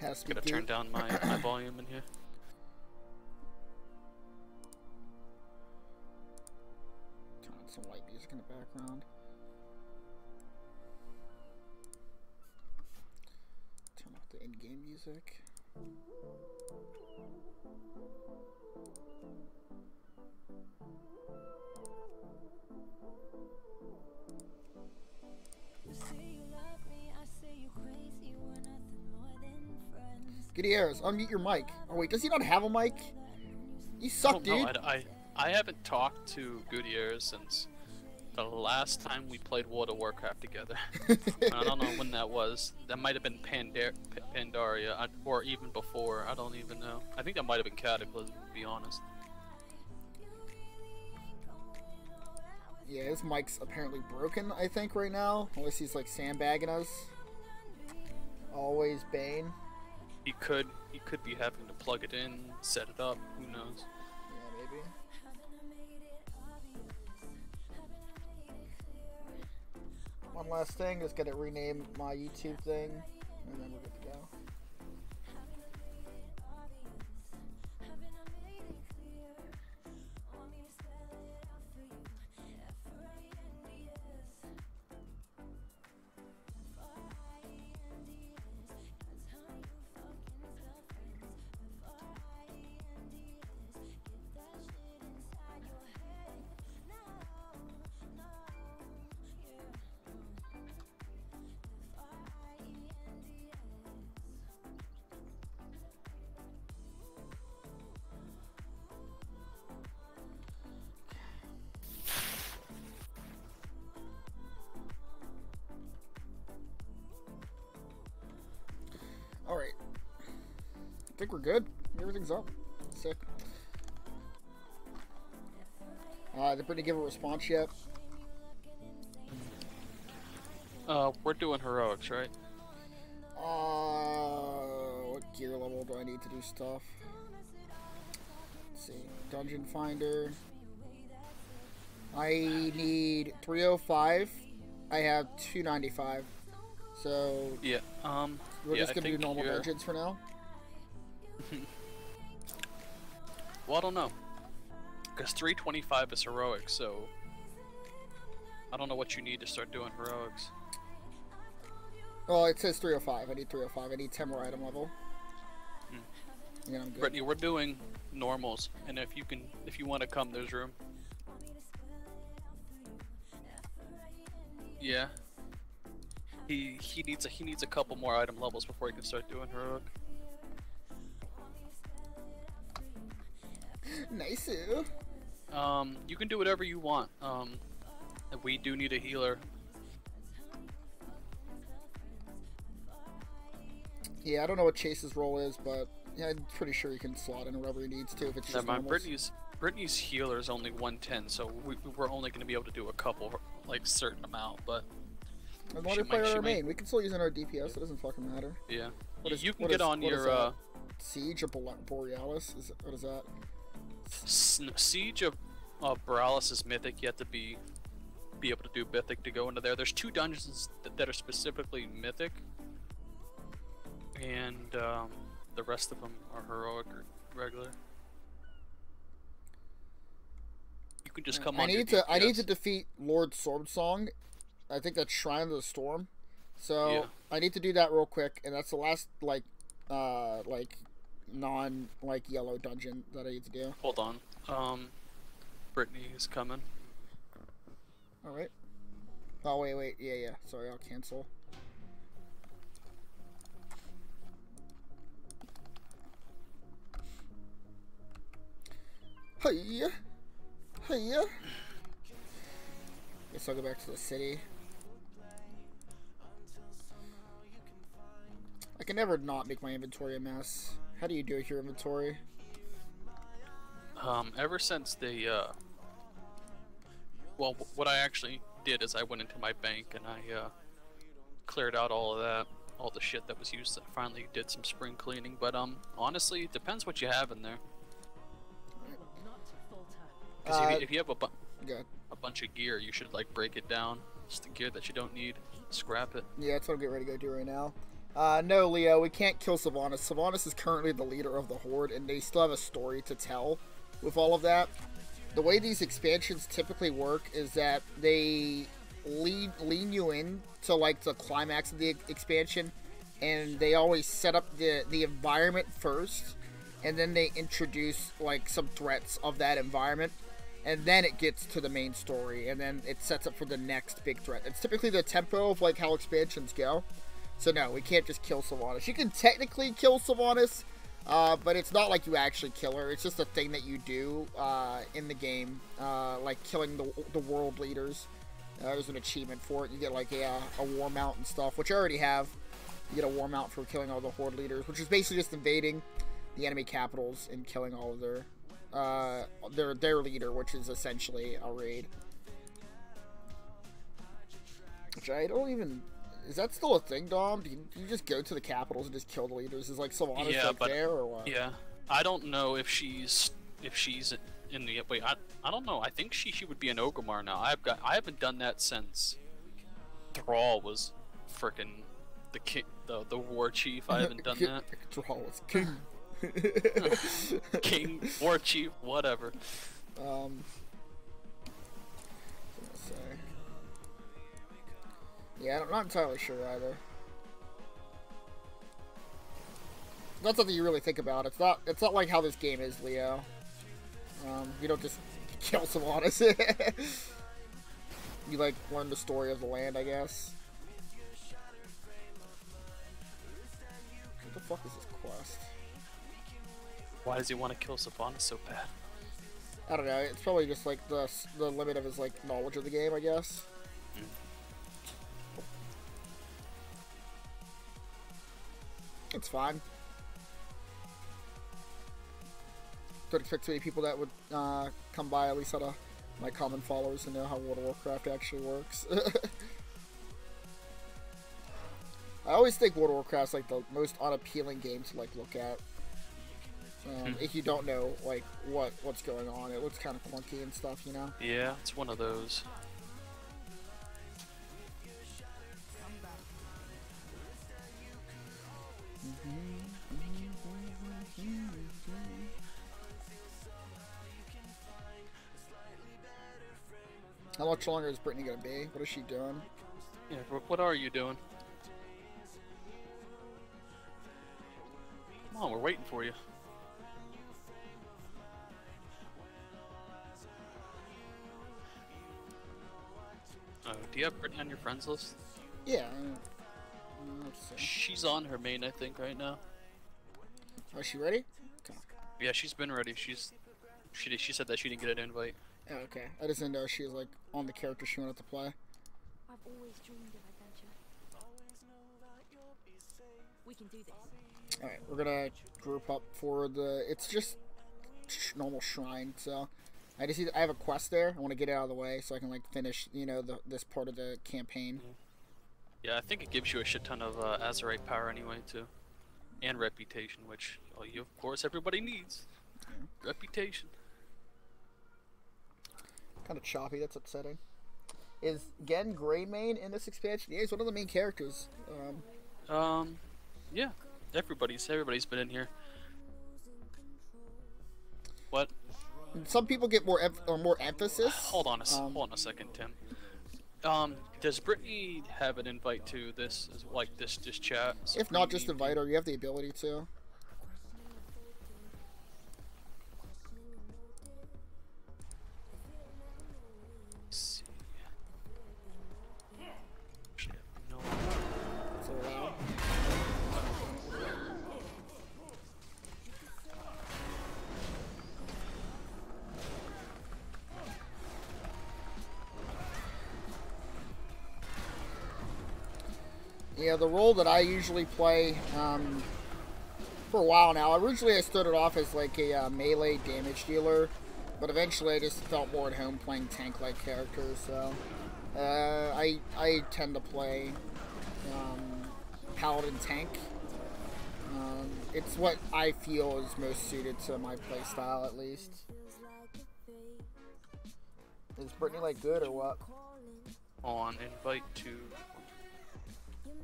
Has to be Gotta turn down my volume in here. Turn on some light music in the background. Turn off the in-game music. Gutierrez, unmute your mic. Oh wait, does he not have a mic? You suck, dude. No, I haven't talked to Gutierrez since the last time we played World of Warcraft together. I don't know when that was. That might have been Pandaria, or even before. I don't even know. I think that might have been Cataclysm, to be honest. Yeah, his mic's apparently broken, I think, right now. Unless he's, like, sandbagging us. Always Bane. He could be having to plug it in, set it up, who knows. Yeah, maybe. One last thing, just gotta rename my YouTube thing, and then we're good to go. Alright. I think we're good. Everything's up. Sick. Did Brittany give a response yet? We're doing heroics, right? What gear level do I need to do stuff? Let's see. Dungeon Finder. I need 305. I have 295. So yeah, we're yeah, just gonna do normal dungeons for now. Well, I don't know, because 325 is heroic, so I don't know what you need to start doing heroics. Well, it says 305. I need 305. I need 10 more item level. Yeah, I'm good. Brittany, we're doing normals, and if you want to come, there's room. Yeah. He needs a couple more item levels before he can start doing heroic. Nice. You can do whatever you want. We do need a healer. Yeah, I don't know what Chase's role is, but yeah, I'm pretty sure he can slot in wherever he needs to if it's just Never mind. normals. Brittany's healer is only 110, so we're only going to be able to do a couple, like certain amount, but. As long as we play our main, we can still use our DPS. It doesn't fucking matter. Yeah. You can get on your Siege of Borealis. What is that? Siege of Borealis is mythic. You have to be able to do mythic to go into there. There's 2 dungeons that are specifically mythic, and the rest of them are heroic or regular. You can just come on. I need to defeat Lord Swordsong. I think that's Shrine of the Storm. So yeah. I need to do that real quick, and that's the last non yellow dungeon that I need to do. Hold on. Brittany is coming. All right. Oh wait. Yeah. Sorry, I'll cancel. Hey. Guess I'll go back to the city. I can never not make my inventory a mess. How do you do your inventory? Ever since they, well, what I actually did is I went into my bank and I, cleared out all of that, all the shit that was used. I finally did some spring cleaning, but, honestly, it depends what you have in there. Because if you have a bunch of gear, you should, like, break it down. Just the gear that you don't need, scrap it. Yeah, that's what I'm getting ready to go do right now. No, Leo, we can't kill Sylvanas. Sylvanas is currently the leader of the Horde, and they still have a story to tell with all of that. The way these expansions typically work is that they lean you in to, like, the climax of the expansion, and they always set up the environment first, and then they introduce, like, some threats of that environment, and then it gets to the main story, and then it sets up for the next big threat. It's typically the tempo of, like, how expansions go. So no, we can't just kill Sylvanas. You can technically kill Sylvanas, but it's not like you actually kill her. It's just a thing that you do in the game, like killing the world leaders. There's an achievement for it. You get like a war mount and stuff, which I already have. You get a war mount for killing all the Horde leaders, which is basically just invading the enemy capitals and killing all of their leader, which is essentially a raid. Which I don't even... Is that still a thing, Dom? Do you just go to the capitals and just kill the leaders? Is like Sylvanas like there or what? Yeah, I don't know if she's in the wait. I don't know. I think she would be an Orgrimmar now. I haven't done that since Thrall was frickin' the king, the war chief. I haven't done that. Thrall was king. King, war chief, whatever. Yeah, I'm not entirely sure either. That's something you really think about. It's not like how this game is, Leo. You don't just kill Sylvanas. You like learn the story of the land, I guess. What the fuck is this quest? Why does he want to kill Sylvanas so bad? I don't know. It's probably just like the limit of his like knowledge of the game, I guess. It's fine. Don't expect too many people that would come by, at least out of my common followers, to know how World of Warcraft actually works. I always think World of Warcraft's like the most unappealing game to like look at. If you don't know like what's going on, it looks kind of clunky and stuff, you know. Yeah, it's one of those. How much longer is Brittany gonna be? What is she doing? Yeah, what are you doing? Come on, we're waiting for you. Oh, do you have Brittany on your friends list? Yeah. She's on her main, I think, right now. Oh, is she ready? Okay. Yeah, she's been ready. She said that she didn't get an invite. Oh, okay. I just didn't know she was like on the character she wanted to play. I've always dreamed of adventure. We can do this. Alright, we're gonna group up for the... It's just normal shrine, so... I have a quest there. I want to get it out of the way so I can like finish, you know, this part of the campaign. Yeah, I think it gives you a shit ton of Azerite power anyway, too. And reputation, which, of course, everybody needs. Yeah. Reputation. Kind of choppy, that's upsetting. Is Gen Greymane in this expansion? Yeah, he's one of the main characters. Yeah. Everybody's been in here. What? Some people get more emphasis. Hold on a second, Tim. Does Brittany have an invite to this, like this chat? So if not, just invite her. You have the ability to. Let's see. Actually, no. So loud. Yeah, the role that I usually play for a while now. Originally, I started off as like a melee damage dealer, but eventually I just felt more at home playing tank-like characters. So I tend to play paladin tank. It's what I feel is most suited to my playstyle, at least. Is Brittany like good or what? On invite to.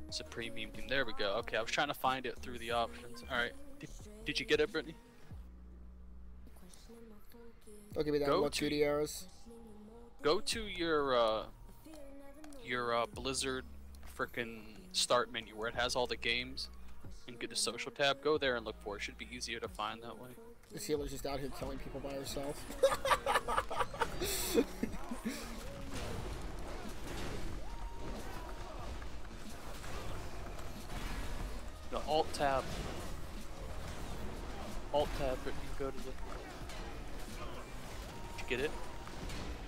It's a premium team. There we go. Okay, I was trying to find it through the options. Alright. Did you get it, Brittany? Don't give me that. Go What to- 2D arrows? Go to your Blizzard frickin' start menu where it has all the games and get the social tab. Go there and look for it. Should be easier to find that way. This healer's just out here killing people by herself. The alt tab. Alt tab, but you go to the. Did you get it?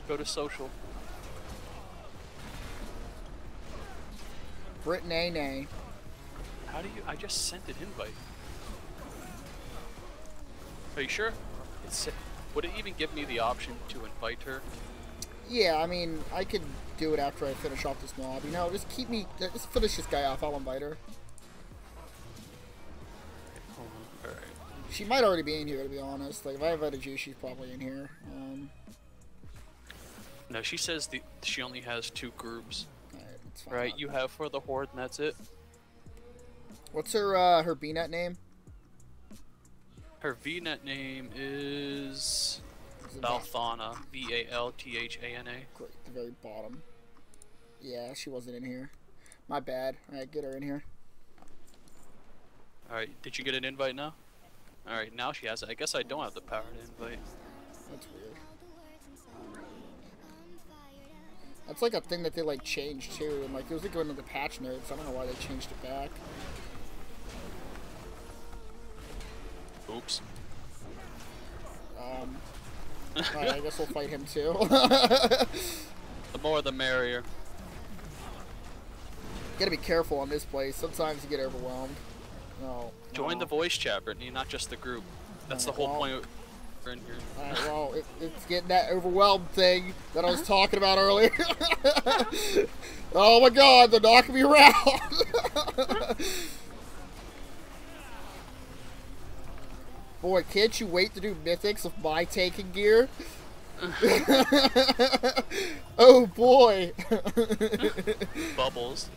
Go to social. Brittany. How do you? I just sent an invite. Are you sure? Would it even give me the option to invite her? Yeah, I mean, I could do it after I finish off this mob. You know, just finish this guy off. I'll invite her. Hold on. Alright. She might already be in here, to be honest. Like, if I invited you, she's probably in here. No, she says she only has 2 groups. Alright, it's fine. Right, you have for the Horde, and that's it. What's her BNet name? Her VNet name is Is it Balthana. Valthana. Great, the very bottom. Yeah, she wasn't in here. My bad. Alright, get her in here. Alright, did you get an invite now? Alright, now she has it. I guess I don't have the power to invite. That's weird. That's like a thing that they like changed too, and like it was like going into the patch notes. I don't know why they changed it back. Oops. Alright, I guess we'll fight him too. The more the merrier. Gotta be careful on this place. Sometimes you get overwhelmed. No. Join the voice chat, Brittany, not just the group. That's the whole point. We're in here. Alright, well, it's getting that overwhelmed thing that I was talking about earlier. Oh my god, they're knocking me around. Boy, can't you wait to do mythics of my taking gear? Oh boy. Bubbles.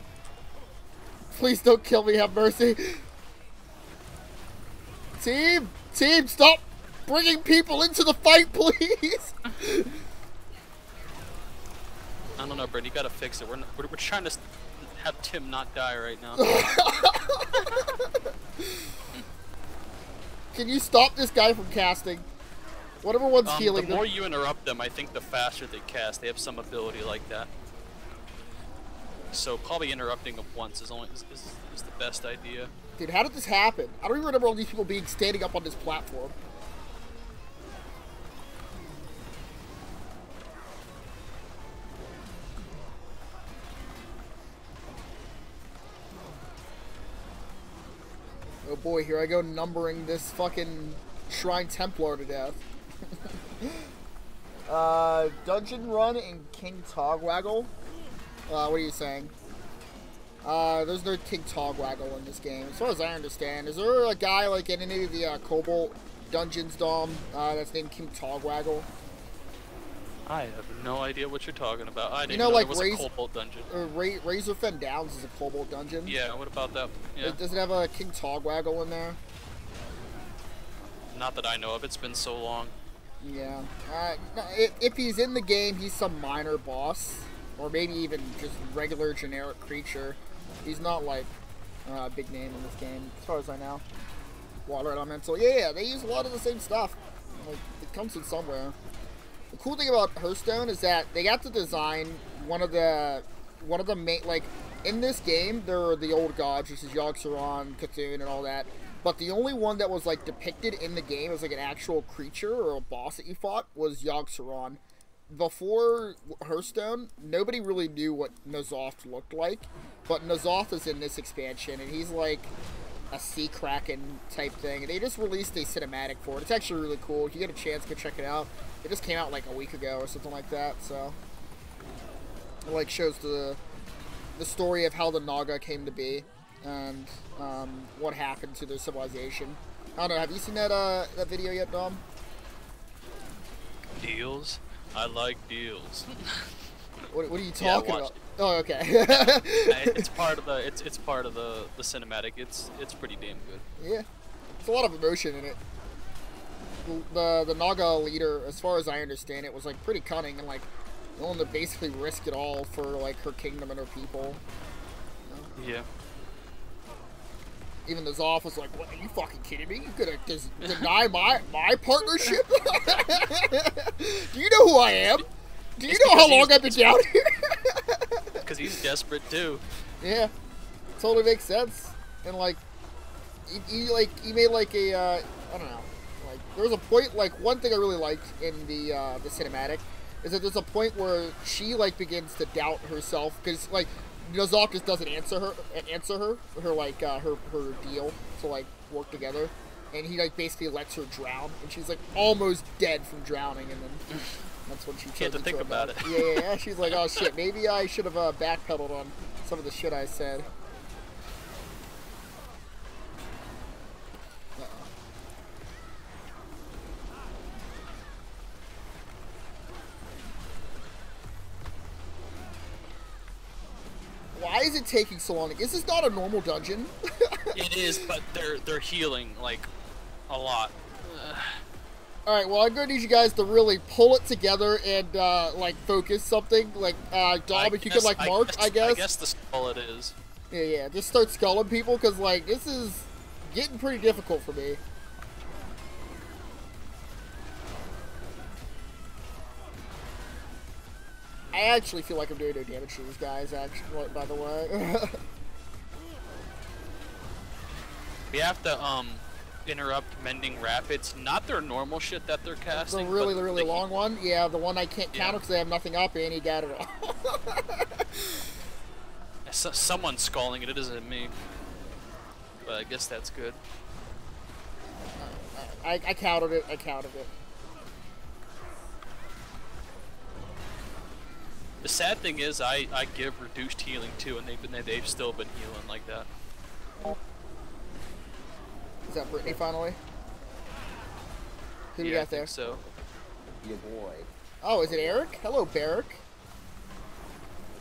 Please don't kill me, have mercy. Team, stop bringing people into the fight, please. I don't know, Brittany, you gotta fix it. We're trying to have Tim not die right now. Can you stop this guy from casting? Whatever one's healing the more you interrupt them, I think the faster they cast. They have some ability like that. So probably interrupting them once is the best idea. Dude, how did this happen? I don't even remember all these people being standing up on this platform. Oh boy, here I go numbering this fucking Shrine Templar to death. Dungeon Run and King Togwaggle? What are you saying? There's no King Togwaggle in this game. As far as I understand, is there a guy like in any of the Cobalt dungeons, Dom, that's named King Togwaggle? I have no idea what you're talking about. I didn't know, know like, there was a Cobalt dungeon. Razorfen Downs is a Cobalt dungeon. Yeah, what about that? Yeah. Does it have a King Togwaggle in there? Not that I know of. It's been so long. Yeah. If he's in the game, he's some minor boss. Or maybe even just regular generic creature. He's not like a big name in this game, as far as I know. Water Elemental. Yeah, they use a lot of the same stuff. Like, it comes in somewhere. The cool thing about Hearthstone is that they got to design one of the main, like, in this game, there are the old gods, which is Yogg-Saron, Cthulhu, and all that. But the only one that was, like, depicted in the game as, like, an actual creature or a boss that you fought was Yogg-Saron. Before Hearthstone, nobody really knew what N'Zoth looked like. But N'Zoth is in this expansion, and he's, like, a sea kraken type thing. And they just released a cinematic for it. It's actually really cool. If you get a chance, go check it out. It just came out, like, a week ago or something like that, so... It, like, shows the story of how the Naga came to be. And what happened to their civilization. I don't know, have you seen that video yet, Dom? Deals? I like deals. What are you talking yeah, about? Oh, okay. It's part of the it's part of the cinematic. It's pretty damn good. Yeah, there's a lot of emotion in it. The Naga leader, as far as I understand it, was like pretty cunning and like willing to basically risk it all for like her kingdom and her people. You know? Yeah. Even the Zoff was like, "What? Are you fucking kidding me? You gonna deny my partnership? Do you know who I am? Do you know how long I've been down here?" Because he's desperate too. Yeah, totally makes sense. And like, he made like a I don't know. Like there was a point. Like one thing I really liked in the cinematic is that there's a point where she like begins to doubt herself because like Nozok just doesn't answer her like her deal to like work together, and he like basically lets her drown, and she's like almost dead from drowning, and then that's when she had to think about it. Yeah, she's like, oh shit, maybe I should have backpedaled on some of the shit I said. Why is it taking so long? Is this not a normal dungeon? It is, but they're healing like a lot. All right, well, I'm gonna need you guys to really pull it together and like focus something. Like Dom, if you could like mark, I guess. I guess the skull it is. Yeah. Just start sculling people because like this is getting pretty difficult for me. I actually feel like I'm doing no damage to these guys. Actually, by the way. We have to interrupt Mending Rapids. Not their normal shit that they're casting. The really long one. Yeah, the one I can't counter because I have nothing up, and he got it all. Someone's sculling it. It isn't me. But I guess that's good. I countered it. The sad thing is, I give reduced healing too, and they've still been healing like that. Is that Brittany finally? Who do we got there? So. Your boy. Oh, is it Eric? Hello, Barrick.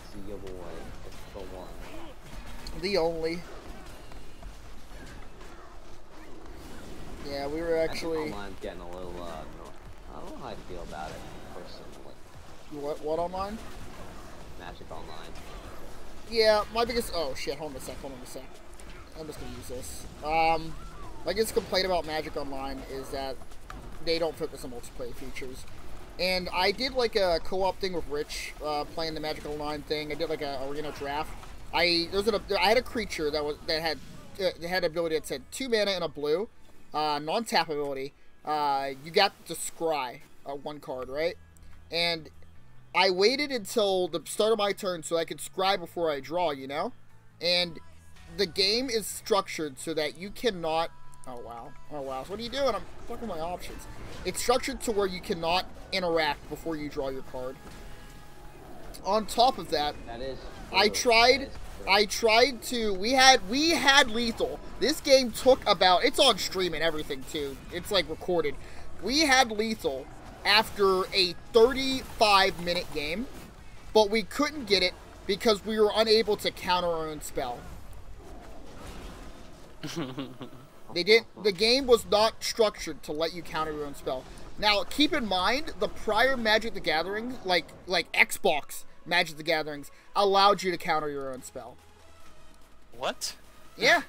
It's your boy. It's the one. The only. Yeah, we were actually. Online's getting a little. I don't know how I feel about it personally. What online? Magic Online. Yeah, my biggest. Oh shit! Hold on a sec. I'm just gonna use this. My biggest complaint about Magic Online is that they don't focus on multiplayer features. And I did like a co-op thing with Rich, playing the Magic Online thing. I did like a arena draft. I had a creature that had an ability that said 2 mana and a blue, non-tap ability. You got to scry 1 card, right? And I waited until the start of my turn so I could scry before I draw, you know? And the game is structured so that you cannot... Oh, wow. So what are you doing? I'm fucking my options. It's structured to where you cannot interact before you draw your card. On top of that, I tried to... We had lethal. This game took about... It's on stream and everything, too. It's, like, recorded. We had lethal after a 35-minute game, but we couldn't get it because we were unable to counter our own spell. The game was not structured to let you counter your own spell. Now, keep in mind, the prior Magic the Gathering, like Xbox Magic the Gatherings, allowed you to counter your own spell. What? Yeah.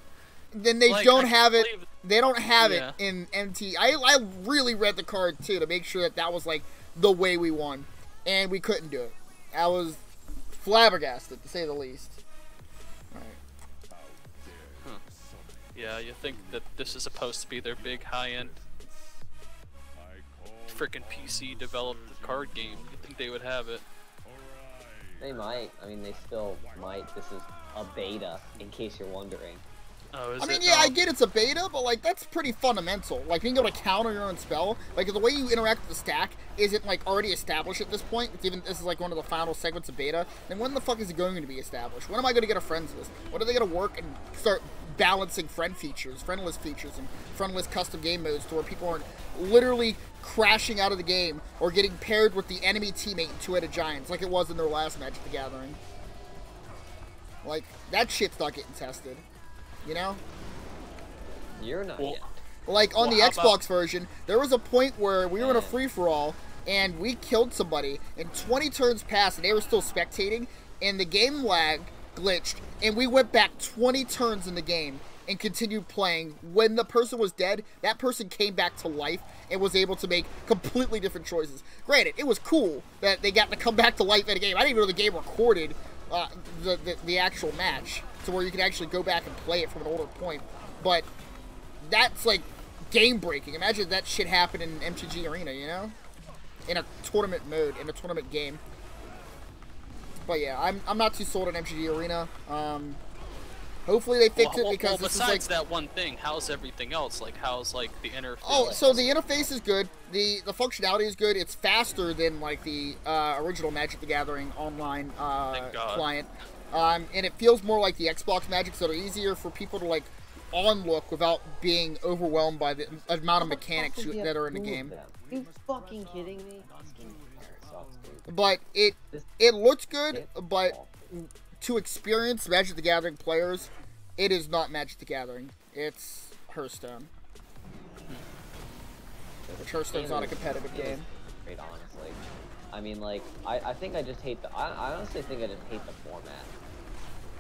Then they Like, don't I have it. believe- They don't have Yeah. it in MT. I really read the card too to make sure that was like the way we won, and we couldn't do it. I was flabbergasted to say the least. Yeah, you think that this is supposed to be their big high-end freaking PC developed card game. You think they would have it? They might. I mean, they still might. This is a beta, in case you're wondering. Oh, is I mean, it? yeah, I get it's a beta, but like that's pretty fundamental. Like being able to counter your own spell, like the way you interact with the stack isn't like already established at this point. Even this is like one of the final segments of beta. Then when the fuck is it going to be established? When am I going to get a friends list? When are they going to work and start balancing friendless features, and friendless custom game modes to where people aren't literally crashing out of the game or getting paired with the enemy teammate in two-headed giants like it was in their last Magic the Gathering? Like, that shit's not getting tested. You know? You're not Well, yet. Like, on Well, the how Xbox about- version, there was a point where we were in a Man. free-for-all, and we killed somebody, and 20 turns passed, and they were still spectating, and the game lag glitched, and we went back 20 turns in the game and continued playing. When the person was dead, that person came back to life and was able to make completely different choices. Granted, it was cool that they got to come back to life in a game. I didn't even know the game recorded the actual match to where you could actually go back and play it from an older point. But that's like game breaking. Imagine that shit happened in MTG Arena, you know? In a tournament mode, in a tournament game. But yeah, I'm not too sold on MTG Arena. Hopefully they fix it because this is like... besides that one thing, how's everything else? Like, how's like the interface? Oh, so the interface is good. The functionality is good. It's faster than like the original Magic the Gathering online client. And it feels more like the Xbox Magic, so they're easier for people to like on-look without being overwhelmed by the amount of mechanics that are in the game. Are you fucking kidding me? This game sucks, dude. But it looks good, but to experience Magic the Gathering players, it is not Magic the Gathering. It's Hearthstone. Which Hearthstone's not a competitive game. Great, honestly. I mean, like, I think I just hate the... I honestly think I just hate the format.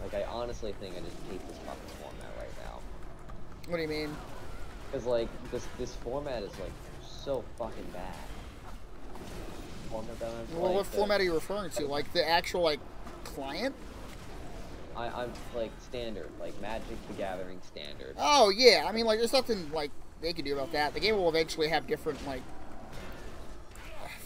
Like, I honestly think I just hate this fucking format right now. What do you mean? Because, like, this format is, like, so fucking bad. Format that I'm Well, what format are you referring to? Like, the actual, like, client? I'm, like, standard. Like, Magic the Gathering standard. Oh, yeah. I mean, like, there's nothing, like, they can do about that. The game will eventually have different, like,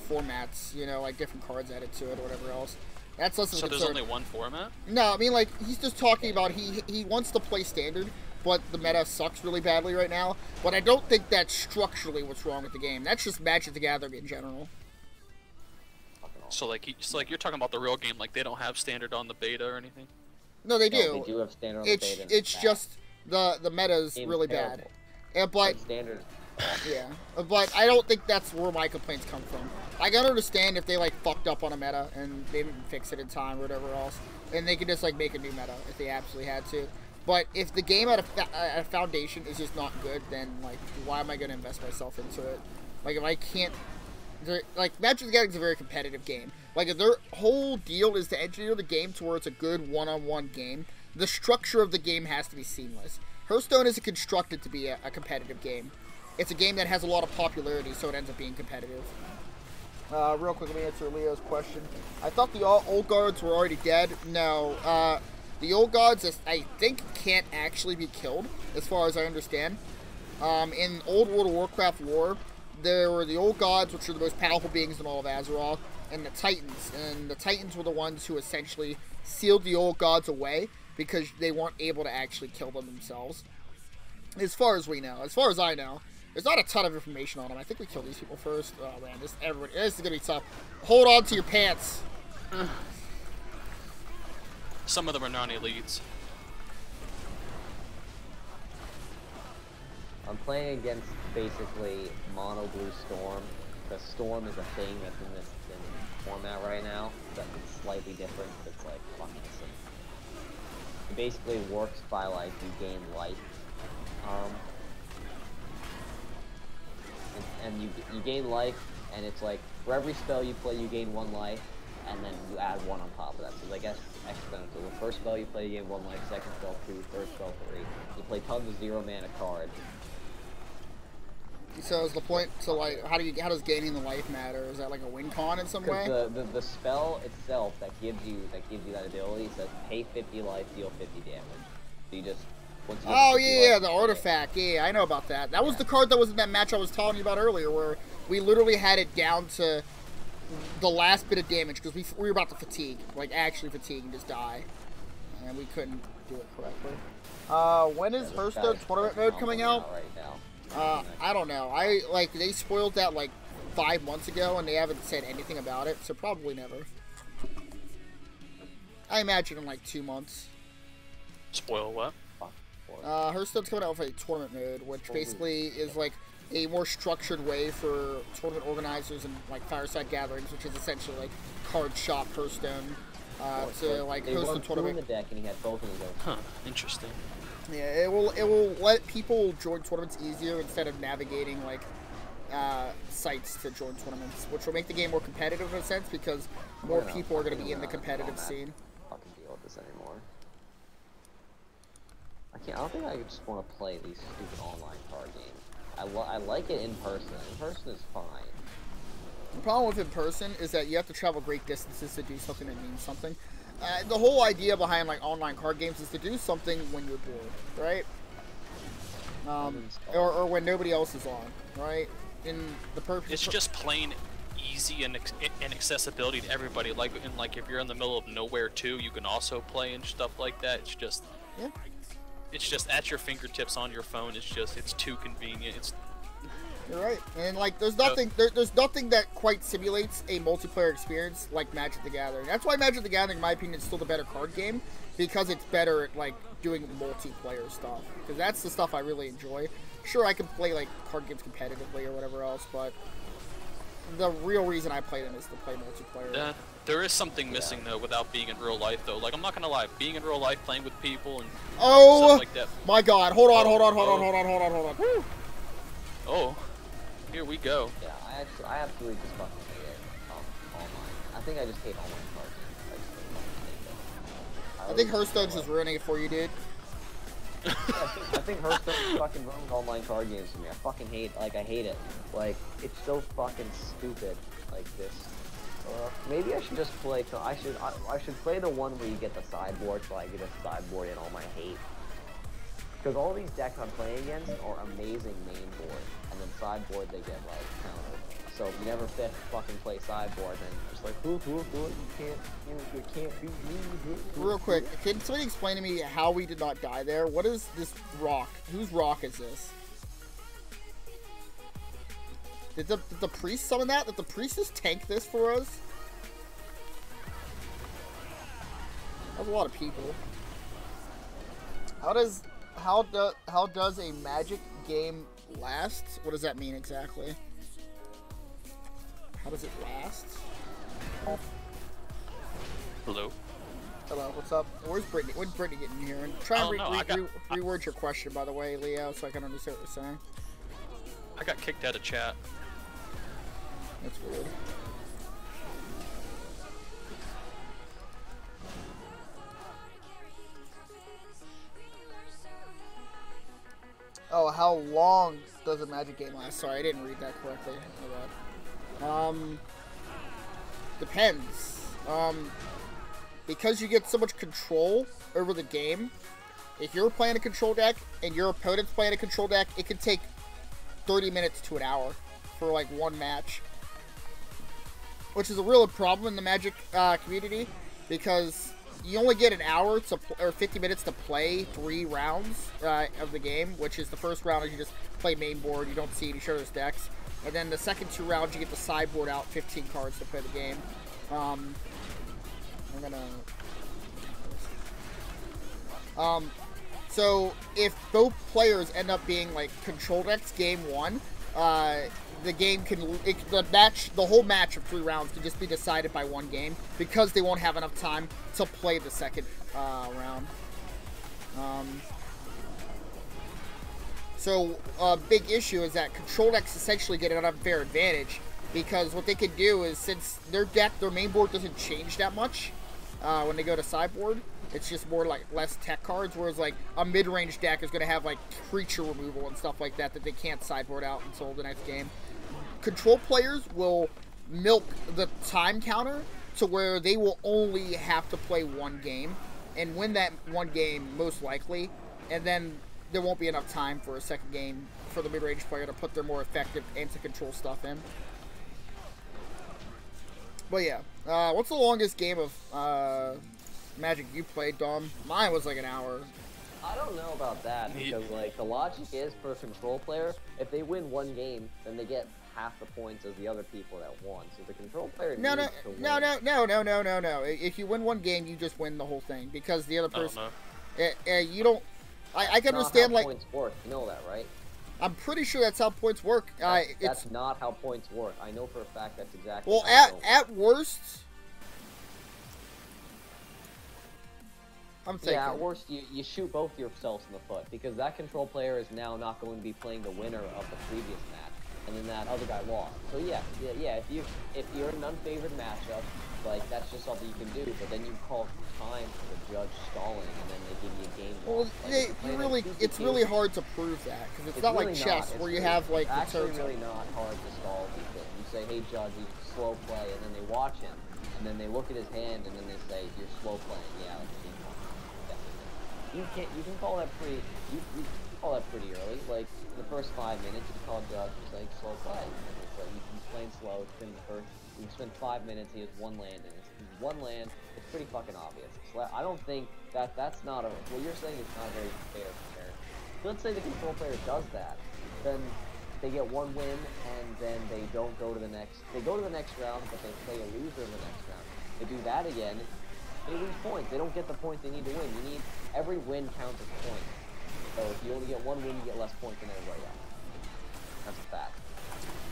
formats, you know, like, different cards added to it or whatever else. That's less of a So there's concern. only one format? No, I mean, like, he's just talking about he wants to play standard, but the meta sucks really badly right now. But I don't think that's structurally what's wrong with the game. That's just Magic the Gathering in general. So like, you're talking about the real game, like they don't have standard on the beta or anything? No, they do. No, they do have standard on the beta. It's just the meta's Game's really terrible. bad. Yeah, but standard. yeah, but I don't think that's where my complaints come from. I can understand if they like fucked up on a meta and they didn't fix it in time or whatever else, and they could just like make a new meta if they absolutely had to. But if the game at a foundation is just not good, then like why am I going to invest myself into it? Like if I can't, like Magic the Gathering is a very competitive game. Like if their whole deal is to engineer the game to where it's a good one-on-one game, the structure of the game has to be seamless. Hearthstone isn't constructed to be a competitive game. It's a game that has a lot of popularity, so it ends up being competitive. Real quick, let me answer Leo's question. I thought the old guards were already dead. No, the old gods, I think, can't actually be killed, as far as I understand. In old World of Warcraft lore, there were the old gods, which are the most powerful beings in all of Azeroth, and the Titans. And the Titans were the ones who essentially sealed the old gods away because they weren't able to actually kill them themselves. As far as we know, as far as I know, there's not a ton of information on them. I think we killed these people first. Oh man, this is gonna be tough. Hold on to your pants. Some of them are non-elites. I'm playing against basically mono blue Storm. The Storm is a thing that's in this format right now. That's slightly different. It's like fucking sick. It basically works by like you gain life. And you gain life, and it's like for every spell you play, you gain 1 life, and then you add 1 on top of that. So I guess exponential. The first spell you play, you gain 1 life. Second spell 2. Third spell 3. You play tons of 0 mana cards. So is the point to like how does gaining the life matter? Is that like a win con in some way? The spell itself that gives you that ability says pay 50 life, deal 50 damage. So you just oh yeah, the artifact. Yeah, I know about that. That was the card that was in that match I was telling you about earlier, where we literally had it down to the last bit of damage because we were about to fatigue, like actually fatigue and just die, and we couldn't do it correctly. When is Hearthstone tournament mode coming out? Right now. I don't know. They spoiled that like 5 months ago, and they haven't said anything about it, so probably never. I imagine in like 2 months. Spoil what? Hearthstone's coming out with a tournament mode, which basically is like a more structured way for tournament organizers and like fireside gatherings, which is essentially like card shop Hearthstone, to like they host a weren't tournament. the deck, and he had both of those. Huh. Interesting. Yeah, it will let people join tournaments easier instead of navigating like sites to join tournaments, which will make the game more competitive in a sense because more people are going to be in the competitive scene. Fucking deal with this anymore. I don't think I just want to play these stupid online card games. I like it in person. In person is fine. The problem with in person is that you have to travel great distances to do something that means something. The whole idea behind like online card games is to do something when you're bored, right? Or when nobody else is on, right? In the purpose. It's just plain easy and accessibility to everybody. Like if you're in the middle of nowhere too, you can also play and stuff like that. It's just it's just at your fingertips on your phone. It's too convenient. You're right, and like there's nothing that quite simulates a multiplayer experience like Magic the Gathering. That's why Magic the Gathering, in my opinion, is still the better card game because it's better at like doing multiplayer stuff. Because that's the stuff I really enjoy. Sure, I can play like card games competitively or whatever else, but the real reason I play them is to play multiplayer. There is something missing though without being in real life though. Like I'm not gonna lie, being in real life, playing with people and stuff like that. My God! Hold on. Woo. Oh. Here we go. Yeah, I absolutely just fucking hate it. Online. I think I just hate online cards. I think Hearthstone's just ruining it for you, dude. I think Hearthstone fucking ruins online card games for me. I fucking hate, I hate it. Like, it's so fucking stupid. Like this. Maybe I should just play. I should play the one where you get the sideboard, so I get a sideboard and all my hate. Because all these decks I'm playing against are amazing main board, and then sideboard they get like countered. So if you never fucking play sideboard, then you're just like, you can't beat me. Real quick, can somebody explain to me how we did not die there? What is this rock? Whose rock is this? Did the priest summon that? Did the priestess tank this for us? That's a lot of people. How does a Magic game last? What does that mean exactly? How does it last? Hello. Hello, what's up? Where's Brittany? When's Brittany getting here? And try and reword your question, by the way, Leo, so I can understand what you're saying. I got kicked out of chat. That's weird. Oh, how long does a Magic game last? Sorry, I didn't read that correctly. Depends. Because you get so much control over the game, if you're playing a control deck and your opponent's playing a control deck, it can take 30 minutes to an hour for like one match. Which is a real problem in the Magic community, because you only get an hour or 50 minutes to play 3 rounds of the game, which is the first round is you just play main board, you don't see each other's decks, and then the second 2 rounds you get the sideboard out 15 cards to play the game. So if both players end up being like control decks game 1, the game can the whole match of 3 rounds can just be decided by 1 game because they won't have enough time to play the second round. So a big issue is that control decks essentially get an unfair advantage because what they can do is, since their main board doesn't change that much when they go to sideboard, it's just more like less tech cards, whereas like a mid-range deck is going to have like creature removal and stuff like that they can't sideboard out until the next game. Control players will milk the time counter to where they will only have to play 1 game and win that 1 game most likely, and then there won't be enough time for a second game for the mid-range player to put their more effective anti-control stuff in. But yeah, what's the longest game of Magic you played, Dom? Mine was like an hour. I don't know about that, because like the logic is, for a control player, if they win 1 game, then they get half the points as the other people that won. So the control player needs to win. No. If you win 1 game, you just win the whole thing, because the other person, you don't. I can understand how like points work. You know that, right? I'm pretty sure that's how points work. That's not how points work. I know for a fact that's exactly. Well, how at worst, I'm thinking. Yeah, at worst, you shoot both yourselves in the foot, because that control player is now not going to be playing the winner of the previous match, and then that other guy lost. So yeah, if you're in an unfavored matchup, like, that's just something you can do, but then you call time for the judge stalling, and then they give you a game Well, loss. it's really hard to prove that, because it's not really like chess, where you have, like, it's the actually turns. really not hard to stall people. You say, hey, judge, you slow play, and then they watch him, and then they look at his hand, and then they say, you're slow playing. Yeah, that's a game loss. Definitely. You can call that pretty, you can call that pretty early. Like, the first 5 minutes, you call judge, and say, slow play. And it's like, he's playing slow, you spend 5 minutes, he has one land, and it's one land, it's pretty fucking obvious. So I don't think that's not a, what you're saying is not a very fair comparison. Let's say the control player does that, then they get one win, and then they don't go to the next, they go to the next round, but they play a loser in the next round. They do that again, they lose points. They don't get the points they need to win. Every win counts as points. So if you only get one win, you get less points than everybody else. That's a fact.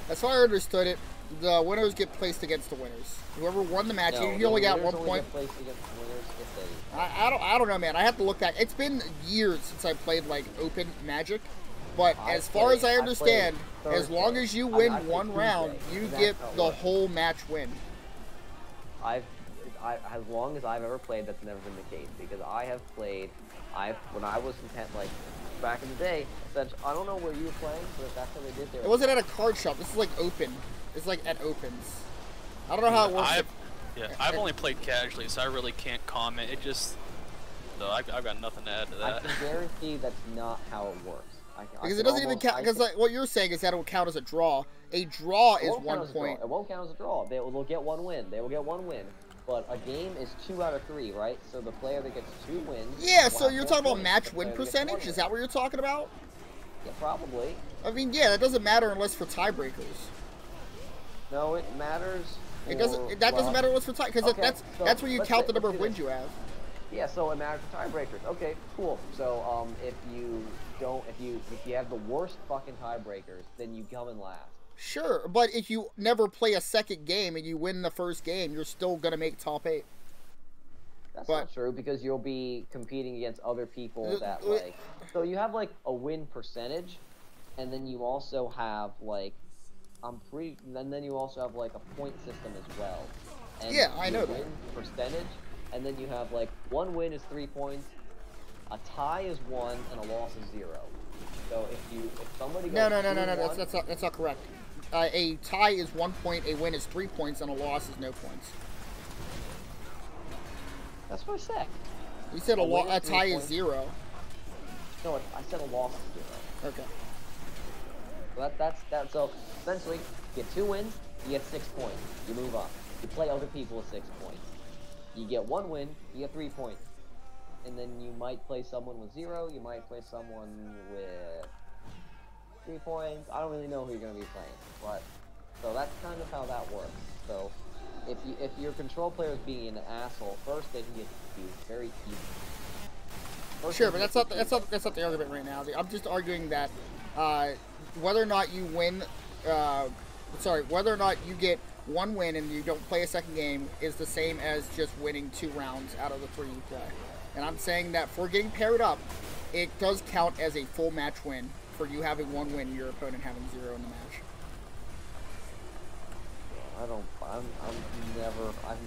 As far as I understood it, the winners get placed against the winners. Whoever won the match, you only got 1 point. Get placed against the winners if they... I don't know, man. I have to look back. It's been years since I played, like, open Magic. But as far as I understand, as long as you win one round, you get the whole match win. As long as I've ever played, that's never been the case, because I have played, when I was content, like, back in the day, I don't know where you were playing, but that's how they did there. It wasn't at a card shop. This is like open. It's like at opens. I don't know how it works. I've only played casually, so I really can't comment. It just, no, I've got nothing to add to that. I can guarantee that's not how it works. Because it doesn't even count. Because like, what you're saying is that it will count as a draw. A draw is 1 point. It won't count as a draw. They'll get one win. They will get one win. But a game is 2 out of 3, right? So the player that gets 2 wins... Yeah, so you're talking about match win percentage? Is that what you're talking about? Yeah, probably. I mean, yeah, that doesn't matter unless for tiebreakers. No, it matters. It doesn't. That doesn't matter unless for tie, because that's where you count the number of wins you have. Yeah, so it matters for tiebreakers. Okay, cool. So if you have the worst fucking tiebreakers, then you come in last. Sure, but if you never play a second game and you win the first game, you're still gonna make top 8. That's not true, because you'll be competing against other people that, like... So you have, like, a win percentage, and then you also have, like... And then you also have, like, a point system as well. And yeah, I know that. Win percentage, and then you have, like, 1 win is 3 points, a tie is 1, and a loss is 0. So if somebody goes No, that's not correct. A tie is 1 point, a win is 3 points, and a loss is no points. That's what I said. You said a tie is 0. No, I said a loss is 0. Okay. So that's so essentially, you get 2 wins, you get 6 points. You move up. You play other people with 6 points. You get 1 win, you get 3 points. And then you might play someone with 0, you might play someone with 3 points. I don't really know who you're going to be playing, but so that's kind of how that works. So if your control player is being an asshole, first they can get you very easy. Sure, but that's not the argument right now. I'm just arguing that whether or not you win, whether or not you get 1 win and you don't play a second game is the same as just winning 2 rounds out of the 3 you play. And I'm saying that for getting paired up, it does count as a full match win for you having 1 win and your opponent having 0 in the match. I've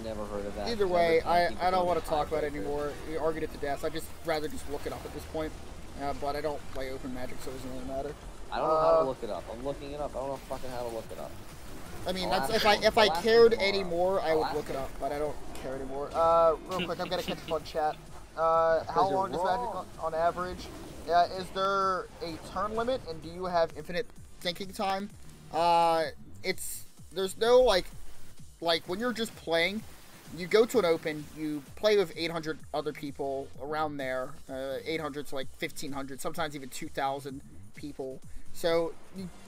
never heard of that. Either way, I don't want to talk about it anymore. We argued it to death. I just rather just look it up at this point. But I don't play open Magic, so it doesn't really matter. I don't know how to look it up. I'm looking it up. I don't know fucking how to look it up. I mean, if I cared anymore, I would look it up, but I don't care anymore. Real quick, I'm gonna catch up on chat. How long does Magic on average? Is there a turn limit, and do you have infinite thinking time? There's no like when you're just playing, you go to an open, you play with 800 other people around there, 800 to like 1,500, sometimes even 2,000 people. So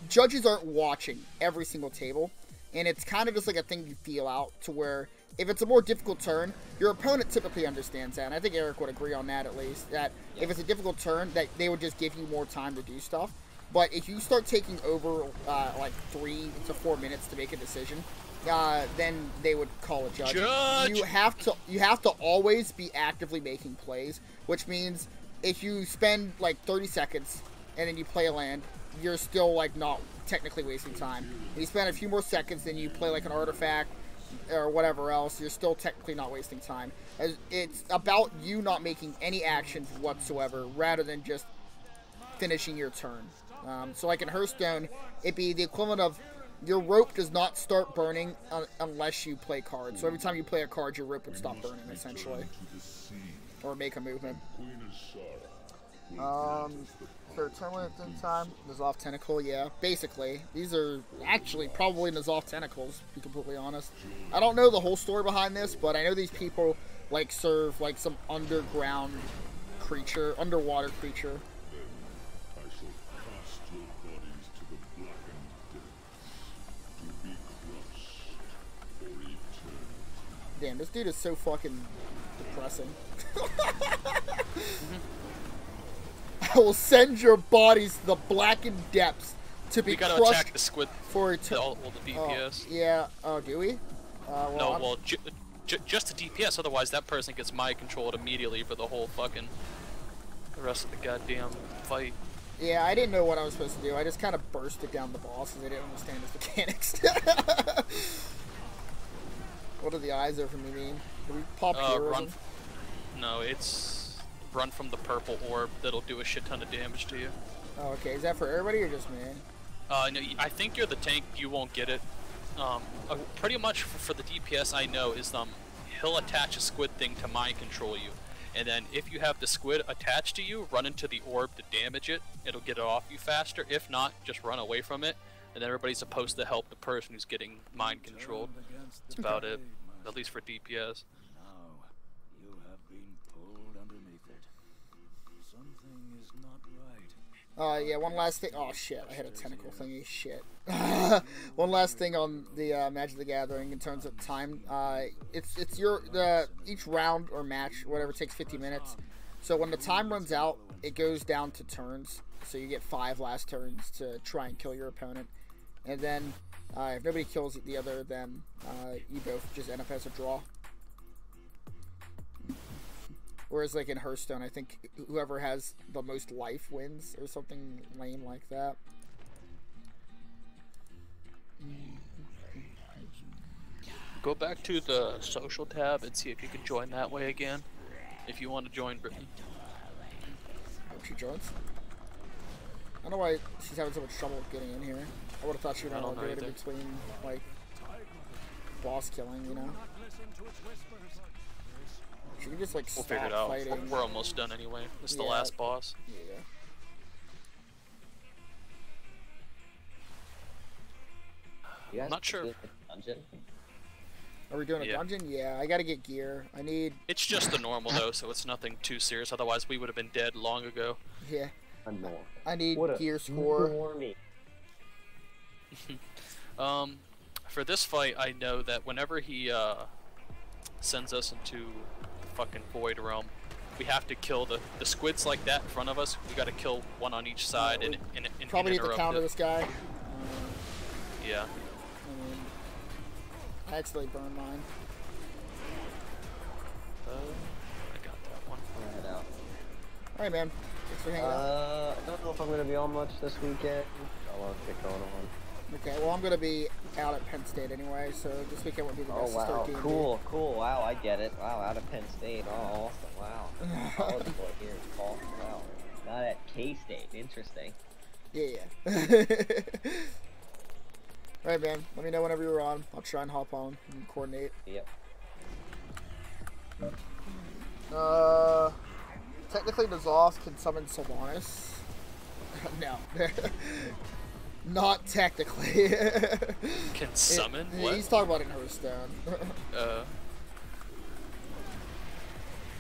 judges aren't watching every single table, and it's kind of just like a thing you feel out to where if it's a more difficult turn, your opponent typically understands that, and I think Eric would agree on that at least, that if it's a difficult turn, that they would just give you more time to do stuff. But if you start taking over like 3 to 4 minutes to make a decision, then they would call a judge. You have to always be actively making plays, which means if you spend like 30 seconds and then you play a land, you're still like not technically wasting time. If you spend a few more seconds, then you play like an artifact or whatever else, you're still technically not wasting time. It's about you not making any actions whatsoever, rather than just finishing your turn. So like in Hearthstone, it'd be the equivalent of your rope does not start burning unless you play cards. So every time you play a card, your rope would stop burning, essentially. Or make a movement. Third tournament at the time. N'Zoth Tentacle, yeah. Basically. These are actually probably N'Zoth Tentacles, to be completely honest. I don't know the whole story behind this, but I know these people like serve like some underground creature, underwater creature. Damn, this dude is so fucking depressing. I will send your bodies to the blackened depths to be crushed. We gotta attack the squid for all the DPS. Yeah. Oh, do we? No, just the DPS. Otherwise, that person gets mind controlled immediately for the whole fucking the rest of the goddamn fight. Yeah, I didn't know what I was supposed to do. I just kind of bursted down the boss because I didn't understand his mechanics. What do the eyes over me mean? Do we pop heroism? No, it's run from the purple orb that'll do a shit ton of damage to you. Oh, okay. Is that for everybody or just me? No, I think you're the tank. You won't get it. Pretty much for the DPS I know is he'll attach a squid thing to mind control you, and then if you have the squid attached to you, run into the orb to damage it. It'll get it off you faster. If not, just run away from it, and then everybody's supposed to help the person who's getting mind controlled. That's about it, at least for DPS. Now you have been pulled underneath it. Something is not right. Yeah, one last thing. Oh shit, I had a tentacle thingy. Shit. One last thing on the Magic the Gathering in terms of time. It's each round or match, whatever, takes 50 minutes. So when the time runs out, it goes down to turns. So you get 5 last turns to try and kill your opponent, and then if nobody kills the other, then you both just end up as a draw. Whereas, like in Hearthstone, I think whoever has the most life wins, or something lame like that. Go back to the social tab and see if you can join that way again. If you want to join Brittany. Hope she joins. I don't know why she's having so much trouble getting in here. I would have thought she would have been in between, like, boss killing, you know? She can just, like, We'll stop figure it out. fighting. We're almost done anyway. This is the last boss. You guys I'm not sure. Dungeon? Are we doing a dungeon? Yeah, I gotta get gear. I need... It's just the normal, though, so it's nothing too serious. Otherwise, we would have been dead long ago. Yeah. Normal. I need gear score. For this fight, I know that whenever he sends us into the fucking void realm, we have to kill the squids like that in front of us. We got to kill one on each side and probably need to counter this guy. Yeah. I accidentally burned mine. I got that one. Alright, man. Thanks for hanging out. I don't know if I'm gonna be on much this weekend. I'll get going on. Okay, well, I'm gonna be out at Penn State anyway, so this weekend won't be the best to start D&D. Cool. Wow, I get it. Wow, out of Penn State. Oh, awesome. Wow. College boy here in Paul. Wow. Not at K-State. Interesting. Yeah. Alright, man. Let me know whenever you're on. I'll try and hop on and coordinate. Yep. Technically, N'Zoth can summon Sylvanas. No. Not technically. Can summon? What? He's talking about it in Hearthstone.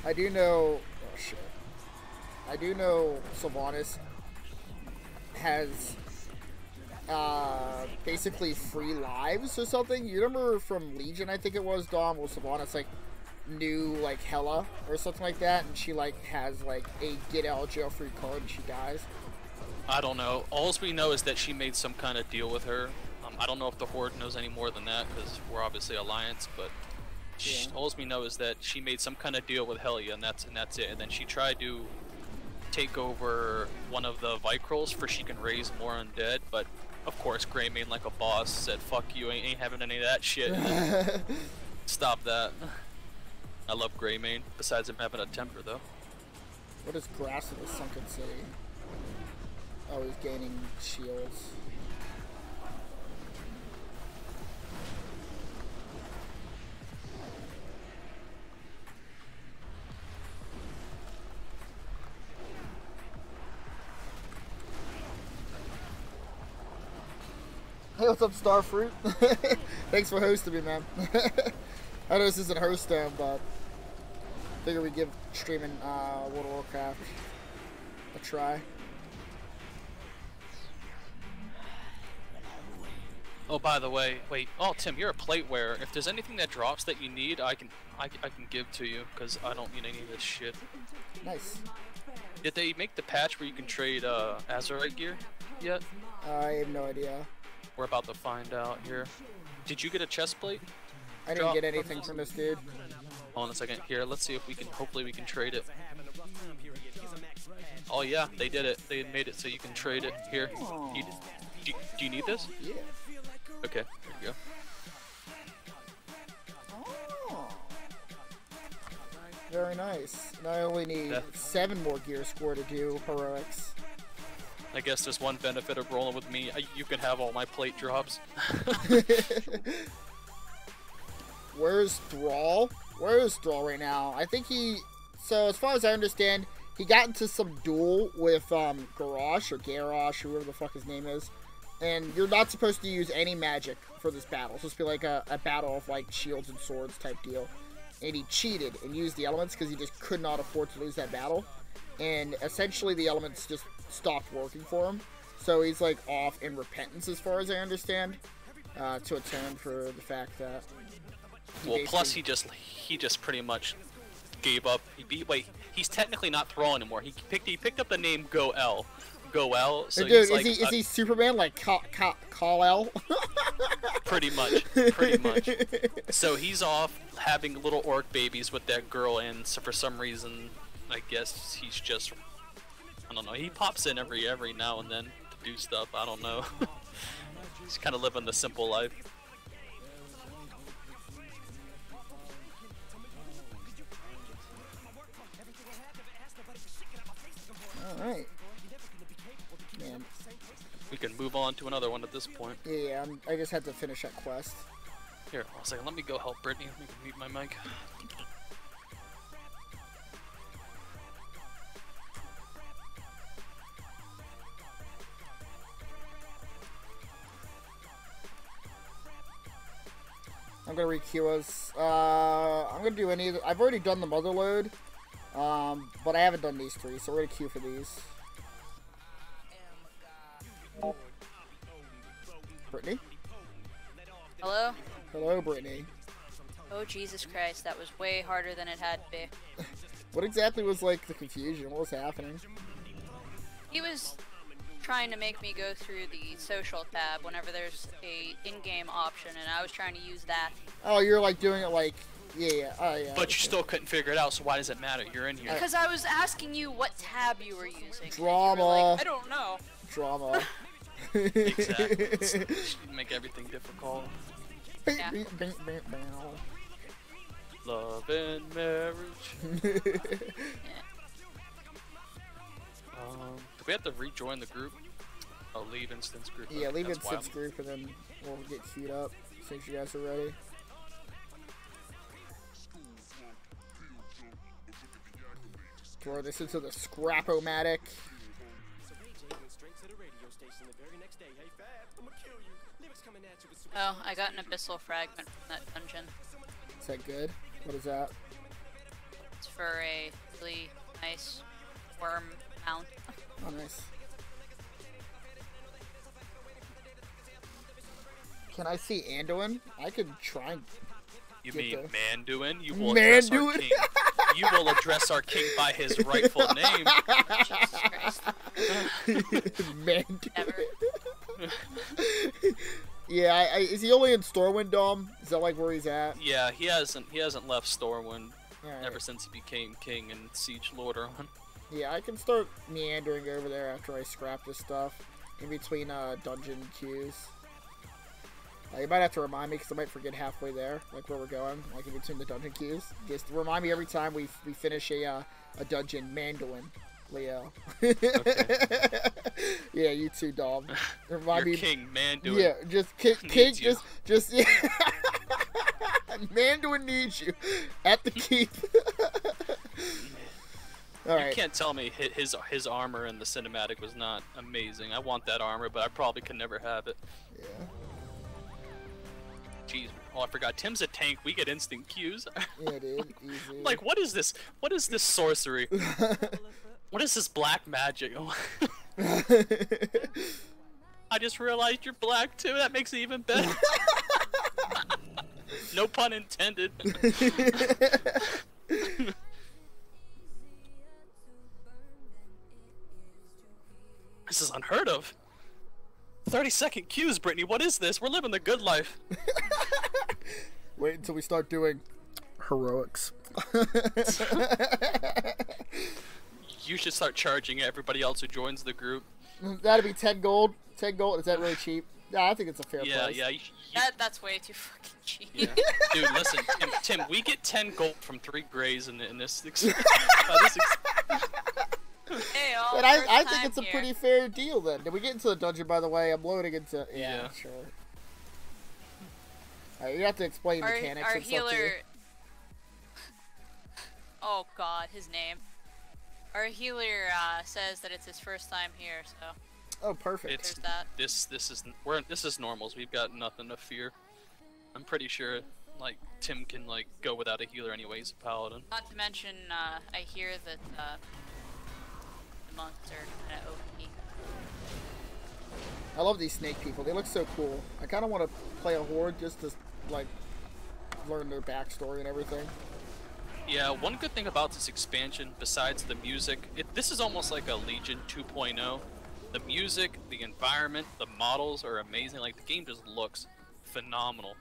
I do know... Oh, shit. I do know Sylvanas has... basically free lives or something. You remember from Legion, I think it was, Dom, where Sylvanas, like, knew, like, Hela or something like that, and she, like, has, like, a get out of jail free card and she dies. I don't know. All we know is that she made some kind of deal with her. I don't know if the Horde knows any more than that, because we're obviously Alliance, but all we know is that she made some kind of deal with Helia, and that's it. And then she tried to take over one of the Vicrols for she can raise more undead, but of course Greymane, like a boss, said, fuck you, ain't having any of that shit. Stop that. I love Greymane, besides him having a temper, though. What is grass in the sunken city? Oh, he's gaining shields. Hey, what's up, Starfruit? Thanks for hosting me, man. I know this isn't Hearthstone, but figure we give streaming World of Warcraft a try. Oh, by the way, wait. Oh, Tim, you're a plate wearer. If there's anything that drops that you need, I can give to you, because I don't need any of this shit. Nice. Did they make the patch where you can trade Azurite gear yet? I have no idea. We're about to find out here. Did you get a chest plate? I didn't get anything from this dude. Hold on a second. Here, let's see if we can. Hopefully, we can trade it. Oh yeah, they did it. They made it so you can trade it. Here. Do you need this? Yeah. Okay. There you go. Oh. Very nice. And I only need 7 more gear score to do heroics. I guess there's one benefit of rolling with me. You can have all my plate drops. Where's Thrall? Where is Thrall right now? I think so as far as I understand, he got into some duel with Garrosh or Garrosh, whoever the fuck his name is. And you're not supposed to use any magic for this battle. It's supposed to be like a battle of like shields and swords type deal. And he cheated and used the elements because he just could not afford to lose that battle. And essentially the elements just stopped working for him. So he's like off in repentance as far as I understand. To atone for the fact that well, plus he just pretty much gave up. He's technically not Thrall anymore. He picked up the name Goel. So dude, he's is he Superman like Kal-El? Pretty much. So he's off having little orc babies with that girl, and so for some reason, I guess he's just, I don't know. He pops in every now and then to do stuff. I don't know. He's kind of living the simple life. All right. Man. We can move on to another one at this point. Yeah, I just had to finish that quest. Here, 1 second. Let me go help Brittany. Let me mute my mic. I'm gonna re-queue us. I'm gonna do any. I've already done the mother load, but I haven't done these 3, so we're gonna queue for these. Brittany? Hello? Hello, Brittany. Oh, Jesus Christ, that was way harder than it had to be. What exactly was like the confusion? What was happening? He was trying to make me go through the social tab whenever there's a in-game option, and I was trying to use that. Oh, you're like doing it like, yeah. But you still couldn't figure it out, so why does it matter? You're in here. Because I was asking you what tab you were using. Drama. You were like, I don't know. Drama. Exactly. Make everything difficult. Yeah. Love and marriage. Yeah. Do we have to rejoin the group? Oh, leave instance group. Yeah, leave That's instance wild. group and then we'll get queued up since you guys are ready. Throw this into the Scrap-O-Matic. Oh, I got an abyssal fragment from that dungeon. Is that good? What is that? It's for a really nice worm mount. Oh, nice. Can I see Anduin? I could try and You get mean the- Manduin? You will address our Manduin? king. You will address our king by his rightful name. Jesus Christ. Never. Yeah, is he only in Stormwind, Dom? Is that like where he's at? Yeah, he hasn't left Stormwind Alright. ever since he became king and Siege Lord on. Yeah, I can start meandering over there after I scrap this stuff in between dungeon queues. You might have to remind me because I might forget halfway there, like where we're going, like in between the dungeon queues. Just remind me every time we finish a dungeon. Mandolin, Leo. Okay. Yeah, you too, Dom. Remind You're me. king, Manduin. Yeah, just king, Needs you. just yeah. Manduin needs you at the keep. All right. You can't tell me his armor in the cinematic was not amazing. I want that armor, but I probably could never have it. Yeah. Jeez. Oh, I forgot. Tim's a tank. We get instant Qs. Yeah, dude. Easy. Like, what is this? What is this sorcery? What is this black magic? I just realized you're black too. That makes it even better. No pun intended. This is unheard of. 30-second Qs, Brittany. What is this? We're living the good life. Wait until we start doing heroics. You should start charging everybody else who joins the group. That'd be 10 gold. 10 gold. Is that really cheap? Yeah, I think it's a fair Yeah, price. yeah. That's way too fucking cheap. Yeah. Dude, listen, Tim, we get 10 gold from 3 grays in this. Hey, all But I first think time it's a here. pretty fair deal then. Did we get into the dungeon, by the way? I'm loading into... Yeah, Yeah. sure. Alright, you have to explain mechanics Our and stuff to me. healer. Oh God, his name. Our healer says that it's his first time here, so Oh, perfect. It's there's that. this is normals. We've got nothing to fear. I'm pretty sure like Tim can like go without a healer anyway. He's a paladin. Not to mention, I hear that the monks are kind of OP. I love these snake people. They look so cool. I kind of want to play a horde just to, like, learn their backstory and everything. Yeah, one good thing about this expansion, besides the music, this is almost like a Legion 2.0. The music, the environment, the models are amazing. Like, the game just looks phenomenal.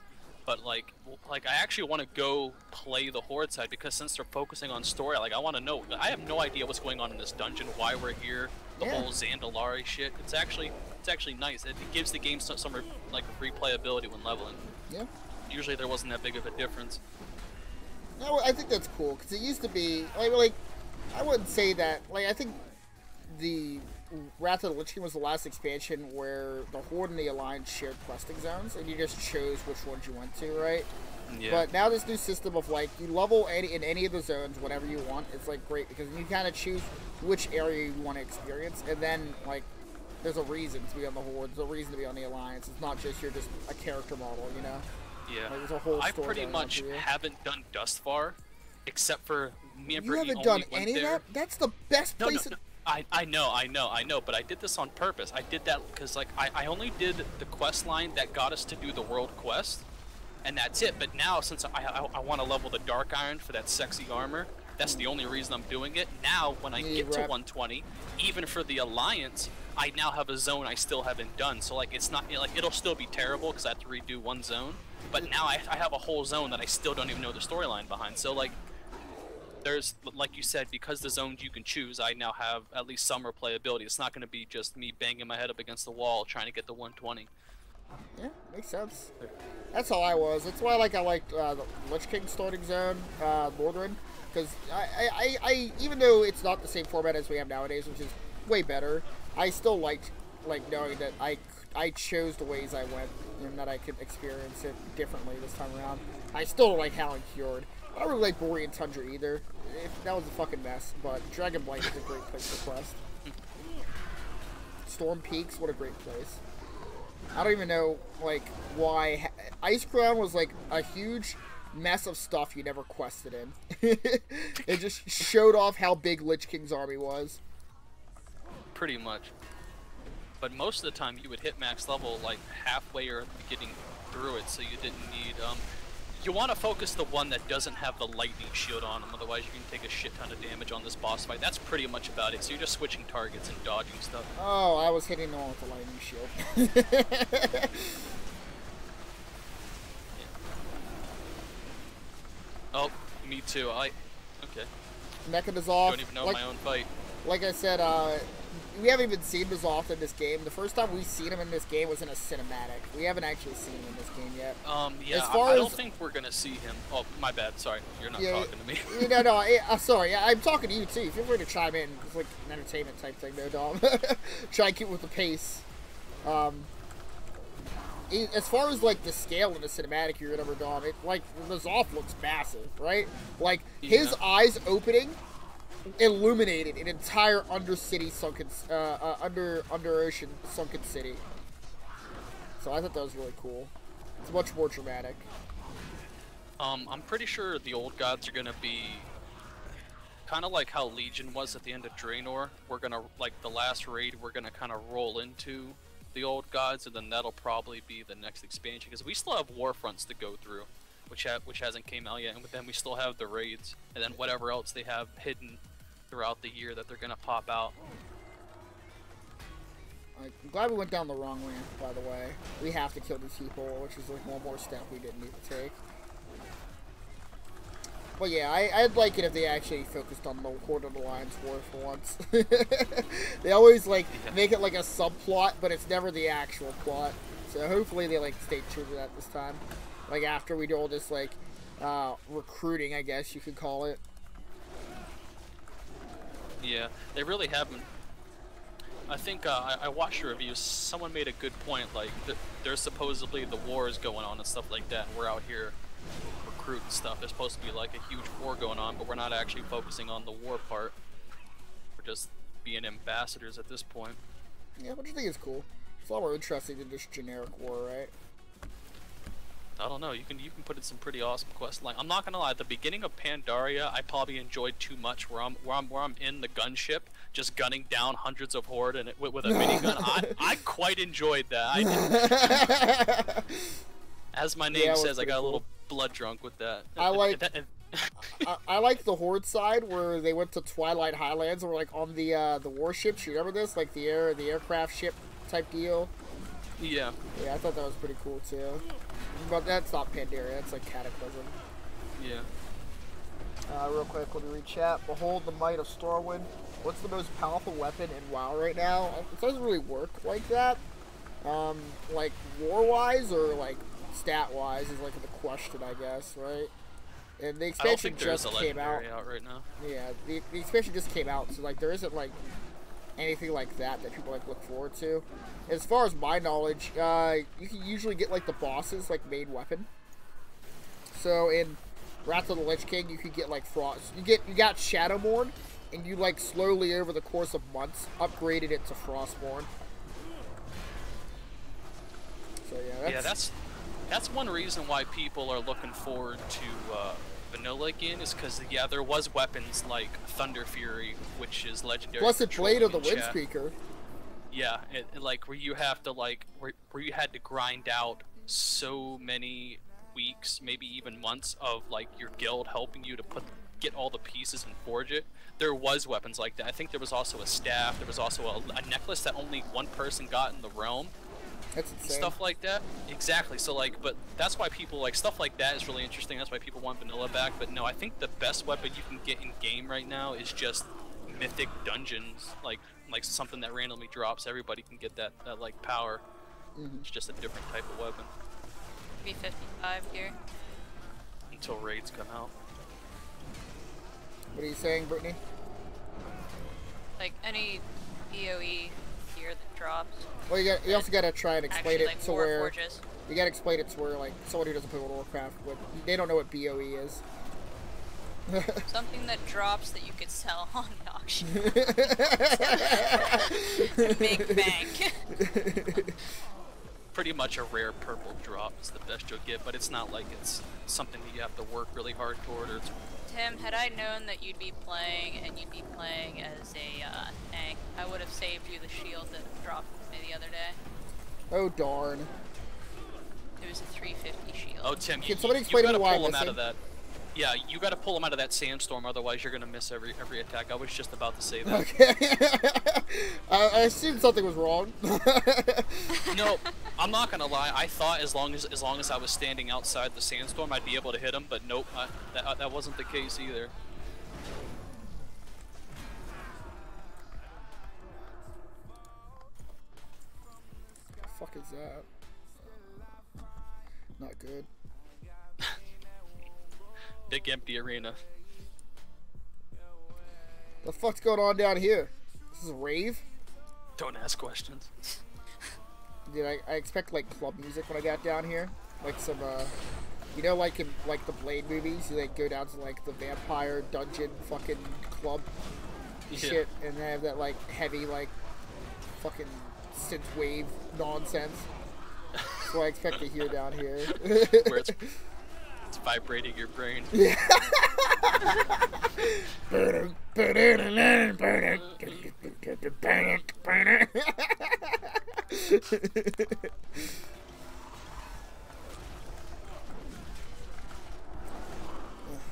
But, like I actually want to go play the Horde side, because since they're focusing on story, like, I want to know. I have no idea what's going on in this dungeon, why we're here, the Yeah. whole Zandalari shit. It's actually nice. It gives the game some like, replayability when leveling. Yeah. Usually there wasn't that big of a difference. No, I think that's cool, because it used to be, like, I wouldn't say that, like, I think the Wrath of the Lich King was the last expansion where the Horde and the Alliance shared questing zones, and you just chose which ones you went to, right? Yeah. But now this new system of, like, you level in any of the zones whenever you want, it's, like, great, because you kind of choose which area you want to experience, and then, like, there's a reason to be on the Horde, there's a reason to be on the Alliance. It's not just you're just a character model, you know? Yeah, Like, there's a whole I story pretty going on much for you. haven't done Dustfar, except for me and You Brittany haven't only done went any there. of that? That's the best No, place no, no. I know, but I did this on purpose. I did that because, like, I only did the quest line that got us to do the world quest, and that's it. But now, since I want to level the Dark Iron for that sexy armor, that's the only reason I'm doing it. Now, when I Yeah, get to right. 120, even for the Alliance, I now have a zone I still haven't done. So, like, it's not, like, it'll still be terrible because I have to redo one zone. But now I have a whole zone that I still don't even know the storyline behind. So, like, there's, like you said, because the zones you can choose, I now have at least some replayability. It's not going to be just me banging my head up against the wall trying to get the 120. Yeah, makes sense. That's how I was. That's why I liked the Lich King starting zone, Northern, because I even though it's not the same format as we have nowadays, which is way better, I still liked knowing that I chose the ways I went and that I could experience it differently this time around. I still don't like Howling Fjord. I don't really like Borean Tundra either. That was a fucking mess, but Dragonblight is a great place to quest. Storm Peaks, what a great place. I don't even know, like, why... Ice Crown was, like, a huge mess of stuff you never quested in. It just showed off how big Lich King's army was. Pretty much. But most of the time you would hit max level, like, halfway or getting through it, so you didn't need, You want to focus the one that doesn't have the lightning shield on them, otherwise you can take a shit ton of damage on this boss fight. That's pretty much about it. So you're just switching targets and dodging stuff. Oh, I was hitting the one with the lightning shield. Oh, me too. Okay. Mecca is off. Don't even know my own fight. Like I said, we haven't even seen N'Zoth in this game. The first time we've seen him in this game was in a cinematic. We haven't actually seen him in this game yet. Yeah, I don't think we're gonna see him. Oh, my bad. Sorry, you're not talking to me. No, sorry. I'm talking to you too. Feel free to chime in. It's like an entertainment type thing, no, Dom. Try and keep with the pace. As far as like the scale in the cinematic or whatever, Dom, like N'Zoth looks massive, right? Like his eyes opening illuminated an entire under-ocean sunken city. So I thought that was really cool. It's much more dramatic. I'm pretty sure the old gods are gonna be kind of like how Legion was at the end of Draenor. We're gonna, like the last raid, we're gonna kind of roll into the old gods, and then that'll probably be the next expansion, because we still have Warfronts to go through, which hasn't came out yet, and then we still have the raids, and then whatever else they have hidden throughout the year that they're gonna pop out. I'm glad we went down the wrong ramp, by the way. We have to kill these people, which is like one more step we didn't need to take. But yeah, I'd like it if they actually focused on the Horde of the Lion's War for once. They always like make it like a subplot, but it's never the actual plot. So hopefully they like stay true to that this time. Like after we do all this like recruiting, I guess you could call it. Yeah, they really haven't. I think I watched a review. Someone made a good point. Like there's supposedly the war is going on and stuff like that, and we're out here recruiting stuff. There's supposed to be like a huge war going on, but we're not actually focusing on the war part. We're just being ambassadors at this point. Yeah, which I think is cool. It's a lot more interesting than just generic war, right? I don't know. You can put in some pretty awesome quests. Like I'm not gonna lie, at the beginning of Pandaria, I probably enjoyed too much. Where I'm in the gunship, just gunning down hundreds of horde and with a minigun. I quite enjoyed that. As my name says, I got a little blood drunk with that. I like the horde side where they went to Twilight Highlands and were like on the warships. You remember this? Like the aircraft ship type deal. Yeah. Yeah, I thought that was pretty cool too. But that's not Pandaria, that's like Cataclysm. Yeah. Real quick, let me read chat. Behold the might of Stormwind. What's the most powerful weapon in WoW right now? It doesn't really work like that. Like war-wise or like stat-wise is like the question, I guess, right? And the expansion just came out right now. Yeah, the expansion just came out, so like there isn't like anything like that people like look forward to. As far as my knowledge, you can usually get like the boss's like main weapon. So in Wrath of the Lich King, you could get like Frost. You got Shadowmourne, and you like slowly over the course of months upgraded it to Frostmourne. So yeah, that's one reason why people are looking forward to vanilla again, is because there was weapons like Thunder Fury, which is legendary. Blessed Blade of the Windspeaker. Yeah, like where you have to like where you had to grind out so many weeks, maybe even months of like your guild helping you to get all the pieces and forge it. There was weapons like that. I think there was also a staff. There was also a necklace that only one person got in the realm. That's insane. Stuff like that. Exactly. So like, but that's why people like stuff like that is really interesting. That's why people want vanilla back. But no, I think the best weapon you can get in game right now is just mythic dungeons, like something that randomly drops. Everybody can get that like power. It's just a different type of weapon. B55 here. Until raids come out. What are you saying, Brittany? Like any BOE gear that drops. Well, you also gotta try and explain actually, it like, to war where forges. you gotta explain it to where like someone who doesn't play World of Warcraft, they don't know what BOE is. Something that drops that you could sell on auction. Big bank. Pretty much a rare purple drop is the best you'll get, but it's not like it's something that you have to work really hard toward. Or Tim, had I known that you'd be playing and you'd be playing as a tank, I would have saved you the shield that dropped me the other day. Oh darn. It was a 350 shield. Oh, Tim, Can somebody explain to me gotta why pull I'm him out of missing? that. Yeah, you gotta pull him out of that sandstorm, otherwise you're gonna miss every attack. I was just about to say that. Okay. I assumed something was wrong. No, I'm not gonna lie. I thought as long as I was standing outside the sandstorm, I'd be able to hit him, but nope, that wasn't the case either. The fuck is that? Not good. Big empty arena. The fuck's going on down here? This is a rave? Don't ask questions. Dude, I expect like club music when I got down here. Like some you know, like in like the Blade movies, you like go down to like the vampire dungeon fucking club shit, and they have that like heavy like fucking synth wave nonsense. That's what I expect to hear down here. Where it's vibrating your brain. Yeah.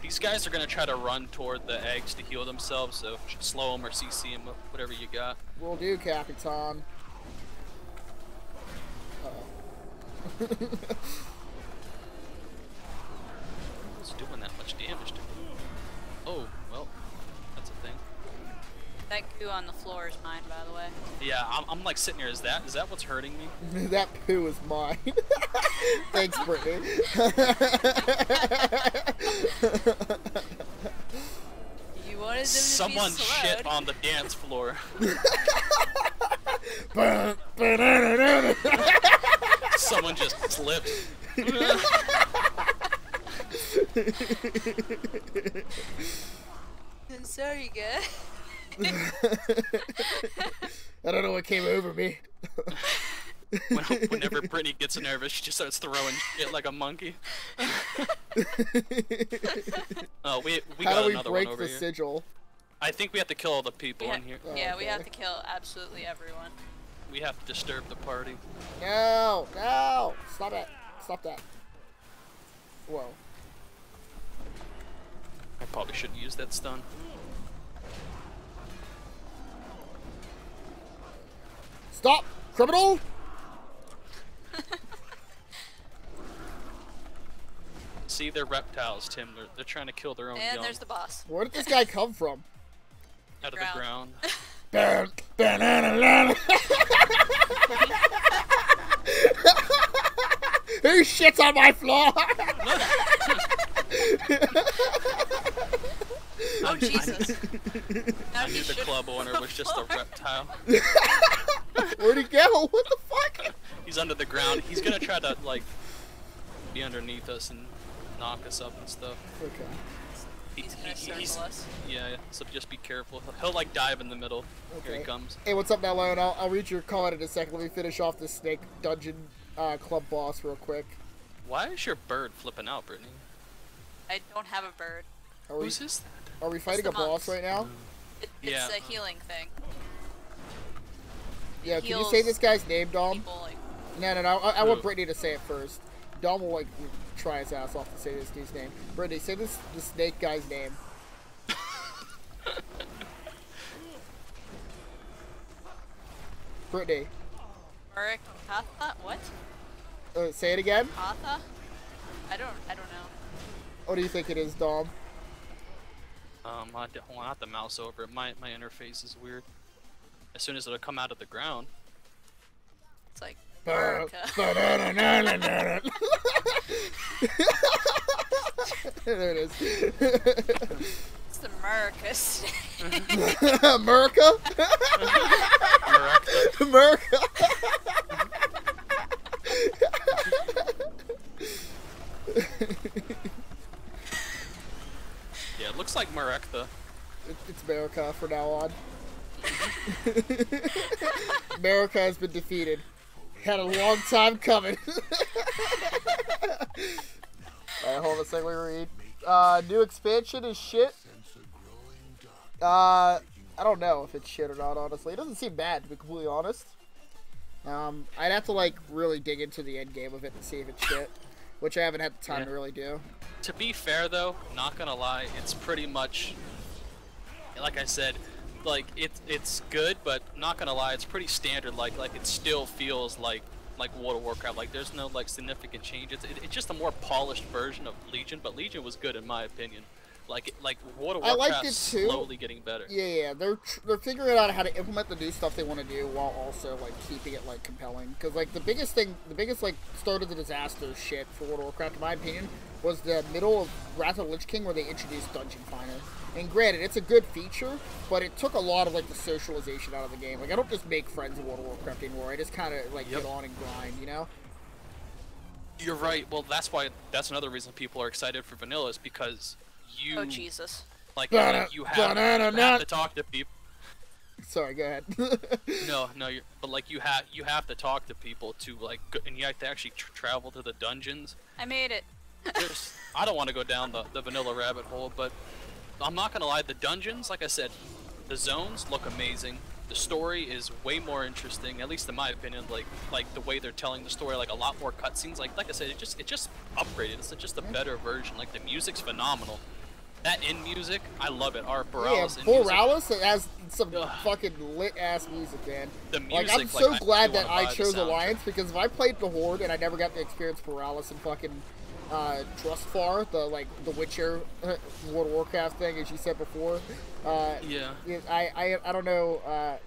These guys are gonna try to run toward the eggs to heal themselves, so slow them or CC them, whatever you got. Will do, Capitan. Uh-oh. It's doing that much damage to me. Oh, well, that's a thing. That goo on the floor is mine, by the way. Yeah, I'm like sitting here. Is that what's hurting me? That poo is mine. Thanks, Brittany. You wanted them Someone to be slowed. shit on the dance floor. Someone just slipped. I'm sorry, guys. I don't know what came over me. Whenever Brittany gets nervous, she just starts throwing shit like a monkey. Oh, we How got do we another break one over the here. sigil? I think we have to kill all the people in here. Yeah, Oh, we okay. have to kill absolutely everyone. We have to disturb the party. No, no! Stop it! Stop that! Whoa. I probably shouldn't use that stun. Stop! Criminal! See, they're reptiles, Tim. They're trying to kill their own And young there's the boss. Where did this guy come from? out of the ground. Who shits on my floor? Oh, Jesus. Now I he knew the should- club owner was just a reptile. Where'd he go? What the fuck? He's under the ground. He's gonna try to, like, be underneath us and knock us up and stuff. Okay. He's gonna circle us. Yeah, so just be careful. He'll like dive in the middle. Here he Okay. comes. Hey, what's up, Nellone? I'll read your comment in a second. Let me finish off this snake dungeon club boss real quick. Why is your bird flipping out, Brittany? I don't have a bird. Are we, Who's is that? are we fighting the a boss monks. right now? It's Yeah. a healing thing. Yeah, can you heals say this guy's name, Dom? People, like, No, I want Who? Brittany to say it first. Dom will, like, try his ass off to say this dude's name. Brittany, say the snake guy's name. Brittany, Murik Hatha? What? say it again. Hatha? I don't know. What do you think it is, Dom? I don't have to mouse over it. My interface is weird. As soon as it'll come out of the ground. It's like Ba- Murica. ba-da-da-da-da-da. There it is. It's the Murica snake. America? America? Yeah, it looks like Marekta. It's America from now on. America has been defeated. Had a long time coming. Alright, hold on a second, let me read. New expansion is shit. I don't know if it's shit or not, honestly. It doesn't seem bad, to be completely honest. I'd have to like really dig into the end game of it and see if it's shit, which I haven't had the time to really do. To be fair though, not gonna lie, it's pretty much, like I said, like it's good, but not gonna lie, it's pretty standard. Like it still feels like World of Warcraft. Like there's no like significant changes. It's just a more polished version of Legion, but Legion was good in my opinion. Like World of Warcraft's slowly getting better. Yeah, they're figuring out how to implement the new stuff they want to do while also like keeping it like compelling. Because like the biggest like start of the disaster shit for World of Warcraft, in my opinion, was the middle of Wrath of the Lich King where they introduced Dungeon Finder. And granted, it's a good feature, but it took a lot of like the socialization out of the game. Like I don't just make friends in World of Warcraft anymore. I just kind of like get on and grind, you know. You're right. Well, that's another reason people are excited for vanilla is because you. Oh Jesus. Like you have to talk to people. Sorry, go ahead. No, but like you have to talk to people to like, and you have to actually travel to the dungeons. I made it. I don't want to go down the vanilla rabbit hole, but I'm not gonna lie, the dungeons, like I said, the zones look amazing. The story is way more interesting, at least in my opinion. Like the way they're telling the story, like a lot more cutscenes. Like I said, it just upgraded. It's just a better version. Like the music's phenomenal. That in music, I love it. Our Borealis. Yeah, Borealis has some fucking lit ass music, man. The music, like I'm so glad that I chose Alliance, because if I played the Horde and I never got to experience Borealis and fucking Trustfar, the Witcher World of Warcraft thing, as you said before. I don't know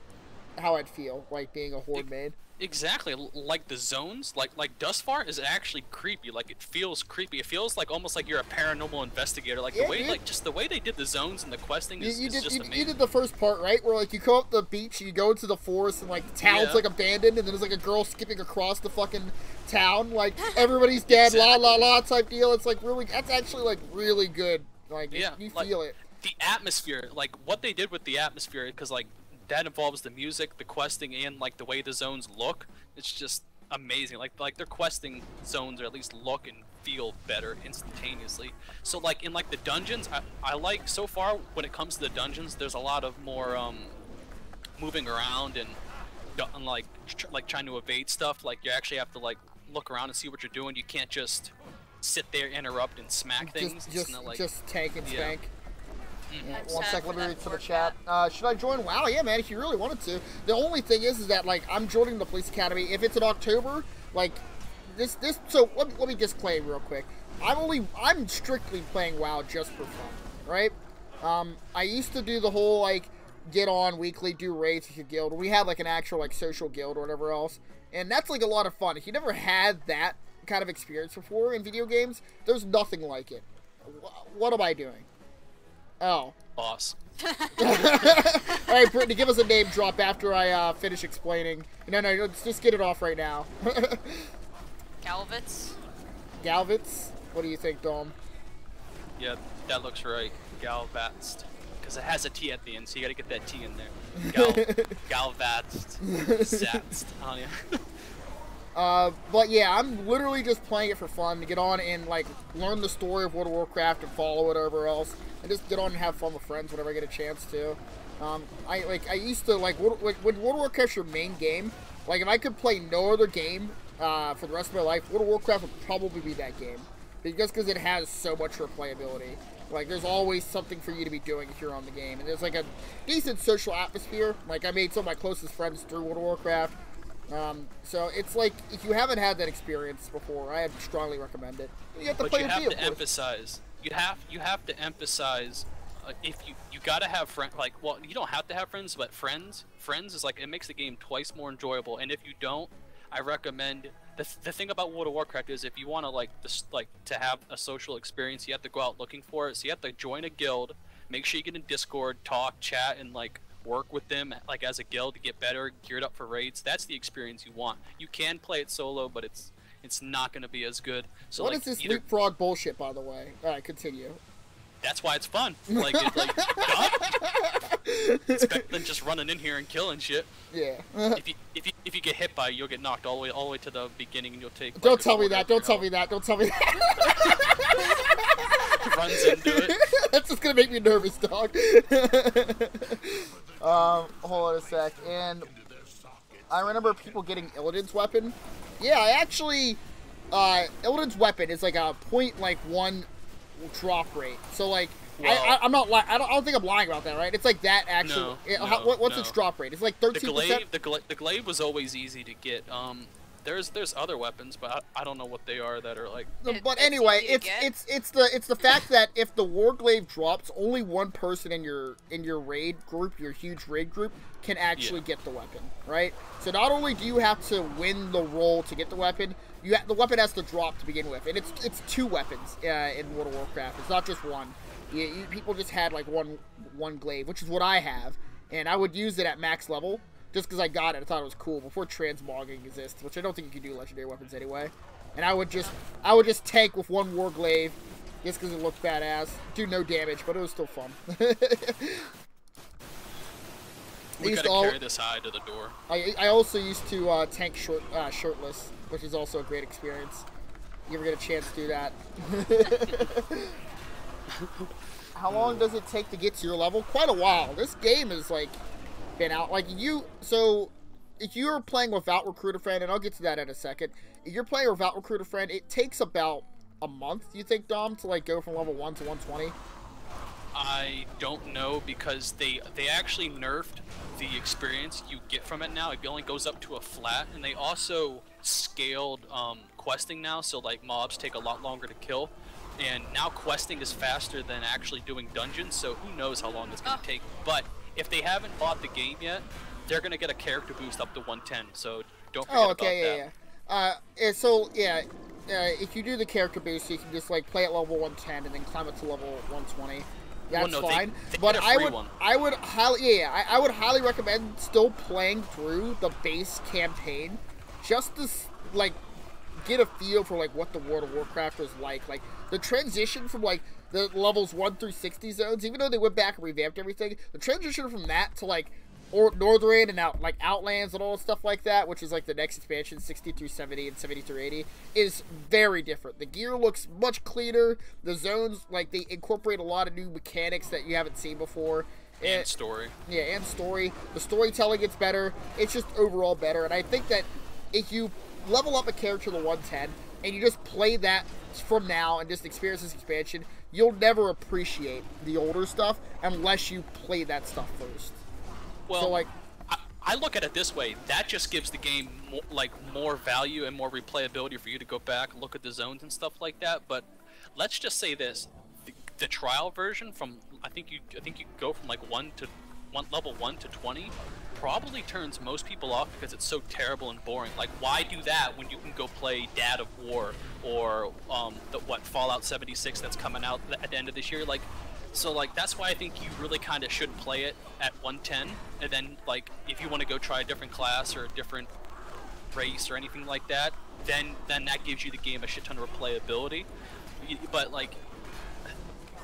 how I'd feel like being a Horde main. Exactly, like the zones, like Dustfar is actually creepy. Like it feels creepy. It feels like almost like you're a paranormal investigator. Like the way, like just the way they did the zones and the questing is just amazing. You did the first part right, where like you come up the beach, you go into the forest, and like the town's like abandoned, and then there's like a girl skipping across the fucking town, like everybody's dead, la la la type deal. It's like really, that's actually like really good. Like you feel it. The atmosphere, like what they did with the atmosphere, because like. That involves the music, the questing, and like the way the zones look. It's just amazing. Like their questing zones, or at least look and feel better instantaneously. So like in like the dungeons, I like so far when it comes to the dungeons, there's a lot of more moving around and like trying to evade stuff. Like you actually have to like look around and see what you're doing. You can't just sit there, interrupt, and smack things. Just tank and spank. Yeah, I'm 1 sec, let me read for the chat. That. Should I join WoW? Yeah, man, if you really wanted to. The only thing is that, like, I'm joining the police academy. If it's in October, like, so let me disclaim real quick. I'm strictly playing WoW just for fun, right? I used to do the whole, like, get on weekly, do raids with your guild. We had, like, an actual, like, social guild or whatever else. And that's, like, a lot of fun. If you never had that kind of experience before in video games, there's nothing like it. What am I doing? Oh. Boss. Alright, Brittany, give us a name drop after I finish explaining. No, let's just get it off right now. Galvitz? Galvitz? What do you think, Dom? Yeah, that looks right. Galvatst. Because it has a T at the end, so you gotta get that T in there. Galvatst. Zatst. Oh, yeah. But yeah, I'm literally just playing it for fun, to get on and, like, learn the story of World of Warcraft and follow whatever else, and just get on and have fun with friends whenever I get a chance to. I used to, like, when World of Warcraft's your main game, like, if I could play no other game, for the rest of my life, World of Warcraft would probably be that game. Just because it has so much replayability. Like, there's always something for you to be doing if you're on the game, and there's, like, a decent social atmosphere. Like, I made some of my closest friends through World of Warcraft. So it's like, if you haven't had that experience before, I strongly recommend it. You have to play with me, of course. Emphasize. You have to emphasize. If you gotta have friends. Like, well, you don't have to have friends, but friends is like, it makes the game twice more enjoyable. And if you don't, I recommend. The thing about World of Warcraft is, if you want to to have a social experience, you have to go out looking for it. So you have to join a guild. Make sure you get in Discord, talk, chat, and like. Work with them like as a guild to get better, geared up for raids. That's the experience you want. You can play it solo, but it's not going to be as good. So what is this leapfrog bullshit, by the way? All right, continue. That's why it's fun. It's better than just running in here and killing shit. Yeah. if you get hit by it, you'll get knocked all the way to the beginning, and you'll take. Like, Don't tell me that. Don't tell me that. Don't tell me that. Runs into it. That's just gonna make me nervous, dog. Hold on a sec. And I remember people getting Illidan's weapon. Yeah, I actually, Illidan's weapon is like a .1 drop rate. So like, Well, I'm not I don't think I'm lying about that, right? It's like that actually. What's its drop rate? It's like 13%. The glaive was always easy to get. There's other weapons, but I don't know what they are that are like. But anyway, it's the fact that if the Warglaive drops, only one person in your raid group, your huge raid group, can actually get the weapon, right? So not only do you have to win the roll to get the weapon, the weapon has to drop to begin with, and it's 2 weapons in World of Warcraft. It's not just one. People just had like one glaive, which is what I have, and I would use it at max level. Just because I got it, I thought it was cool before transmogging exists, which I don't think you can do legendary weapons anyway. And I would just tank with 1 Warglaive, just because it looked badass. Do no damage, but it was still fun. We gotta carry this high to the door. I also used to tank shirtless, which is also a great experience. You ever get a chance to do that? How long does it take to get to your level? Quite a while. This game is like been out like so if you're playing without Recruit a Friend, and I'll get to that in a second, if you're playing without Recruit a Friend, it takes about a month, you think, Dom, to like go from level 1 to 120? I don't know, because they actually nerfed the experience you get from it now. It only goes up to a flat, and they also scaled questing now, so like mobs take a lot longer to kill, and now questing is faster than actually doing dungeons, so who knows how long it's going to take. But if they haven't bought the game yet, they're going to get a character boost up to 110, so don't forget about that. If you do the character boost, you can just like play at level 110 and then climb it to level 120. That's fine. But I would highly recommend still playing through the base campaign, just to like get a feel for like what the World of Warcraft was like. Like the transition from like the levels 1 through 60 zones, even though they went back and revamped everything, the transition from that to like Northrend and like Outlands and all stuff like that, which is like the next expansion, 60 through 70 and 70 through 80, is very different. The gear looks much cleaner. The zones, like, they incorporate a lot of new mechanics that you haven't seen before. And story. Yeah, and story. The storytelling gets better. It's just overall better. And I think that if you level up a character to 110 and you just play that from now and just experience this expansion, you'll never appreciate the older stuff unless you play that stuff first. Well, so, like, I look at it this way. That just gives the game more value and more replayability for you to go back, look at the zones and stuff like that. But let's just say this: the trial version from I think you go from like level 1 to 20 probably turns most people off because it's so terrible and boring. Like, why do that when you can go play Dad of War or Fallout 76 that's coming out at the end of this year? Like. So, like, that's why I think you really kind of should play it at 110, and then, like, if you want to go try a different class or a different race or anything like that, then that gives you the game a shit ton of replayability. But, like,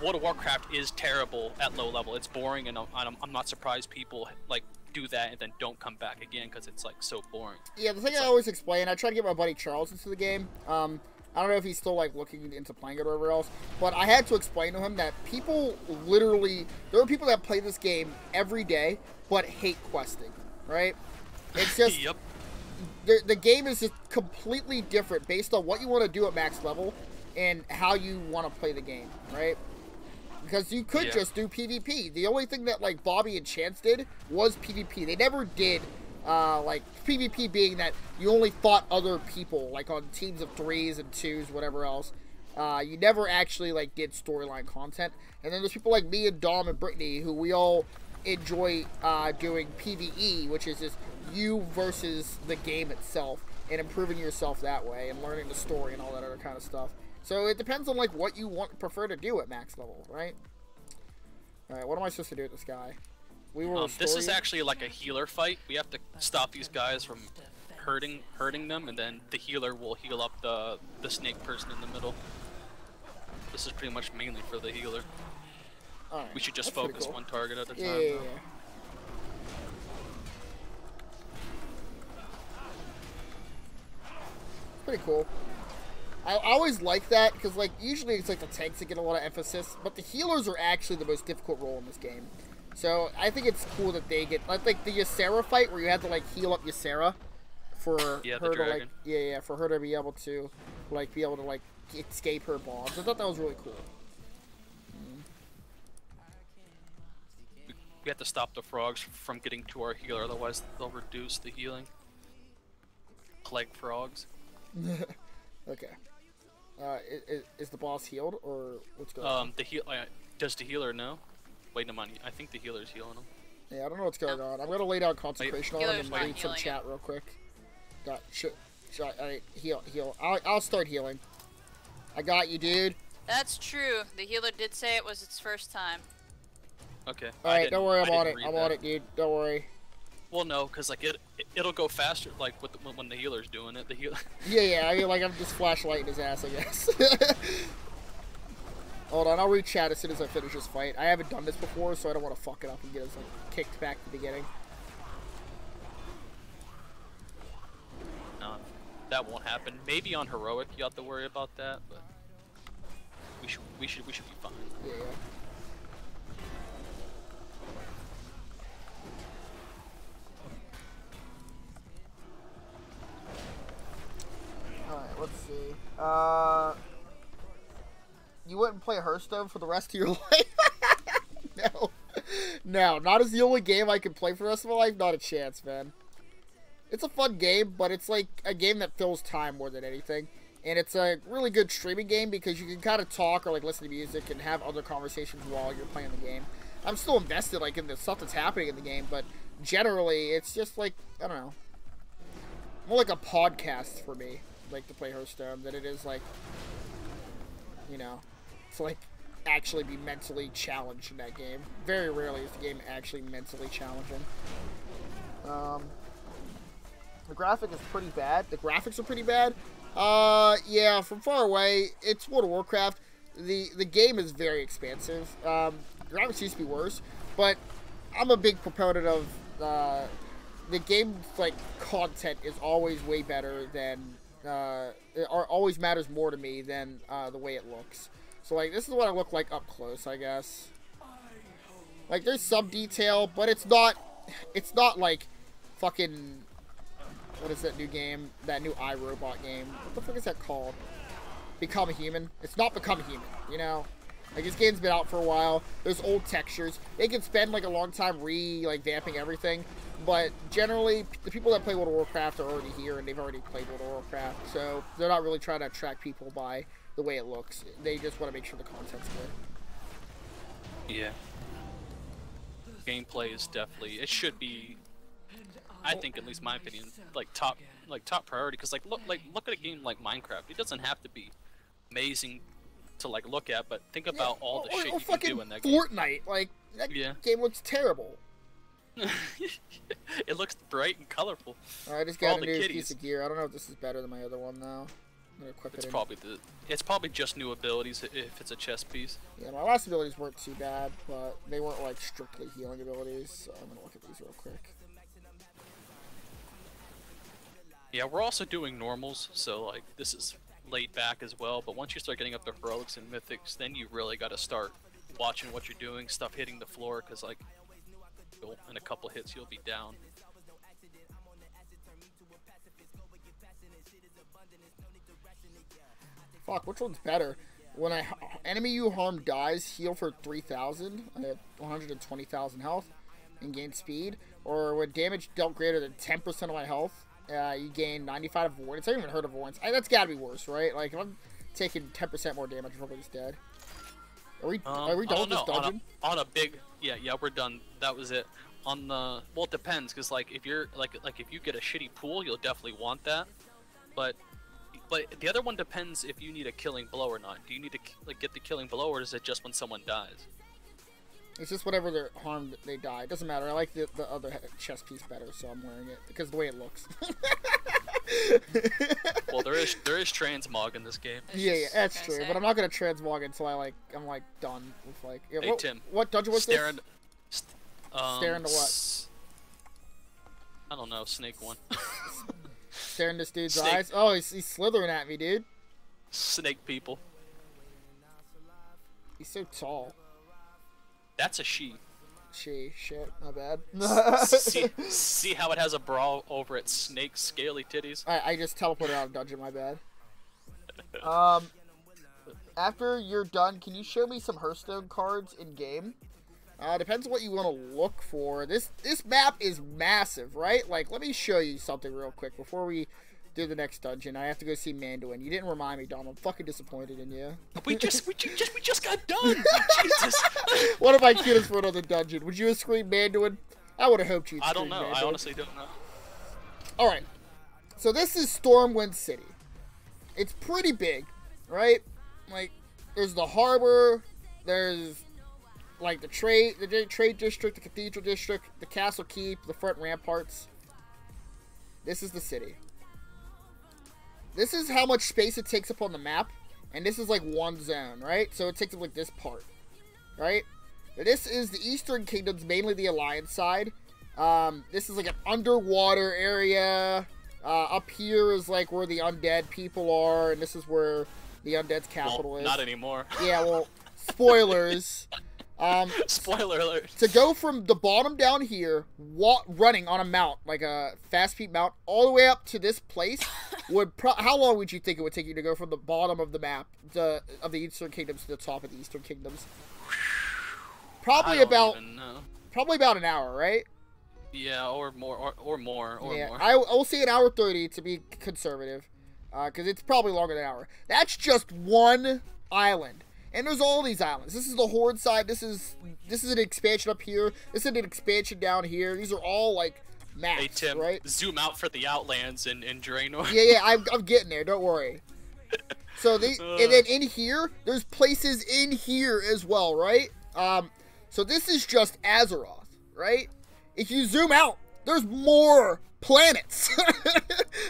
World of Warcraft is terrible at low level. It's boring, and I'm not surprised people, like, do that and then don't come back again because it's, like, so boring. Yeah, the thing I always explain, I try to get my buddy Charles into the game. I don't know if he's still, like, looking into playing it or whatever else, but I had to explain to him that people literally, there are people that play this game every day, but hate questing, right? It's just, yep. The game is just completely different based on what you want to do at max level and how you want to play the game, right? Because you could just do PvP. The only thing that, like, Bobby and Chance did was PvP. They never did like, PvP being that you only fought other people, like on teams of 3s and 2s, whatever else. You never actually, like, did storyline content. And then there's people like me and Dom and Brittany who we all enjoy doing PvE, which is just you versus the game itself and improving yourself that way and learning the story and all that other kind of stuff. So it depends on, like, what you prefer to do at max level, right? Alright, what am I supposed to do with this guy? This is actually like a healer fight. We have to stop these guys from hurting them, and then the healer will heal up the snake person in the middle. This is pretty much mainly for the healer. Right. We should just focus one target at a time. Yeah. Pretty cool. I always like that because, like, usually it's like the tanks that get a lot of emphasis, but the healers are actually the most difficult role in this game. So I think it's cool that they get like the Ysera fight where you had to like heal up Ysera for her to dragon. like for her to be able to escape her bombs. I thought that was really cool. We have to stop the frogs from getting to our healer, otherwise they'll reduce the healing. Plague frogs. Okay. Is the boss healed or what's going on? Does the healer know? Wait a minute, I think the healer's healing him. Yeah, I don't know what's going on. I'm gonna lay down concentration on him and Healer's read some not chat real quick. Heal. I'll start healing. I got you, dude. That's true. The healer did say it was its first time. Okay. Alright, don't worry, I'm on it. I'm on it, dude. Don't worry. Well, no, because like it'll go faster like when the healer's doing it. The healer. Yeah. I mean, like I'm just flashlighting his ass, I guess. Hold on, I'll read chat as soon as I finish this fight. I haven't done this before, so I don't want to fuck it up and get us like kicked back to the beginning. No, that won't happen. Maybe on heroic you have to worry about that, but we should be fine. Yeah. Alright, let's see. You wouldn't play Hearthstone for the rest of your life? No, not as the only game I can play for the rest of my life. Not a chance, man. It's a fun game, but it's like a game that fills time more than anything. And it's a really good streaming game because you can kind of talk or like listen to music and have other conversations while you're playing the game. I'm still invested like in the stuff that's happening in the game, but generally it's just like, I don't know, more like a podcast for me, like to play Hearthstone, than it is like, you know, to like actually be mentally challenged in that game. Very rarely is the game actually mentally challenging. The graphic is pretty bad. The graphics are pretty bad. Yeah, from far away, it's World of Warcraft. The game is very expansive. Graphics used to be worse, but I'm a big proponent of the game's like content is always way better than always matters more to me than the way it looks. So like this is what I look like up close, I guess. Like there's some detail, but it's not like fucking, what is that new game? That new iRobot game. What the fuck is that called? Become a Human? It's not Become Human, you know? Like, this game's been out for a while. There's old textures. They can spend, like, a long time vamping everything. But, generally, the people that play World of Warcraft are already here, and they've already played World of Warcraft. So, they're not really trying to attract people by the way it looks. They just want to make sure the content's good. Yeah. Gameplay is definitely, it should be, I think, at least my opinion, top priority. Because look at a game like Minecraft. It doesn't have to be amazing to look at, but think about all the shit you can do in that game. Fortnite, like that game looks terrible. It looks bright and colorful. I just got a new piece of gear. I don't know if this is better than my other one though. I'm gonna equip It's probably just new abilities if it's a chest piece. Yeah, my last abilities weren't too bad, but they weren't like strictly healing abilities. So I'm gonna look at these real quick. Yeah, we're also doing normals, so like this is laid back as well, but once you start getting up to heroics and mythics, then you really got to start watching what you're doing, stuff hitting the floor, because like in a couple hits you'll be down. Fuck, which one's better? When an enemy you harm dies, heal for 3,000, I have 120,000 health, and gain speed, or when damage dealt greater than 10% of my health, you gain 95 avoidance. I haven't even heard of avoidance. That's gotta be worse, right? Like, if I'm taking 10% more damage, I'm probably just dead. Are we done with this dungeon? On a big, yeah, we're done. That was it. On the, well, it depends, because like if you're like if you get a shitty pool, you'll definitely want that. But the other one depends if you need a killing blow or not. Do you need to get the killing blow, or is it just when someone dies? It's just whatever they're harmed, they die. It doesn't matter. I like the other chest piece better, so I'm wearing it because of the way it looks. Well, there is transmog in this game. Yeah, that's true. But I'm not gonna transmog until I'm done with like. Yeah, hey Tim, what dungeon was this? Staring to what? I don't know. Snake one. Staring this dude's eyes. Oh, he's slithering at me, dude. Snake people. He's so tall. That's a she. Shit, my bad. see how it has a bra over its snake scaly titties? I just teleported out of dungeon, my bad. After you're done, can you show me some Hearthstone cards in game? Depends on what you want to look for. This map is massive, right? Like, let me show you something real quick before we do the next dungeon. I have to go see Manduin. You didn't remind me, Dom. I'm fucking disappointed in you. We just got done. Jesus. What if I queued us for another dungeon? Would you have screamed Manduin? I would have hoped you'd. I don't know. Manduin. I honestly don't know. All right. So this is Stormwind City. It's pretty big, right? Like, there's the harbor. There's like the trade district, the cathedral district, the castle keep, the front ramparts. This is the city. This is how much space it takes up on the map, and this is like one zone, right? So it takes up like this part, right? This is the Eastern Kingdoms, mainly the Alliance side. This is like an underwater area. Up here is like where the undead people are, and this is where the undead's capital is. Not anymore. Yeah, well, spoilers. Spoiler alert. To go from the bottom down here, running on a mount, like a fast speed mount, all the way up to this place, would how long would you think it would take you to go from the bottom of the map of the Eastern Kingdoms to the top of the Eastern Kingdoms? Probably about an hour, right? Yeah, or more, or more. I will say an hour 30 to be conservative, because it's probably longer than an hour. That's just one island. And there's all these islands. This is the Horde side. This is an expansion up here. This is an expansion down here. These are all like maps, hey, Tim, right? Zoom out for the Outlands in Draenor. Yeah, I'm getting there. Don't worry. So and then in here, there's places in here as well, right? So this is just Azeroth, right? If you zoom out, there's more planets.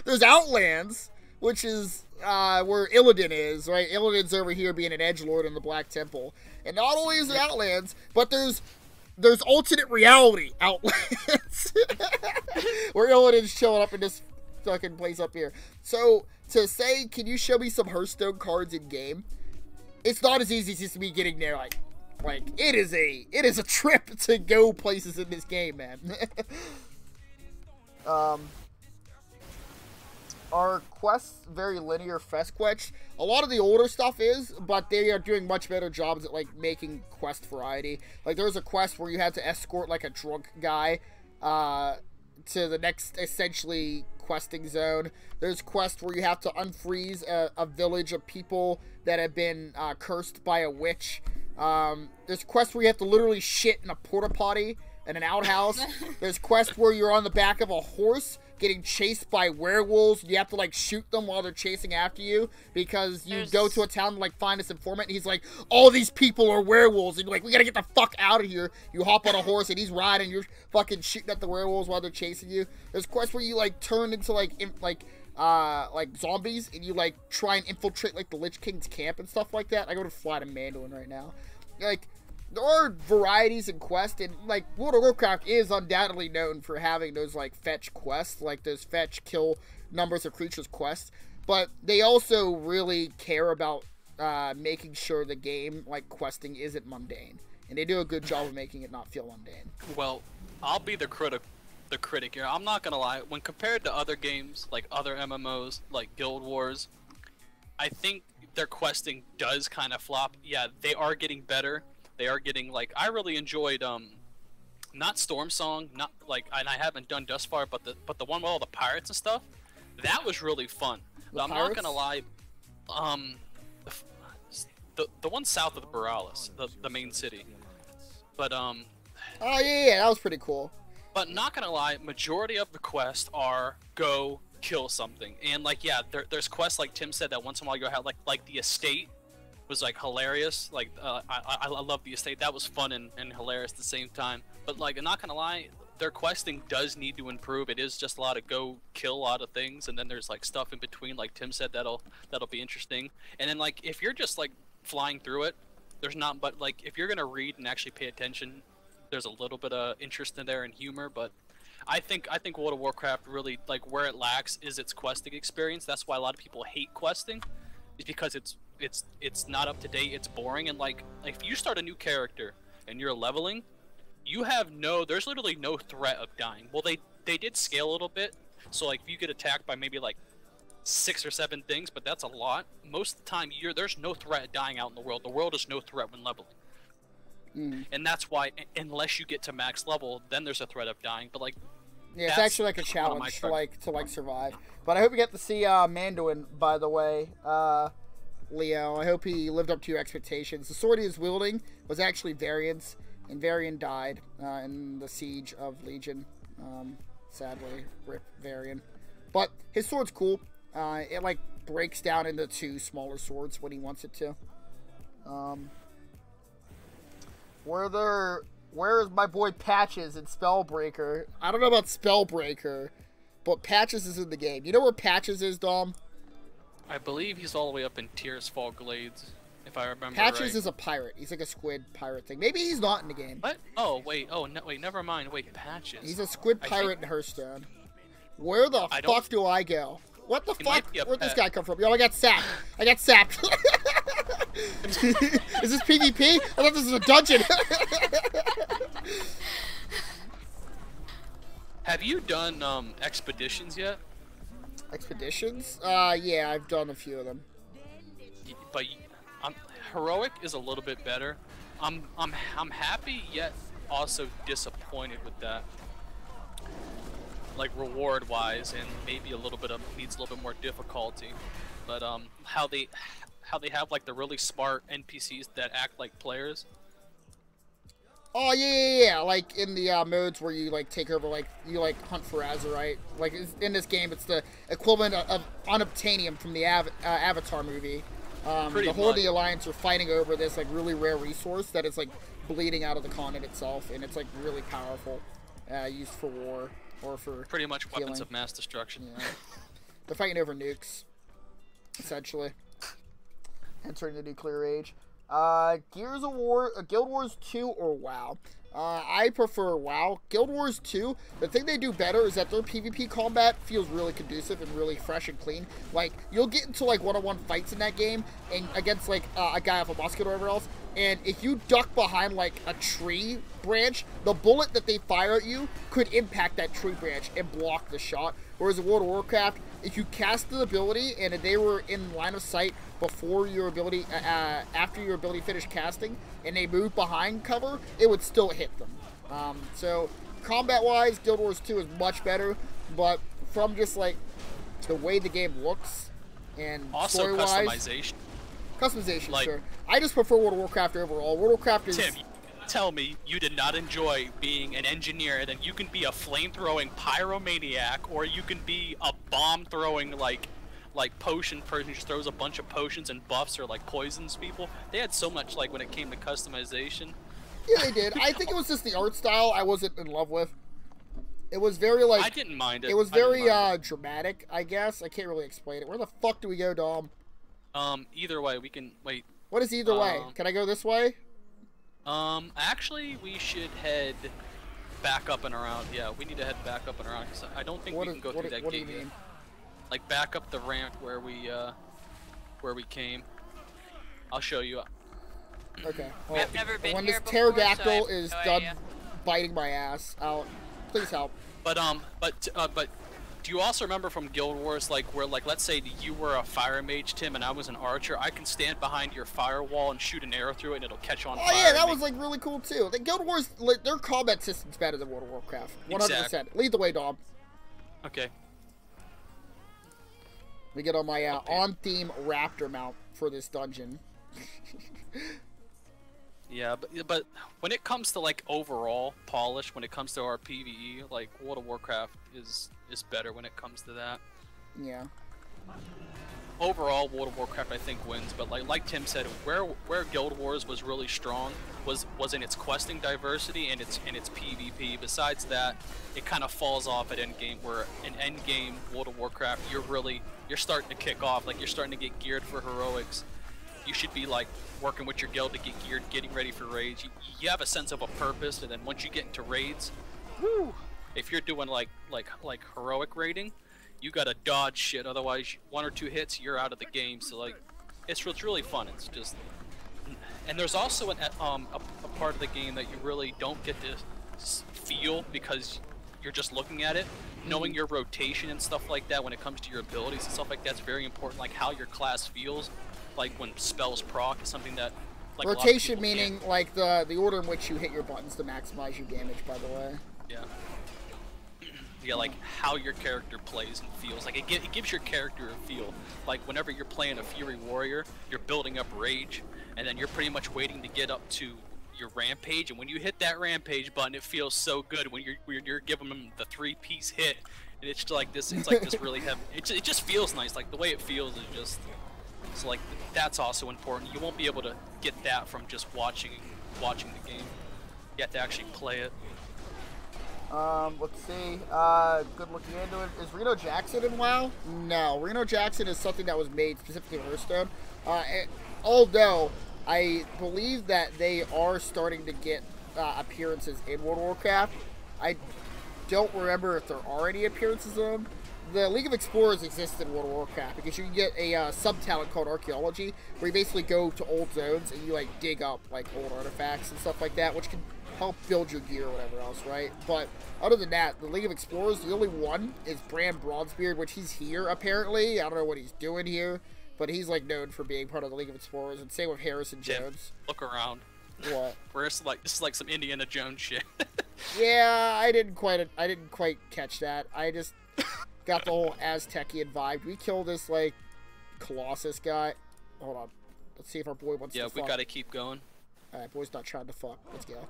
There's Outlands, which is where Illidan is, right? Illidan's over here being an edgelord in the Black Temple. And not only is it Outlands, but there's alternate reality Outlands. Where Illidan's chilling up in this fucking place up here. So, to say, can you show me some Hearthstone cards in game? It's not as easy as just me getting there, like it is a trip to go places in this game, man. Are quests very linear fest quests? A lot of the older stuff is, but they are doing much better jobs at like making quest variety. Like there's a quest where you have to escort like a drunk guy to the next essentially questing zone. There's quests where you have to unfreeze a village of people that have been cursed by a witch. There's quests where you have to literally shit in a porta potty in an outhouse. There's quests where you're on the back of a horse getting chased by werewolves. You have to like shoot them while they're chasing after you because you go to a town to like find this informant and he's like, all these people are werewolves, and you're like, we gotta get the fuck out of here. You hop on a horse and he's riding, you're fucking shooting at the werewolves while they're chasing you. There's quests where you like turn into like zombies and you like try and infiltrate like the Lich King's camp and stuff like that. I go to fly to Manduin right now. Like, there are varieties in quest, and like World of Warcraft is undoubtedly known for having those like fetch quests, like those fetch kill numbers of creatures quests, but they also really care about making sure the game like questing isn't mundane, and they do a good job of making it not feel mundane. Well, I'll be the critic here. I'm not gonna lie, when compared to other games like other MMOs like Guild Wars, I think their questing does kind of flop. Yeah, they are getting better. They are getting, like, I really enjoyed, not Storm Song, not, like, and I haven't done thus far, but the one with all the pirates and stuff, that was really fun. But I'm not gonna lie, the one south of the Borealis, the main city, but, oh, yeah, that was pretty cool. But not gonna lie, majority of the quests are go kill something, and, like, yeah, there's quests, like Tim said, that once in a while you have, like the estate, was like hilarious. Like I love the estate. That was fun and hilarious at the same time. But like, I'm not gonna lie, their questing does need to improve. It is just a lot of go kill a lot of things, and then there's like stuff in between, like Tim said, that'll be interesting. And then like if you're just like flying through it, there's not. But like if you're gonna read and actually pay attention, there's a little bit of interest in there and humor. But I think World of Warcraft really, like, where it lacks is its questing experience. That's why a lot of people hate questing, is because it's not up to date, it's boring, and like if you start a new character and you're leveling, you have there's literally no threat of dying. Well, they did scale a little bit, so like if you get attacked by maybe like 6 or 7 things, but that's a lot. Most of the time, there's no threat of dying out in the world. The world is no threat when leveling. And that's why, unless you get to max level, then there's a threat of dying. But like, yeah, it's actually like a challenge to survive. But I hope you get to see Mandoin, by the way, Leo. I hope he lived up to your expectations. The sword he was wielding was actually Varian's, and Varian died in the siege of Legion. Sadly, rip Varian. But his sword's cool. It like breaks down into 2 smaller swords when he wants it to. Where is my boy Patches in Spellbreaker? I don't know about Spellbreaker, but Patches is in the game. You know where Patches is, Dom? I believe he's all the way up in Tearsfall Glades, if I remember Patches right. is a pirate. He's like a squid pirate thing. Maybe he's not in the game. What? Oh, wait. Oh, no, wait, never mind. Wait, Patches. He's a squid pirate in Hearthstone. Where the fuck do I go? What the fuck? Where'd this guy come from? Yo, I got sapped. Is this PvP? I thought this was a dungeon. Have you done expeditions yet? Expeditions? Yeah, I've done a few of them. But heroic is a little bit better. I'm happy yet also disappointed with that. Like reward wise, and maybe needs a little bit more difficulty. But how they have like the really smart NPCs that act like players. Oh yeah. Like in the modes where you like take over, like you like hunt for Azurite. Like in this game, it's the equivalent of unobtainium from the Avatar movie. The Horde and the Alliance are fighting over this like really rare resource that is like bleeding out of the continent itself, and it's like really powerful, used for war or for pretty much healing. Weapons of mass destruction. Yeah. They're fighting over nukes, essentially. Entering the nuclear age. Gears of War, Guild Wars 2 or WoW? I prefer WoW. Guild Wars 2, the thing they do better is that their PvP combat feels really conducive and really fresh and clean. Like, you'll get into, like, one-on-one fights in that game and against, like, a guy with a musket or whatever else, and if you duck behind, like, a tree branch, the bullet that they fire at you could impact that tree branch and block the shot. Whereas in World of Warcraft, if you cast the ability and they were in line of sight before your ability, after your ability finished casting, and they moved behind cover, it would still hit them. So combat-wise, Guild Wars 2 is much better, but from just like the way the game looks and also story-wise, customization, like, sure. I just prefer World of Warcraft overall. World of Warcraft is. Tim, tell me you did not enjoy being an engineer, then you can be a flame-throwing pyromaniac, or you can be a bomb-throwing like potion person who just throws a bunch of potions and buffs or like poisons people. They had so much like when it came to customization. Yeah, they did. I think it was just the art style I wasn't in love with. It was very like. I didn't mind it. It was very dramatic, I guess. I can't really explain it. Where the fuck do we go, Dom? Either way, we can wait. What is either way? Can I go this way? Actually, we should head back up and around. Yeah, we need to head back up and around. Cause I don't think we can go through that gate. What do you mean? Like back up the ramp where we came. I'll show you. Okay. Well, I've never been when here this pterodactyl before, so is done biting my ass, please help. But do you also remember from Guild Wars, like where, like, let's say you were a fire mage, Tim, and I was an archer? I can stand behind your firewall and shoot an arrow through it, and it'll catch on fire. Oh yeah, that was like really cool too. The Guild Wars, like, their combat system's better than World of Warcraft. 100%. Exactly. Lead the way, Dom. Okay. Let me get on my on-theme raptor mount for this dungeon. Yeah, but when it comes to like overall polish, when it comes to our PvE, like World of Warcraft is better when it comes to that. Yeah. Overall, World of Warcraft I think wins, but like Tim said, where Guild Wars was really strong was in its questing diversity and its PvP. Besides that, it kind of falls off at endgame, where in endgame World of Warcraft you're starting to kick off, like you're starting to get geared for heroics. You should be like working with your guild to get geared, getting ready for raids. You have a sense of a purpose, and then once you get into raids, whoo! If you're doing like heroic raiding, you gotta dodge shit. Otherwise, 1 or 2 hits, you're out of the game. So like, it's really fun. It's just, and there's also a part of the game that you really don't get to feel because you're just looking at it. Knowing your rotation and stuff like that when it comes to your abilities and stuff like that's very important. Like how your class feels, like when spells proc is something that. Like rotation meaning like the order in which you hit your buttons to maximize your damage. By the way. Yeah. Yeah, like how your character plays and feels. Like it gives your character a feel. Like whenever you're playing a Fury Warrior, you're building up rage, and then you're pretty much waiting to get up to your rampage. And when you hit that rampage button, it feels so good when you're giving them the 3-piece hit, and it's like this. It's like this really heavy. It just feels nice. Like the way it feels is just. So like that's also important. You won't be able to get that from just watching the game. You have to actually play it. Let's see. Good looking into it. Is Reno Jackson in WoW? No, Reno Jackson is something that was made specifically for Hearthstone. Although I believe that they are starting to get appearances in World of Warcraft. I don't remember if there are any appearances of them. The League of Explorers exists in World of Warcraft because you can get a sub-talent called Archaeology, where you basically go to old zones and you like dig up like old artifacts and stuff like that, which can help build your gear or whatever else, right? But other than that, the League of Explorers, the only one is Bran Bronzebeard, which he's here apparently. I don't know what he's doing here, but he's like known for being part of the League of Explorers, and same with Harrison Jones. Look around. What? This is like some Indiana Jones shit. Yeah, I didn't quite catch that. I just got the whole Aztecian vibe. We kill this like Colossus guy. Hold on. Let's see if our boy wants to fuck. Yeah, we gotta keep going. Alright, boy's not trying to fuck. Let's go.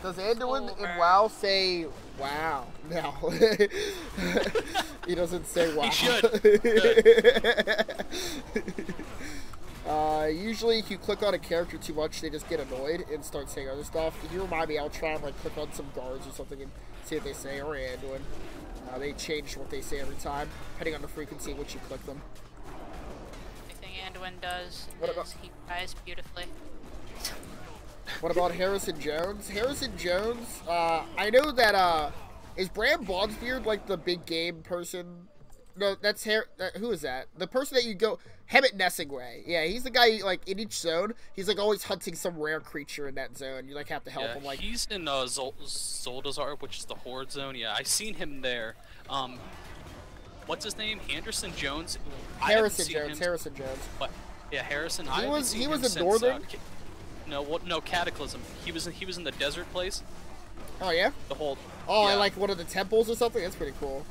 Does Anduin in WoW say wow? No. He doesn't say wow. He should. Usually if you click on a character too much, they just get annoyed and start saying other stuff. If you remind me, I'll try and like click on some guards or something and see what they say, or Anduin. They change what they say every time, depending on the frequency in which you click them. The thing Anduin does is he cries beautifully. What about Harrison Jones? Harrison Jones, I know that, is Bran Bronzebeard like the big game person? No, that's who is that? The person that you go, Hemet Nessingway. Yeah, he's the guy, like, in each zone, he's, like, always hunting some rare creature in that zone. You, like, have to help him, like... he's in, Zoldazar, which is the Horde zone. Yeah, I seen him there. What's his name? Henderson Jones? Harrison Jones. What? Yeah, Harrison. He was in Northern? No, Cataclysm. He was in the desert place. Oh, yeah? The whole... Oh, yeah. in, like, one of the temples or something? That's pretty cool.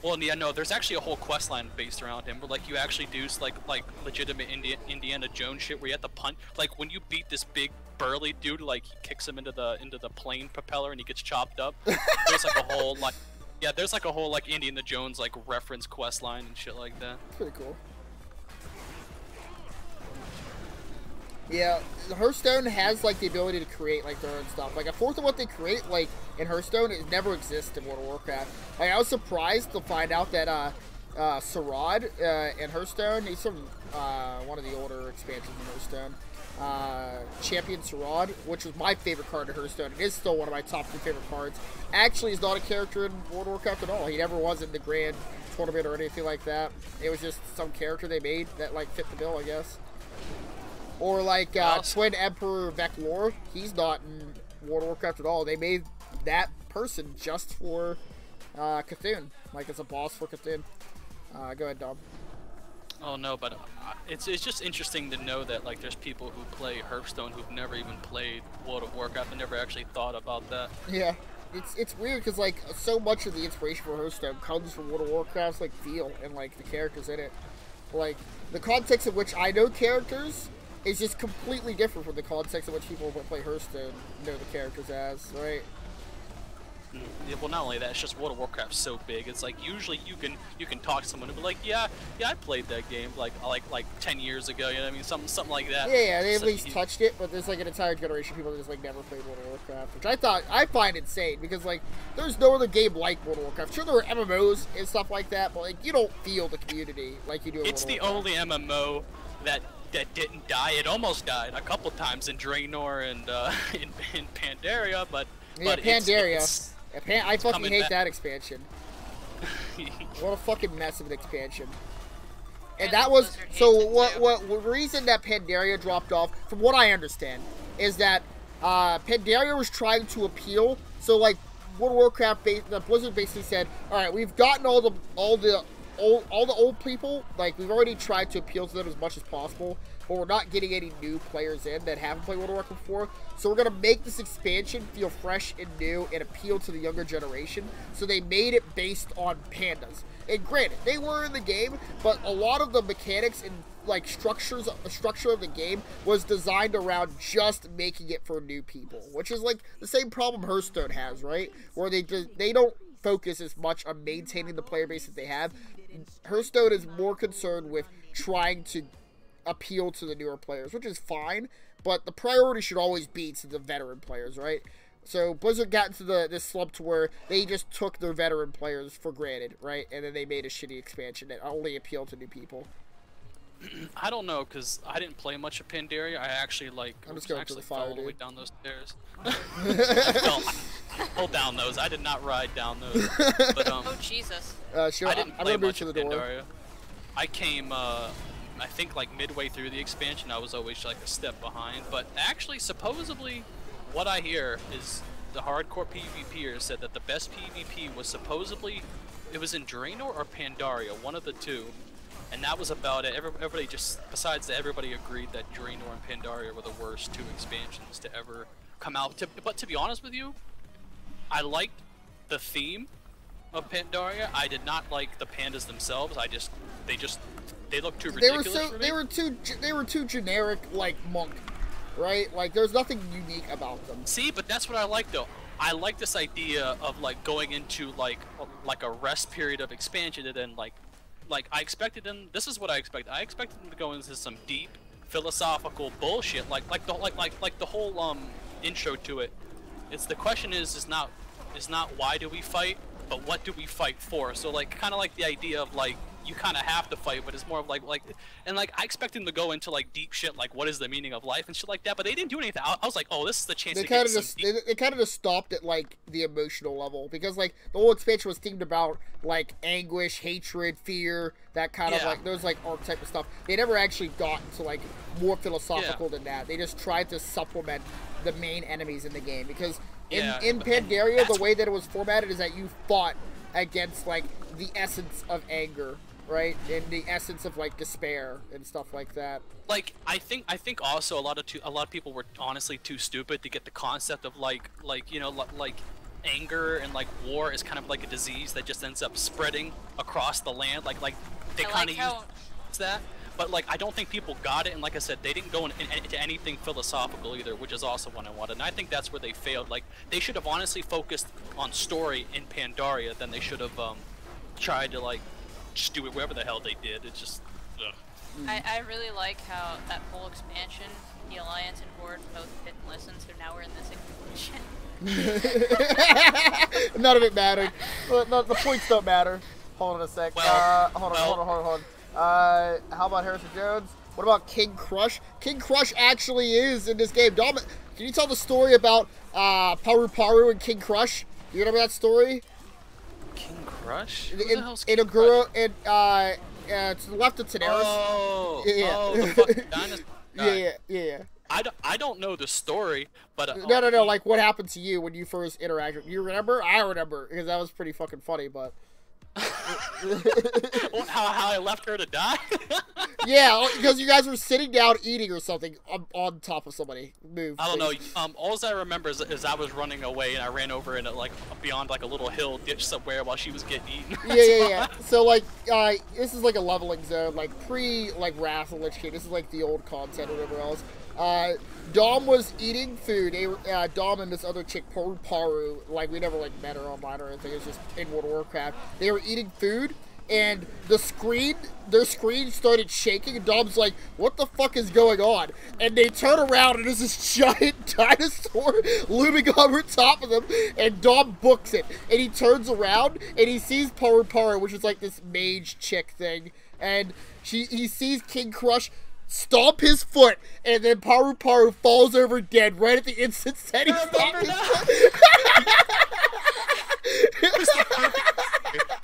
Well, yeah, no, there's actually a whole quest line based around him where, like, you actually do, like legitimate Indiana Jones shit where you have to punch. Like, when you beat this big, burly dude, like, he kicks him into the plane propeller and he gets chopped up. There's, like, a whole, like... Yeah, there's, like, a whole, like, Indiana Jones, like, reference quest line and shit like that. That's pretty cool. Yeah, Hearthstone has, like, the ability to create, like, their own stuff. Like, a fourth of what they create, like, in Hearthstone, it never exists in World of Warcraft. Like, I was surprised to find out that, Sarad, in Hearthstone, he's from, one of the older expansions in Hearthstone. Champion Sarad, which was my favorite card in Hearthstone. It is still one of my top 2 favorite cards. Actually, he's not a character in World of Warcraft at all. He never was in the Grand Tournament or anything like that. It was just some character they made that, like, fit the bill, I guess. Or like Twin Emperor Veclor, he's not in World of Warcraft at all. They made that person just for Cthulhu, like as a boss for Cthulhu. Go ahead, Dom. Oh no, but it's just interesting to know that like there's people who play Hearthstone who've never even played World of Warcraft and never actually thought about that. Yeah, it's weird because like so much of the inspiration for Hearthstone comes from World of Warcraft's like feel and like the characters in it. Like the context in which I know characters is just completely different from the context in which people who play Hearthstone know the characters as, right? Yeah, well, not only that, it's just World of Warcraft's so big. It's like usually you can talk to someone and be like, yeah, I played that game like 10 years ago. You know what I mean? Something like that. Yeah, they at least touched it, but there's like an entire generation of people that just like never played World of Warcraft, which I find insane because like there's no other game like World of Warcraft. Sure, there are MMOs and stuff like that, but like you don't feel the community like you do. It's the only MMO that didn't die. It almost died a couple times in Draenor and in Pandaria, but Pandaria. I fucking hate that expansion. What a fucking mess of an expansion. And And that was Blizzard hates so. it, What too. the reason that Pandaria dropped off, from what I understand, is that Pandaria was trying to appeal. So like World of Warcraft, the Blizzard basically said, all right, we've gotten all the old people. Like we've already tried to appeal to them as much as possible, but we're not getting any new players in that haven't played World of Warcraft before. So we're gonna make this expansion feel fresh and new and appeal to the younger generation. So they made it based on pandas. And granted, they were in the game, but a lot of the mechanics and like structure of the game was designed around just making it for new people, which is like the same problem Hearthstone has, right? Where they don't focus as much on maintaining the player base that they have. Hearthstone is more concerned with trying to appeal to the newer players, which is fine, but the priority should always be to the veteran players, right? So Blizzard got into this slump to where they just took their veteran players for granted, right? And then they made a shitty expansion that only appealed to new people. I don't know, because I didn't play much of Pandaria. I actually, like, I'm just going to the fire, fell all the way dude. down those stairs. I fell down those. I did not ride down those. But, Oh Jesus. Sure, I didn't I'm play gonna move much to of the door. Pandaria. I came, I think, like, midway through the expansion. I was always, like, a step behind. But actually, supposedly, what I hear is the hardcore PvPers said that the best PvP was supposedly, it was in Draenor or Pandaria, one of the two. And that was about it. Everybody just, besides that, everybody agreed that Draenor and Pandaria were the worst two expansions to ever come out. But to be honest with you, I liked the theme of Pandaria. I did not like the pandas themselves. They looked too ridiculous for me. They were too generic, like monk, right? Like there's nothing unique about them. See, but that's what I like though. I like this idea of like going into like a rest period of expansion and then like I expected them. This is what I expected. I expected them to go into some deep philosophical bullshit, like the whole intro to it. It's the question is not why do we fight, but what do we fight for? So like kind of like the idea of like you kind of have to fight, but it's more of like and like I expected them to go into like deep shit, like what is the meaning of life and shit like that, but they didn't do anything. I was like, oh, this is the chance. They to kind get of just they kind of just stopped at like the emotional level because like the whole expansion was themed about like anguish, hatred, fear, that kind of like those like archetype of stuff. They never actually got into like more philosophical than that. They just tried to supplement the main enemies in the game because in Pandaria the way that it was formatted is that you fought against like the essence of anger, right, and the essence of like despair and stuff like that. Like I think also a lot of people were honestly too stupid to get the concept of like you know like anger and like war is kind of like a disease that just ends up spreading across the land. Like they kind of use that, but like I don't think people got it. And like I said, they didn't go into anything philosophical either, which is also what I wanted. And I think that's where they failed. Like they should have honestly focused on story in Pandaria than they should have tried to like just do it wherever the hell they did. It's just ugh. I really like how that whole expansion, the Alliance and Horde both didn't listen, so now we're in this expansion. None of it mattered. The points don't matter. Hold on a sec. Well, hold on. How about Harrison Jones? What about King Crush? King Crush actually is in this game. Dom, can you tell the story about Paru Paru and King Crush? You remember that story? King Crush? Who In the hell's King Agura, Crush? to the left of Daenerys. Oh, Yeah. oh, the fucking dinosaur guy. Yeah. I don't know the story, but No. Like what happened to you when you first interacted? You remember? I remember because that was pretty fucking funny. But how I left her to die? yeah, because you guys were sitting down eating or something on top of somebody. Move. I don't know. Please. All I remember is I was running away and I ran over in like beyond like a little hill ditch somewhere while she was getting eaten. Yeah. So like, this is like a leveling zone, like pre like Wrath of the Lich King. This is like the old content or whatever else. Dom was eating food. Dom and this other chick, Paru, like we never like met her online or anything. It was just in World of Warcraft. They were eating food, and their screen started shaking. And Dom's like, "What the fuck is going on?" And they turn around, and there's this giant dinosaur looming over top of them. And Dom books it, and he turns around, and he sees Paru, which is like this mage chick thing, and he sees King Crush stomp his foot, and then Paru falls over dead right at the instant that he stomped his foot.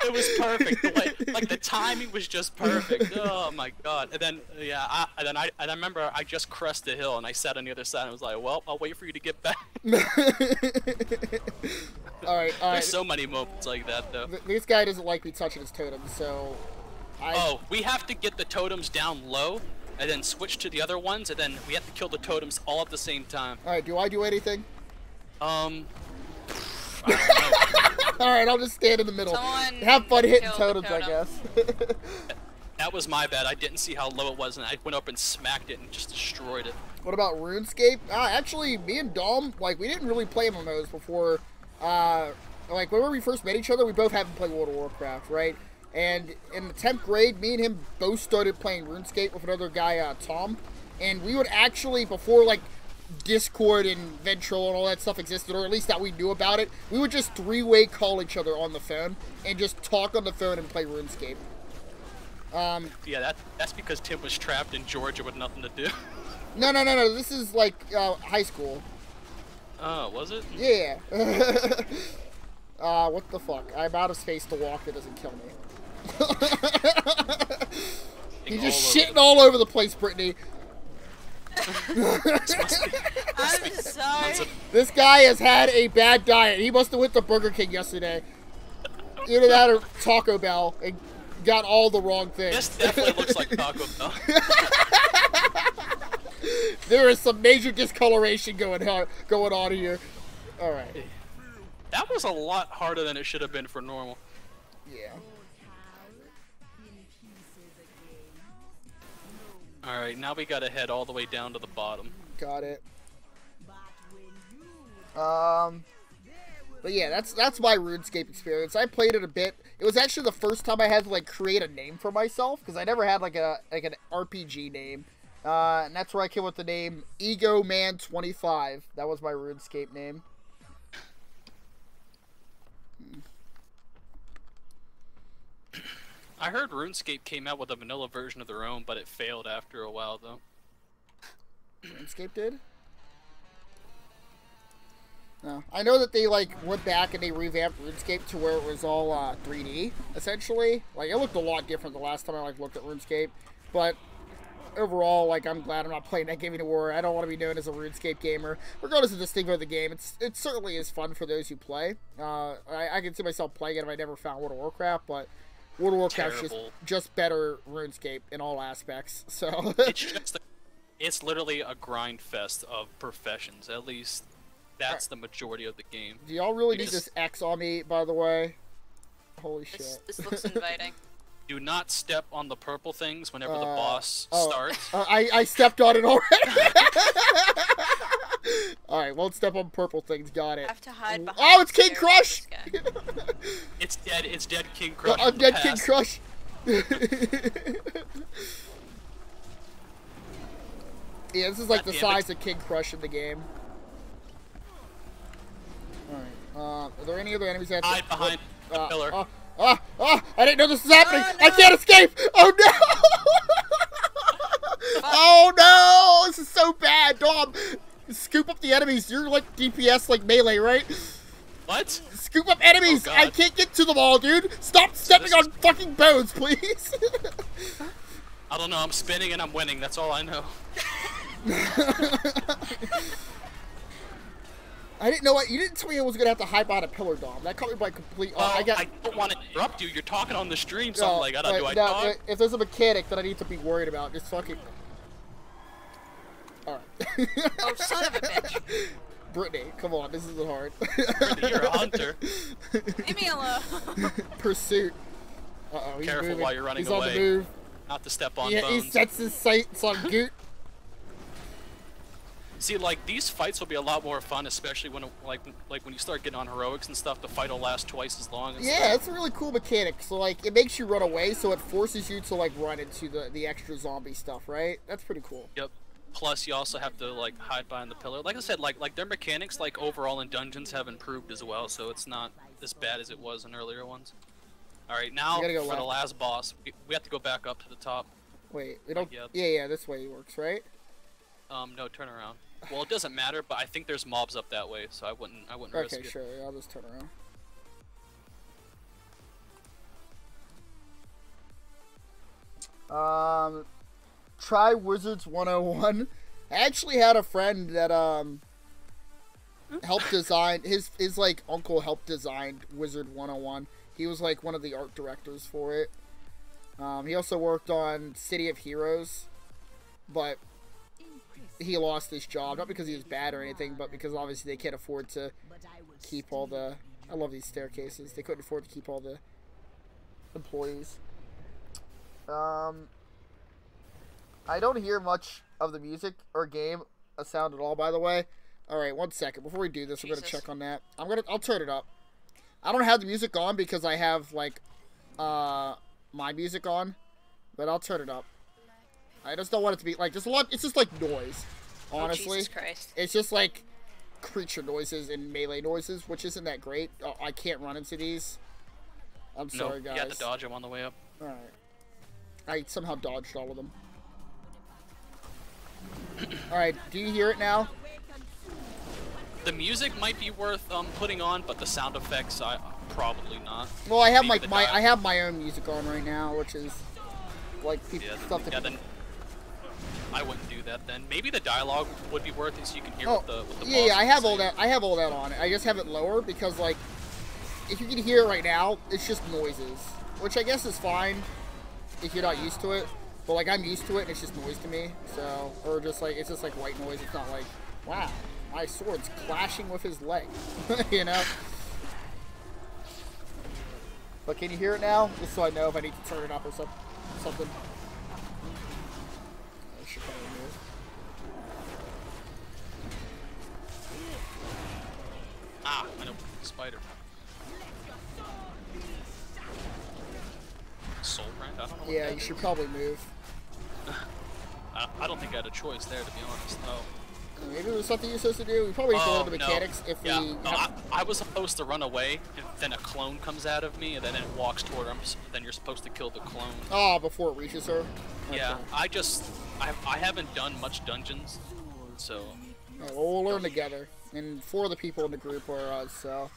It was perfect. The way, like timing was just perfect. Oh my god! And then yeah, I remember I just crested the hill and I sat on the other side and was like, well, I'll wait for you to get back. All right. There's so many moments like that though. This guy doesn't like me touching his totems, so. Oh, we have to get the totems down low, and then switch to the other ones, and then we have to kill the totems all at the same time. All right. Do I do anything? I don't know. All right. I'll just stand in the middle. Someone Have fun hitting killed the totems, I totem. guess. That was my bad. I didn't see how low it was, and I went up and smacked it and just destroyed it. What about RuneScape? Actually, me and Dom, like, we didn't really play MMOs before. Like, when we first met each other, we both haven't played World of Warcraft, right? And in the 10th grade, me and him both started playing RuneScape with another guy, Tom. And we would actually, before, like, Discord and Ventrilo and all that stuff existed, or at least that we knew about it, we would just three-way call each other on the phone and just talk on the phone and play RuneScape. Yeah, that's because Tim was trapped in Georgia with nothing to do. No. This is, like, high school. Oh, was it? Yeah. What the fuck? I'm out of space to walk that doesn't kill me. He's just shitting all over the place, Brittany. I'm sorry. This guy has had a bad diet. He must have went to Burger King yesterday. Either that or Taco Bell and got all the wrong things. This definitely looks like Taco Bell. There is some major discoloration going on here. All right. That was a lot harder than it should have been for normal. Yeah. Alright, now we gotta head all the way down to the bottom. Got it. But yeah, that's my RuneScape experience. I played it a bit. It was actually the first time I had to like create a name for myself because I never had like an RPG name. And that's where I came with the name Ego Man 25. That was my RuneScape name. I heard RuneScape came out with a vanilla version of their own, but it failed after a while, though. RuneScape did? No. I know that they, like, went back and they revamped RuneScape to where it was all 3D, essentially. Like, it looked a lot different the last time I, like, looked at RuneScape. But overall, like, I'm glad I'm not playing that game anymore. I don't want to be known as a RuneScape gamer. Regardless of the stigma of the game, it certainly is fun for those who play. I can see myself playing it if I never found World of Warcraft, but World of Warcraft is just better RuneScape in all aspects. So it's literally a grind fest of professions. At least that's the majority of the game. Do y'all really need this X on me, by the way? Holy shit. This looks inviting. Do not step on the purple things whenever the boss starts. I stepped on it already. Alright, won't step on purple things. Got it. I have to hide behind. Oh, it's King Crush! It's dead. It's dead King Crush. Undead King Crush. Yeah, this is like the size of King Crush in the game. Alright, are there any other enemies that hide behind the pillar? I didn't know this was happening! Oh, no. I can't escape! Oh no! Oh no! This is so bad, Dom! Scoop up the enemies. You're like DPS, like melee, right? What? Scoop up enemies! Oh, I can't get to them all, dude! Stop stepping on fucking bones, please! I don't know, I'm spinning and I'm winning, that's all I know. I didn't know what you didn't tell me I was gonna have to hide behind a pillar, Dom. That caught me by complete. I don't want to interrupt you. You're talking on the stream, so I'm like, do I no, talk? if there's a mechanic that I need to be worried about, just fucking. Alright. Oh, son of a bitch. Brittany, come on, this isn't hard. Brittany, you're a hunter. Leave me alone. Pursuit. Uh-oh, he's Careful moving. while you're running he's away. On the move. Not to step on Yeah, bones. he sets his sights on Goot. See, like, these fights will be a lot more fun, especially when, like when you start getting on heroics and stuff, the fight will last twice as long. And yeah, it's a really cool mechanic. So, like, it makes you run away, so it forces you to, like, run into the extra zombie stuff, right? That's pretty cool. Yep. Plus, you also have to, like, hide behind the pillar. Like I said, like their mechanics, like, overall in dungeons have improved as well, so it's not as bad as it was in earlier ones. Alright, now, for the last boss, we have to go back up to the top. Wait, we don't... Yeah, this way works, right? No, turn around. Well, it doesn't matter, but I think there's mobs up that way, so I wouldn't risk it. Okay, sure. I'll just turn around. Try Wizards 101. I actually had a friend that helped design his like uncle helped design Wizard 101. He was like one of the art directors for it. He also worked on City of Heroes, but he lost his job, not because he was bad or anything, but because obviously they can't afford to keep all the... I love these staircases. They couldn't afford to keep all the employees. I don't hear much of the music or game sound at all, by the way. Alright, 1 second. Before we do this, I'm going to check on that. I'll turn it up. I don't have the music on because I have, like, my music on, but I'll turn it up. I just don't want it to be like just a lot. It's just like noise, honestly. Oh, Jesus Christ. It's just like creature noises and melee noises, which isn't that great. Oh, I can't run into these. I'm sorry, guys. You have to dodge them on the way up. All right. I somehow dodged all of them. All right. Do you hear it now? The music might be worth putting on, but the sound effects, probably not. Well, I have I have my own music on right now, which is like stuff that. Yeah, then I wouldn't do that. Then maybe the dialogue would be worth it, so you can hear what the yeah, boss I have all saying. that. I have all that on. I just have it lower because like if you can hear it right now, it's just noises, which I guess is fine if you're not used to it. But like I'm used to it, and it's just noise to me. So or just like it's just like white noise. It's not like wow, my sword's clashing with his leg, you know. But can you hear it now? Just so I know if I need to turn it up or something. I should probably move. Ah, I know. Spider. Soul brand? I don't know what Yeah, that you should is. probably move. I don't think I had a choice there, to be honest. No. Maybe it was something you're supposed to do. We probably need to learn the mechanics if yeah. we... No, I was supposed to run away, and then a clone comes out of me, and then it walks toward him, then you're supposed to kill the clone. Oh, before it reaches her? Yeah, I haven't done much dungeons, so... Right, well, we'll learn together. And 4 of the people in the group are us, so...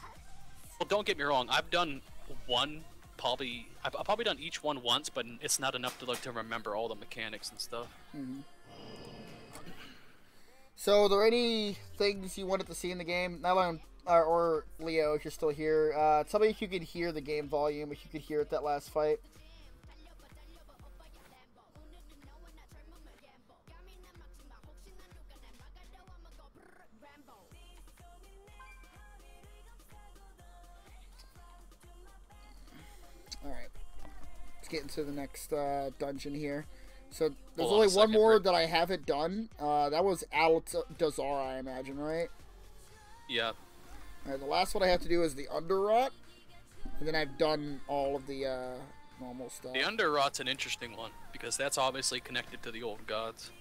Well, don't get me wrong, I've done one, I've probably done each one once, but it's not enough to remember all the mechanics and stuff. Mm-hmm. So, are there any things you wanted to see in the game? Nylon, or Leo, if you're still here. Tell me if you could hear the game volume, if you could hear it that last fight. Alright. Let's get into the next dungeon here. So, there's only one more that I haven't done. That was Altazar, I imagine, right? Yeah. Alright, the last one I have to do is the Underrot. And then I've done all of the normal stuff. The Underrot's an interesting one, because that's obviously connected to the old gods.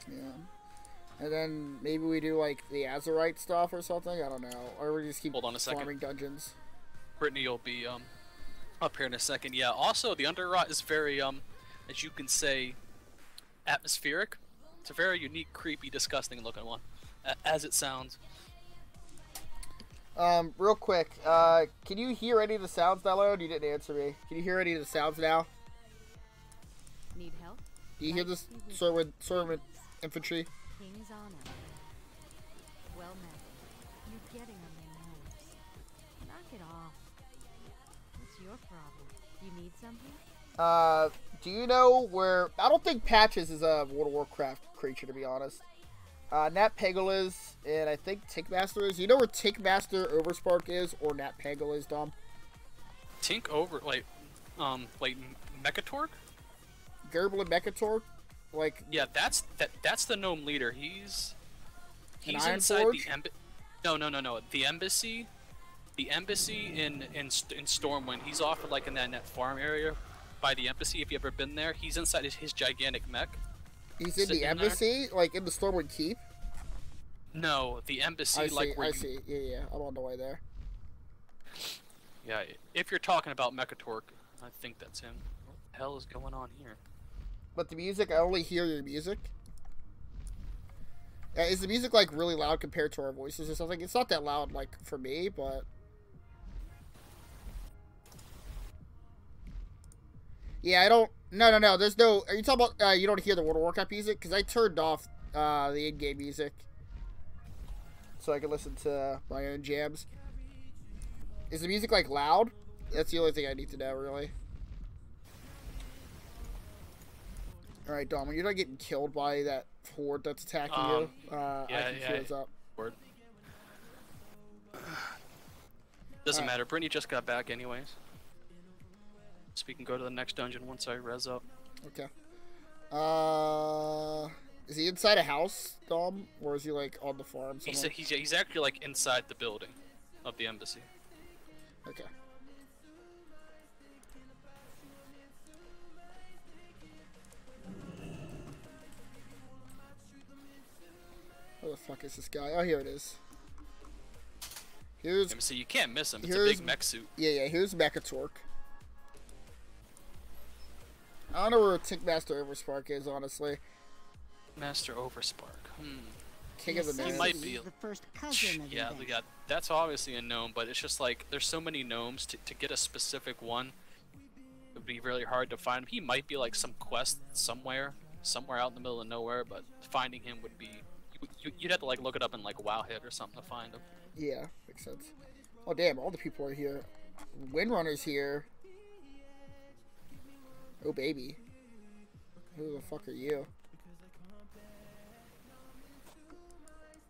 Yeah. And then maybe we do, like, the Azerite stuff or something? I don't know. Or we just keep Hold on a second. farming dungeons. Brittany will be up here in a second. Yeah, also, the Underrot is very, as you can say, atmospheric. It's a very unique, creepy, disgusting looking one, as it sounds. Real quick, can you hear any of the sounds, Download? You didn't answer me. Can you hear any of the sounds now? Need help? Do you hear this Servant Infantry? King's honor. Well met. You're getting on their nerves. Knock it off. What's your problem? You need something? Do you know where... I don't think Patches is a World of Warcraft creature, to be honest. Nat Peggle is, and I think Tinkmaster is. You know where Tinkmaster Overspark is, or Nat Peggle is, Dom? Like Mechatorg? Gerbil and Mechatorg? Like... Yeah, that's the gnome leader. He's inside Ironforge? the embassy. No. The embassy in Stormwind. He's off like in that farm area by the embassy. If you ever been there, he's inside his gigantic mech. He's in the embassy, like in the Stormwind Keep. No, the embassy. I see. Like where I see. Yeah. I'm on the way there. Yeah, if you're talking about Mechatorg, I think that's him. What the hell is going on here? But the music, I only hear your music. Is the music like really loud compared to our voices or something? It's not that loud, like for me, but yeah, No. There's no. Are you talking about? You don't hear the World of Warcraft music? Because I turned off the in-game music so I can listen to my own jams. Is the music like loud? That's the only thing I need to know, really. All right, Dom. When you're not getting killed by that horde that's attacking you, I can queue up. Word. Doesn't matter. Brittany just got back anyways. So we can go to the next dungeon once I res up. Okay. Is he inside a house, Dom? Or is he, like, on the farm somewhere? He's actually, like, inside the building of the embassy. Okay. Where the fuck is this guy? Oh, here it is. Here's... So you can't miss him. It's a big mech suit. Yeah, here's Mechatork. I don't know where Tinkmaster Overspark is, honestly. Master Overspark. King of the Gnomes. He might be. The first cousin of Yeah, that's obviously a gnome, but it's just like there's so many gnomes to get a specific one. It would be really hard to find him. He might be like some quest somewhere out in the middle of nowhere, but finding him would be you'd have to like look it up in like WoW Hit or something to find him. Yeah, makes sense. Oh damn, all the people are here. Windrunner's here. Oh baby. Who the fuck are you?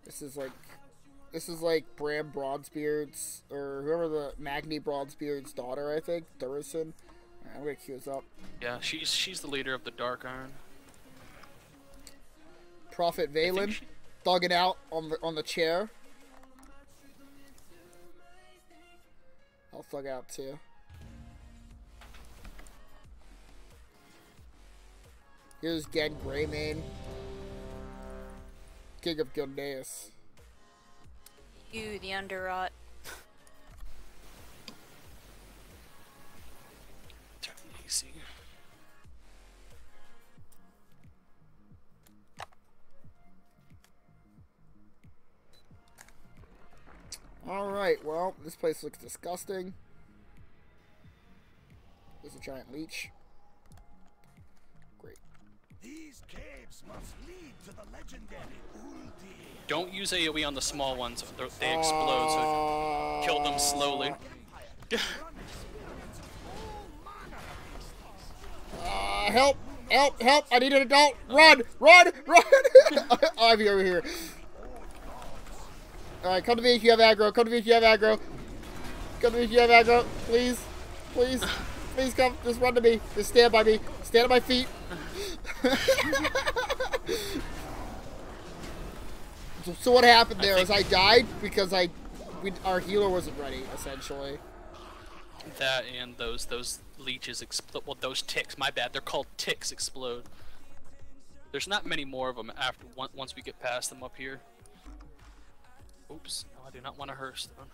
This is like Bram Broadsbeard's, or whoever the Magni Broadsbeard's daughter, I think, Durison. Right, I'm gonna queue us up. Yeah, she's the leader of the Dark Iron. Prophet Valen, thugging out on the chair. I'll thug out too. Here's Gen Greymane, King of Gilneas. You, the Underrot. Turn AC. Alright, well, this place looks disgusting. There's a giant leech. Great. These caves must lead to the legendary Uldi. Don't use AoE on the small ones. They explode, so kill them slowly. Help! Help! Help! I need an adult! Run! Run! Run! I'm over here. Alright, come to me if you have aggro. Come to me if you have aggro. Come to me if you have aggro. Please. Please. Please come. Just run to me. Just stand by me. Stand at my feet. So what happened there is I died because our healer wasn't ready, essentially. That and those leeches explode. Well, those ticks. My bad. They're called ticks. Explode. There's not many more of them after once we get past them up here. Oops. No, I do not want a Hearthstone.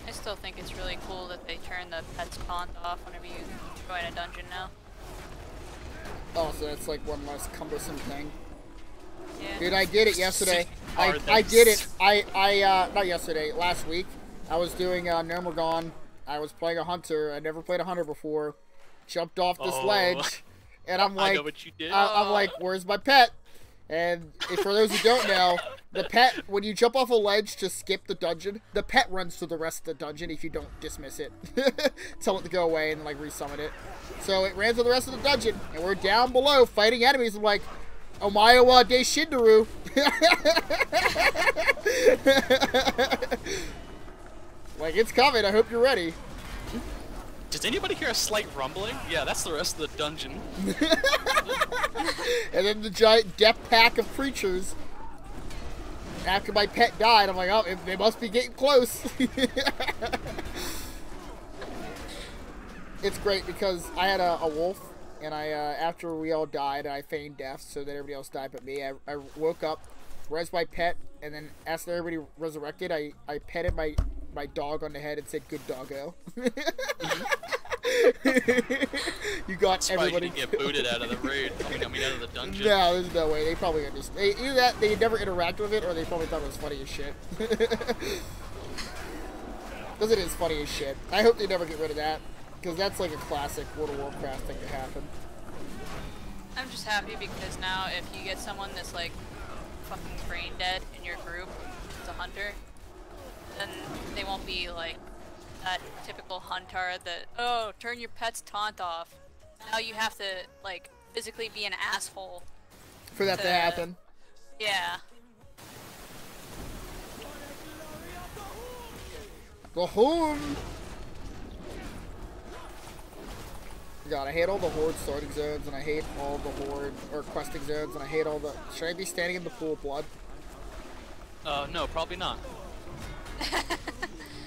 I still think it's really cool that they turn the pet's pond off whenever you join a dungeon now. Oh, so that's like one less cumbersome thing. Yeah. Dude, I did it yesterday. I did it. Not yesterday, last week. I was doing Nurmagomedon. I was playing a hunter. I never played a hunter before. Jumped off this ledge, and I'm like, I know what you did. I'm like, where's my pet? And for those who don't know, the pet, when you jump off a ledge to skip the dungeon, the pet runs through the rest of the dungeon if you don't dismiss it. Tell it to go away and like resummon it. So it ran through the rest of the dungeon, and we're down below fighting enemies. I'm like, Omayo wa de Shindaru. Like, it's coming. I hope you're ready. Does anybody hear a slight rumbling? Yeah, that's the rest of the dungeon. And then the giant death pack of creatures. After my pet died, I'm like, oh, they must be getting close. It's great because I had a wolf, and after we all died, I feigned death so that everybody else died but me. I woke up, res my pet, and then after everybody resurrected, I petted my dog on the head and said, "Good doggo." You got That's why you everybody didn't get killed. booted out of the raid. I mean, out of the dungeon. No, there's no way. They probably understand. Either that, they never interacted with it, or they probably thought it was funny as shit. Because it is funny as shit. I hope they never get rid of that, because that's like a classic World of Warcraft thing to happen. I'm just happy because now if you get someone that's like fucking brain dead in your group as a hunter, then they won't be like that typical hunter that, oh, turn your pet's taunt off. Now you have to like physically be an asshole For that to happen. Yeah. Go home! God, I hate all the Horde starting zones, and I hate all the Horde, or questing zones, and I hate all the... Should I be standing in the pool of blood? No, probably not.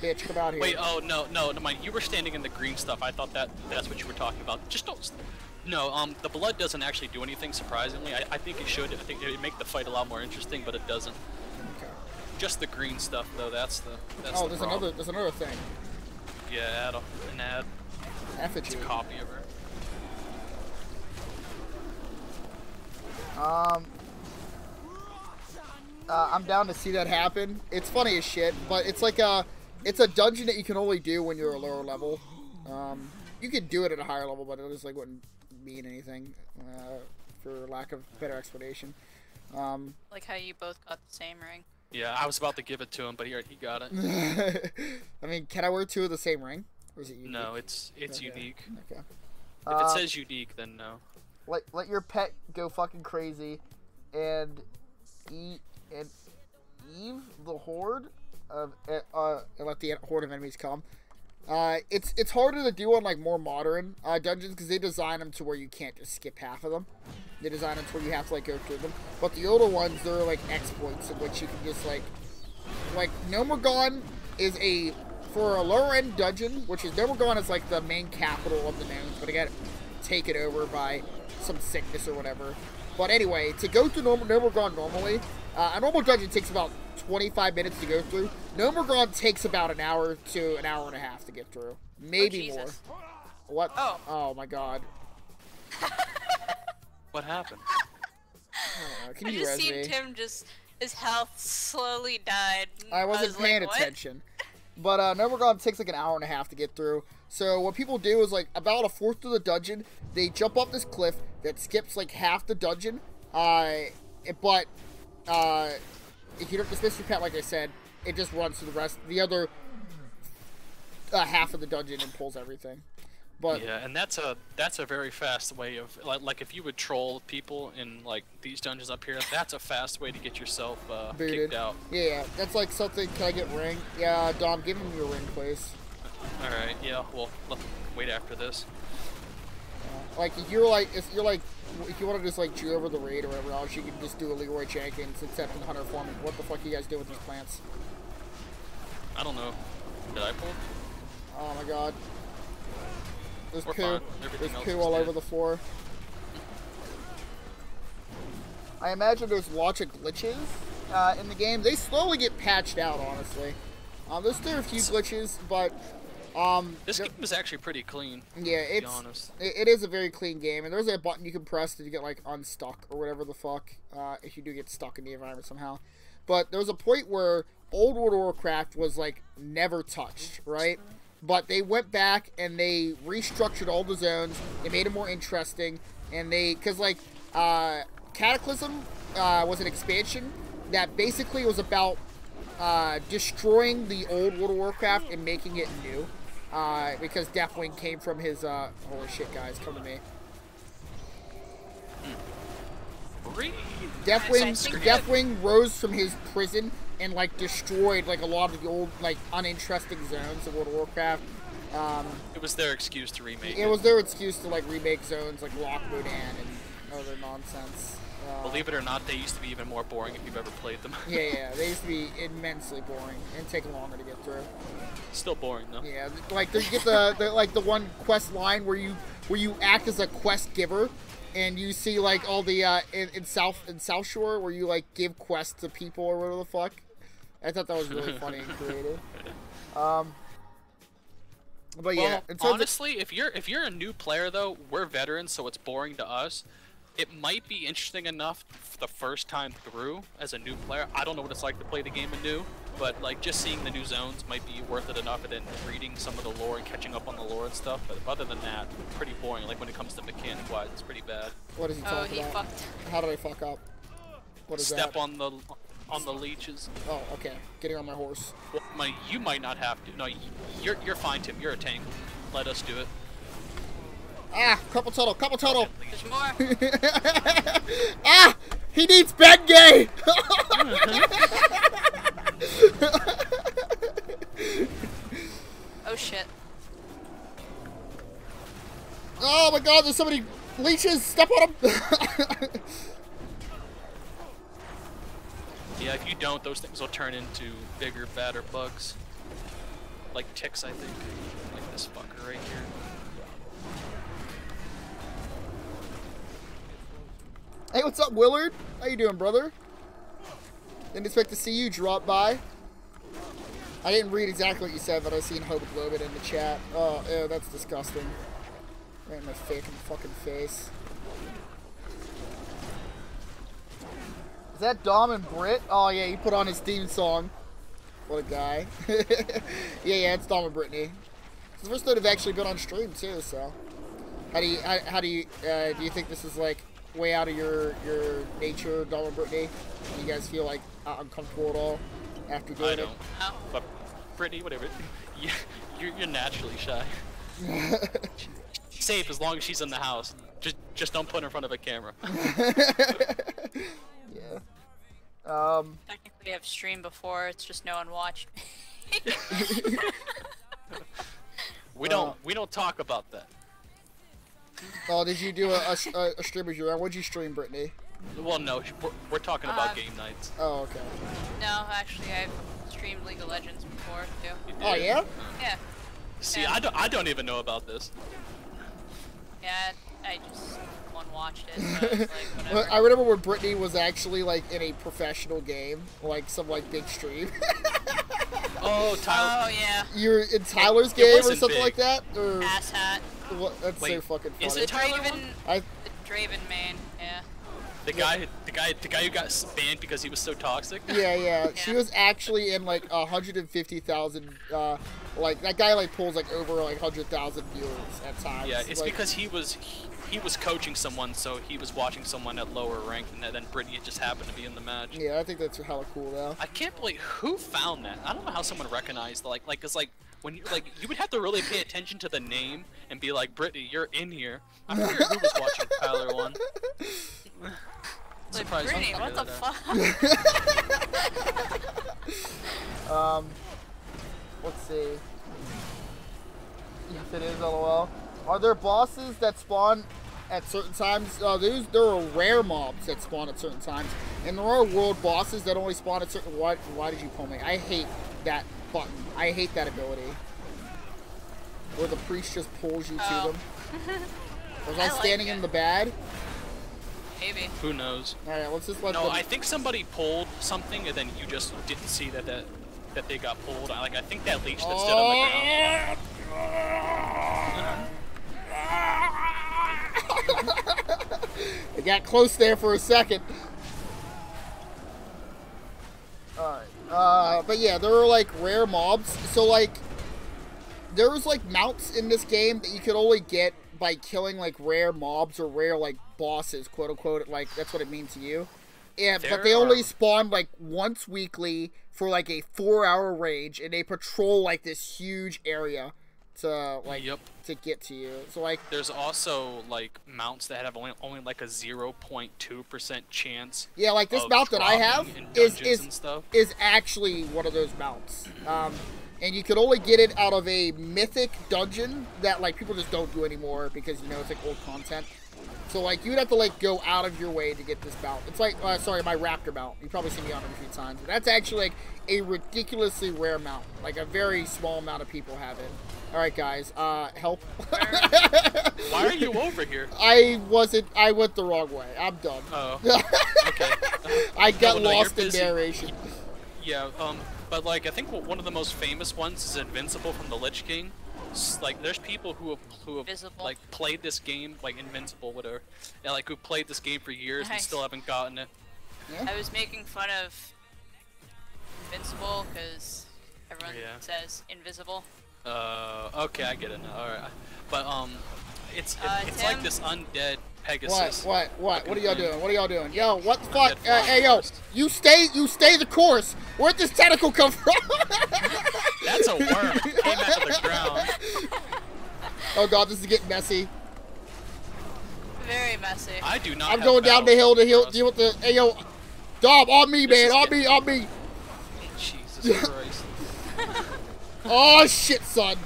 Bitch, come out here. Wait, oh, no, mind. You were standing in the green stuff. I thought that's what you were talking about. Just don't... No, the blood doesn't actually do anything, surprisingly. I think it should. I think it would make the fight a lot more interesting, but it doesn't. Okay. Just the green stuff, though, that's the Oh, the there's another thing. Yeah, an ad. Effigy. It's a copy of her. I'm down to see that happen. It's funny as shit, but it's like it's a dungeon that you can only do when you're a lower level. You could do it at a higher level, but it just like wouldn't mean anything, for lack of better explanation. Like how you both got the same ring. Yeah, I was about to give it to him, but he got it. I mean, can I wear two of the same ring? Or is it unique? No, it's Okay. unique. Okay. If it says unique, then no. Let your pet go fucking crazy, and Eve the horde of and let the horde of enemies come. It's harder to do on like more modern dungeons because they design them to where you can't just skip half of them. They design them to where you have to like go through them. But the older ones, they're like exploits in which you can just like Nomergon is for a lower end dungeon, which is Nomergon is like the main capital of the gnomes, but again, taken over by some sickness or whatever. But anyway, to go through Nomergon normally, a normal dungeon takes about 25 minutes to go through. Nomergon takes about an hour to an hour and a half to get through. Maybe more. What? Oh my god. What happened? Can I you just res seen me? Tim his health slowly died. I wasn't paying like, what? attention. But Nomergon takes like an hour and a half to get through. So what people do is like about a fourth of the dungeon, they jump up this cliff that skips like half the dungeon. But if you don't dismiss your pet, like I said, it just runs to the other half of the dungeon and pulls everything. But yeah, and that's a very fast way of like if you would troll people in like these dungeons up here, that's a fast way to get yourself kicked out. Yeah, that's like something. Can I get ring? Yeah, Dom, give him your ring, please. All right, yeah. Well, wait after this. Like if you want to just like chew over the raid or whatever else, you can just do a Leroy Jenkins except in Hunter form. What the fuck you guys do with these plants? I don't know. Did I pull? Oh my god. There's We're poo. fine. Everything There's else poo is all dead. over the floor. I imagine there's lots of glitches in the game. They slowly get patched out, honestly. There's still a few glitches, but this game is actually pretty clean. yeah, to be honest. it is a very clean game, and there's a button you can press to get like unstuck or whatever the fuck if you do get stuck in the environment somehow. But there was a point where old World of Warcraft was like never touched, right? But they went back and they restructured all the zones. They made it more interesting, and because like Cataclysm was an expansion that basically was about destroying the old World of Warcraft and making it new. Because Deathwing came from his holy shit, guys, come to me. Deathwing rose from his prison and like destroyed like a lot of the old like uninteresting zones of World of Warcraft. It was their excuse to remake it. It was their excuse to like remake zones like Lockwood and other nonsense. Believe it or not, they used to be even more boring if you've ever played them. yeah, they used to be immensely boring and take longer to get through. Still boring though. Yeah, like you get the one quest line where you act as a quest giver, and you see like all the in South Shore where you like give quests to people or whatever the fuck. I thought that was really funny and creative. But Well, yeah, in terms honestly, if you're a new player though, we're veterans, so it's boring to us. It might be interesting enough the first time through as a new player. I don't know what it's like to play the game anew, but like just seeing the new zones might be worth it enough, and then reading some of the lore and catching up on the lore and stuff. But other than that, pretty boring. Like when it comes to mechanic wise, it's pretty bad. what is he Oh, talking he about? fucked. How did I fuck up? What is Step that? on the leeches. Oh, okay. Getting on my horse. Well, you might not have to. No, you're fine, Tim. You're a tank. Let us do it. Ah, couple total. There's more. Ah, he needs Bengay. Oh shit. Oh my God, there's so many leeches. Step on him. Yeah, if you don't, those things will turn into bigger, badder bugs. Like ticks, I think. Like this fucker right here. Hey, what's up, Willard? How you doing, brother? Didn't expect to see you drop by. I didn't read exactly what you said, but I seen Hoboglobin in the chat. Oh, ew, that's disgusting. Right in my fucking face. Is that Dom and Britt? Oh yeah, he put on his theme song. What a guy. yeah, it's Dom and Brittany. It's the first time they've actually been on stream too. So, how do you think this is like way out of your nature, Dom and Brittany? Do you guys feel like uncomfortable at all after doing I don't. Oh. But Brittany, whatever. You're naturally shy. She's safe as long as she's in the house. Just don't put her in front of a camera. Yeah. Technically, I've streamed before. It's just no one watched. We don't talk about that. Oh, did you do a stream of your own? What'd you stream, Brittany? Well, no, we're talking about game nights. Oh, okay. No, actually, I've streamed League of Legends before too. You Oh, did? yeah? Yeah. See, Yeah. I don't even know about this. Yeah, I just one watched it. So it's like Well, whatever. I remember when Brittany was actually like in a professional game, like some like big stream. Oh, Tyler. Oh yeah. You're in Tyler's It game or wasn't something big. like that, or Ass hat. what? That's so Wait, fucking is funny. it Tyler Draven. one? I The Draven main. Yeah. The guy who got banned because he was so toxic. yeah. She Yeah. was actually in like 150,000. Like that guy like pulls like over like 100,000 viewers at times. Yeah, it's like, because he was coaching someone, so he was watching someone at lower rank, and then Brittany just happened to be in the match. Yeah, I think that's hella cool though. I can't believe who found that. I don't know how someone recognized cause like when you you would have to really pay attention to the name and be like, Brittany, you're in here. I figured who was watching Tyler one. Like, Surprised Brittany, I'm what the finding fuck? Let's see. Yes, it is. LOL. Are there bosses that spawn at certain times? There are rare mobs that spawn at certain times, and there are world bosses that only spawn at certain. Why did you pull me? I hate that button. I hate that ability. Where the priest just pulls you to Oh. them. Was I I like standing it. in the bad? Maybe. Who knows? All right, let's just let No, them. I think somebody pulled something, and then you just didn't see that they got pulled. I think that leech that stood on the ground. I got close there for a second. Alright. But yeah, there are like rare mobs. So like, there's like mounts in this game that you could only get by killing like rare mobs or rare like bosses, quote unquote. Like that's what it means to you. Yeah, but they only spawn like once weekly for like a 4-hour range, and they patrol like this huge area to like to get to you. So like, there's also like mounts that have only like a 0.2% chance. yeah, like this of mount that I have dropping in is dungeons and stuff. actually one of those mounts. And you could only get it out of a mythic dungeon that like people just don't do anymore because you know it's like old content. So like you'd have to like go out of your way to get this mount. It's like sorry, my raptor mount. You've probably seen me on it a few times. But that's actually like a ridiculously rare mount. Like a very small amount of people have it. All right, guys, help. Why are you over here? I went the wrong way. I'm done. Oh, okay. I got Oh, no, lost you're in busy. narration. Yeah, But like, I think one of the most famous ones is Invincible from the Lich King. Like, there's people who have Invisible. like played this game, like Invincible, whatever, and like who played this game for years and Nice. still haven't gotten it. Yeah. I was making fun of Invincible because everyone Yeah. says invisible. Okay, I get it now. All right, but it's Tim? like this undead Pegasus. What are y'all thing. doing? What are y'all doing? Yo, what the fuck? Undead Hey, yo, forest. you stay the course. Where'd this tentacle come from? That's a worm. It came out of the ground. Oh god, this is getting messy. Very messy. I do not. I'm have going down the hill to battles. deal with the. Hey, yo, Dom, on me, This man, is on getting- me, on me. Jesus Christ. Oh shit, son.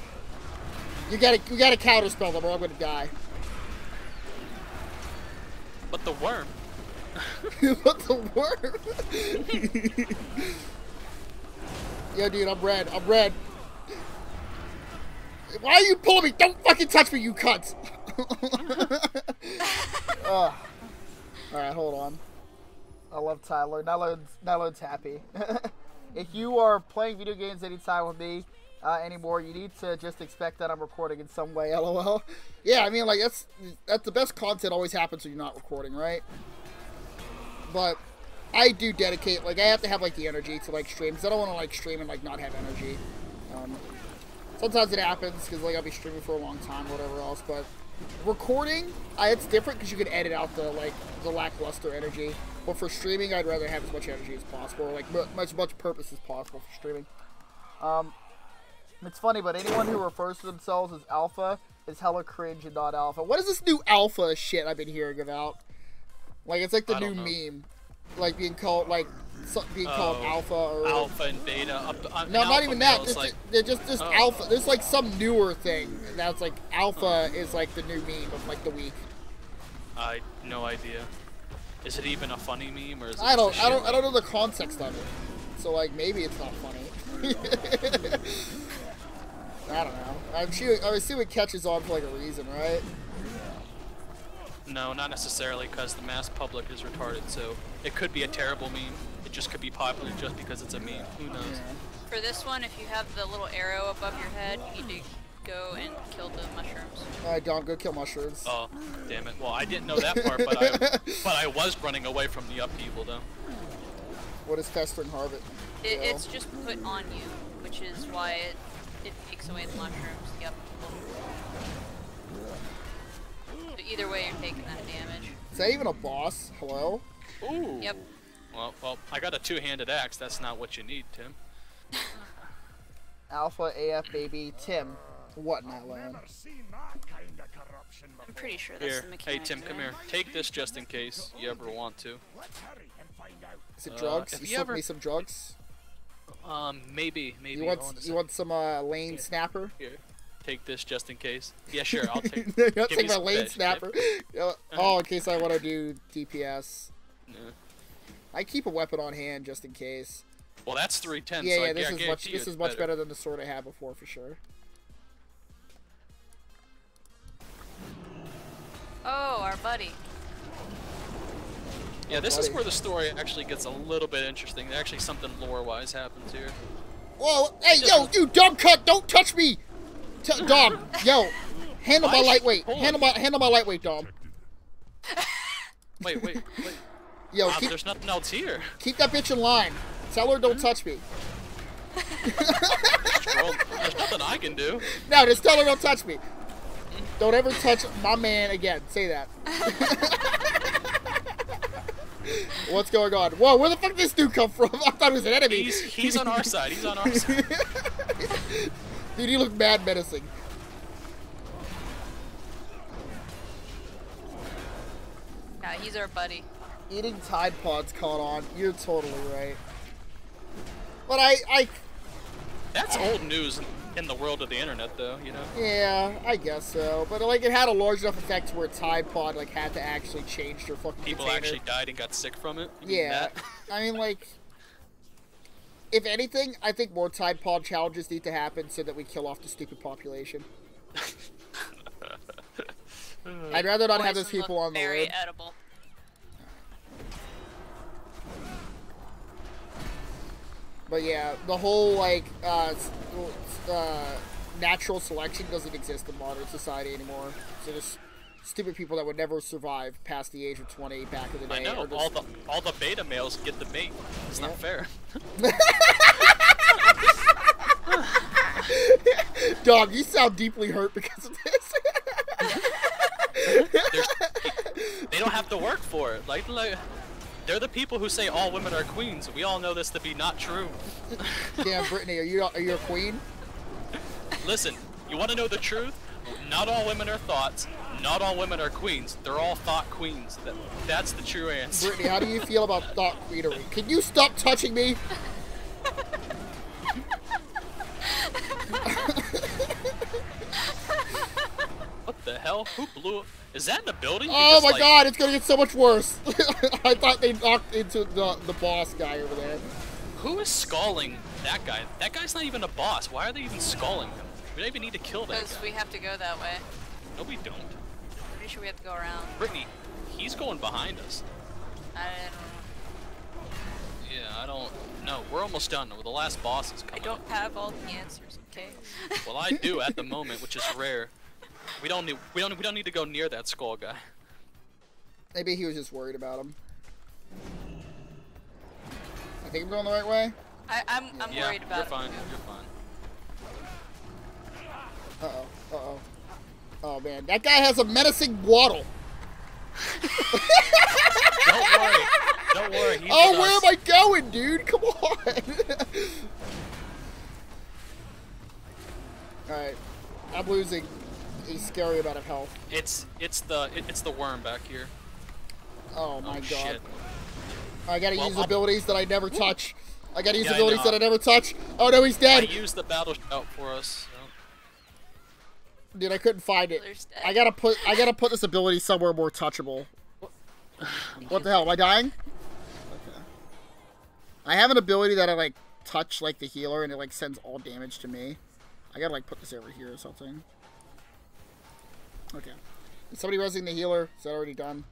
You gotta counterspell them, or I'm gonna die. But the worm. What the worm? Yo, dude, I'm red. I'm red. Why are you pulling me? Don't fucking touch me, you cunts. Ugh. Alright, hold on. I love Tyler. Now Load's happy. If you are playing video games anytime with me anymore, you need to just expect that I'm recording in some way, lol. Yeah, I mean, like, that's the best content always happens when you're not recording, right? But I do dedicate, like, I have to have, like, the energy to, like, stream, because I don't want to, like, stream and, like, not have energy. Sometimes it happens, because, like, I'll be streaming for a long time or whatever else, but recording, it's different, because you can edit out the, like, the lackluster energy. But for streaming, I'd rather have as much energy as possible, or, like, much purpose as possible for streaming. It's funny, but anyone who refers to themselves as alpha is hella cringe and not alpha. What is this new alpha shit I've been hearing about? Like, it's like the I new don't know. meme. Like, being called, like, called alpha or... Alpha and beta. No, not even that. Is Just Oh. alpha. There's, like, some newer thing. That's, like, alpha is, like, the new meme of, like, the week. I no idea. Is it even a funny meme or is it? I don't just a shit know the context of it. So, like, maybe it's not funny. I don't know. I assume it catches on for, like, a reason, right? meme? No, not necessarily, because the mass public is retarded. So it could be a terrible meme. It just could be popular just because it's a meme. Who knows? Yeah. For this one, if you have the little arrow above your head, you need to go and kill the mushrooms. Alright, Dom, go kill mushrooms. Oh, damn it. Well, I didn't know that part, but I was running away from the upheaval though. What is festering harvest? It's just put on you, which is why it takes away the mushrooms. Yep. So either way, you're taking that damage. Is that even a boss? Hello? Ooh. Yep. Well, I got a two-handed axe. That's not what you need, Tim. Alpha AF baby Tim. What now, Lan? I'm pretty sure that's Here, the hey mechanic. Tim, come here. Take this just in case you ever want to. Is it drugs? if You you slipped ever- me some drugs? Maybe. You hold on want a you want some lane Yeah. snapper? Here, take this just in case. Yeah, sure. I'll take. I'll give take me my some lane fish, snapper. okay? Oh, in case I want to do DPS. Yeah. I keep a weapon on hand just in case. Well, that's 310. Yeah, so yeah. I This is much. guarantee This you is much better than the sword I had before for sure. Oh, our buddy. Yeah, this is buddy. where the story actually gets a little bit interesting. Actually, something lore-wise happens here. Whoa! Hey, yo, you dumb cunt! Don't touch me, Dom. Yo, handle my Why is she lightweight. pulling Handle my lightweight, Dom. Wait. Yo, There's nothing else here. keep that bitch in line. Tell her don't touch me. Well, there's nothing I can do. No, just tell her don't touch me. Don't ever touch my man again. Say that. What's going on? Whoa, where the fuck did this dude come from? I thought he was an enemy. He's on our side. He's on our side. Dude, he looked mad menacing. Yeah, he's our buddy. Eating Tide Pods caught on. You're totally right. But I That's old news in the world of the internet, though. You know. yeah, I guess so. But like, it had a large enough effect where Tide Pod like had to actually change their fucking People container. actually died and got sick from it. You mean Yeah, that? I mean, like, if anything, I think more Tide Pod challenges need to happen so that we kill off the stupid population. I'd rather not have those Poison people look on the very road. But yeah, the whole like natural selection doesn't exist in modern society anymore. So just stupid people that would never survive past the age of 20 back in the day. I know. Are just... all the beta males get the mate. It's not fair. Dog, you sound deeply hurt because of this. They don't have to work for it. Like they're the people who say all women are queens. We all know this to be not true. Damn, Brittany, are you a queen? Listen, you want to know the truth? Not all women are thoughts. Not all women are queens. They're all thought queens. That's the true answer. Brittany, how do you feel about thought queenery? Can you stop touching me? What the hell? Who blew? Is that in the building? Oh my god, it's gonna get so much worse. I thought they knocked into the boss guy over there. Who is sculling that guy? That guy's not even a boss. Why are they even sculling him? We don't even need to kill that guy. Because we have to go that way. No, we don't. Pretty sure we have to go around. Brittany, he's going behind us. I don't know. Yeah, I don't know. We're almost done. The last boss is I coming. don't have all the answers, okay? Well, I do at the moment, which is rare. We don't need to go near that skull guy. Maybe he was just worried about him. I think I'm going the right way. I'm worried about you're it. fine. You're fine. Uh-oh. Uh-oh. Oh, man. That guy has a menacing waddle. Don't worry. Don't worry. He's Oh, with where us. am I going, dude? Come on. Alright. I'm losing a scary amount of health. It's the worm back here. Oh, my god. Shit. I gotta use abilities that I never touch. I gotta use Yeah, I abilities know. that I never touch. Oh, no, he's I dead. used the battle shout for us. So. Dude, I couldn't find it. There's dead. I gotta put this ability somewhere more touchable. What the hell? Am I dying? Okay. I have an ability that I like touch like the healer and it like sends all damage to me. I gotta like put this over here or something. Okay. Is somebody resing the healer? Is that already done?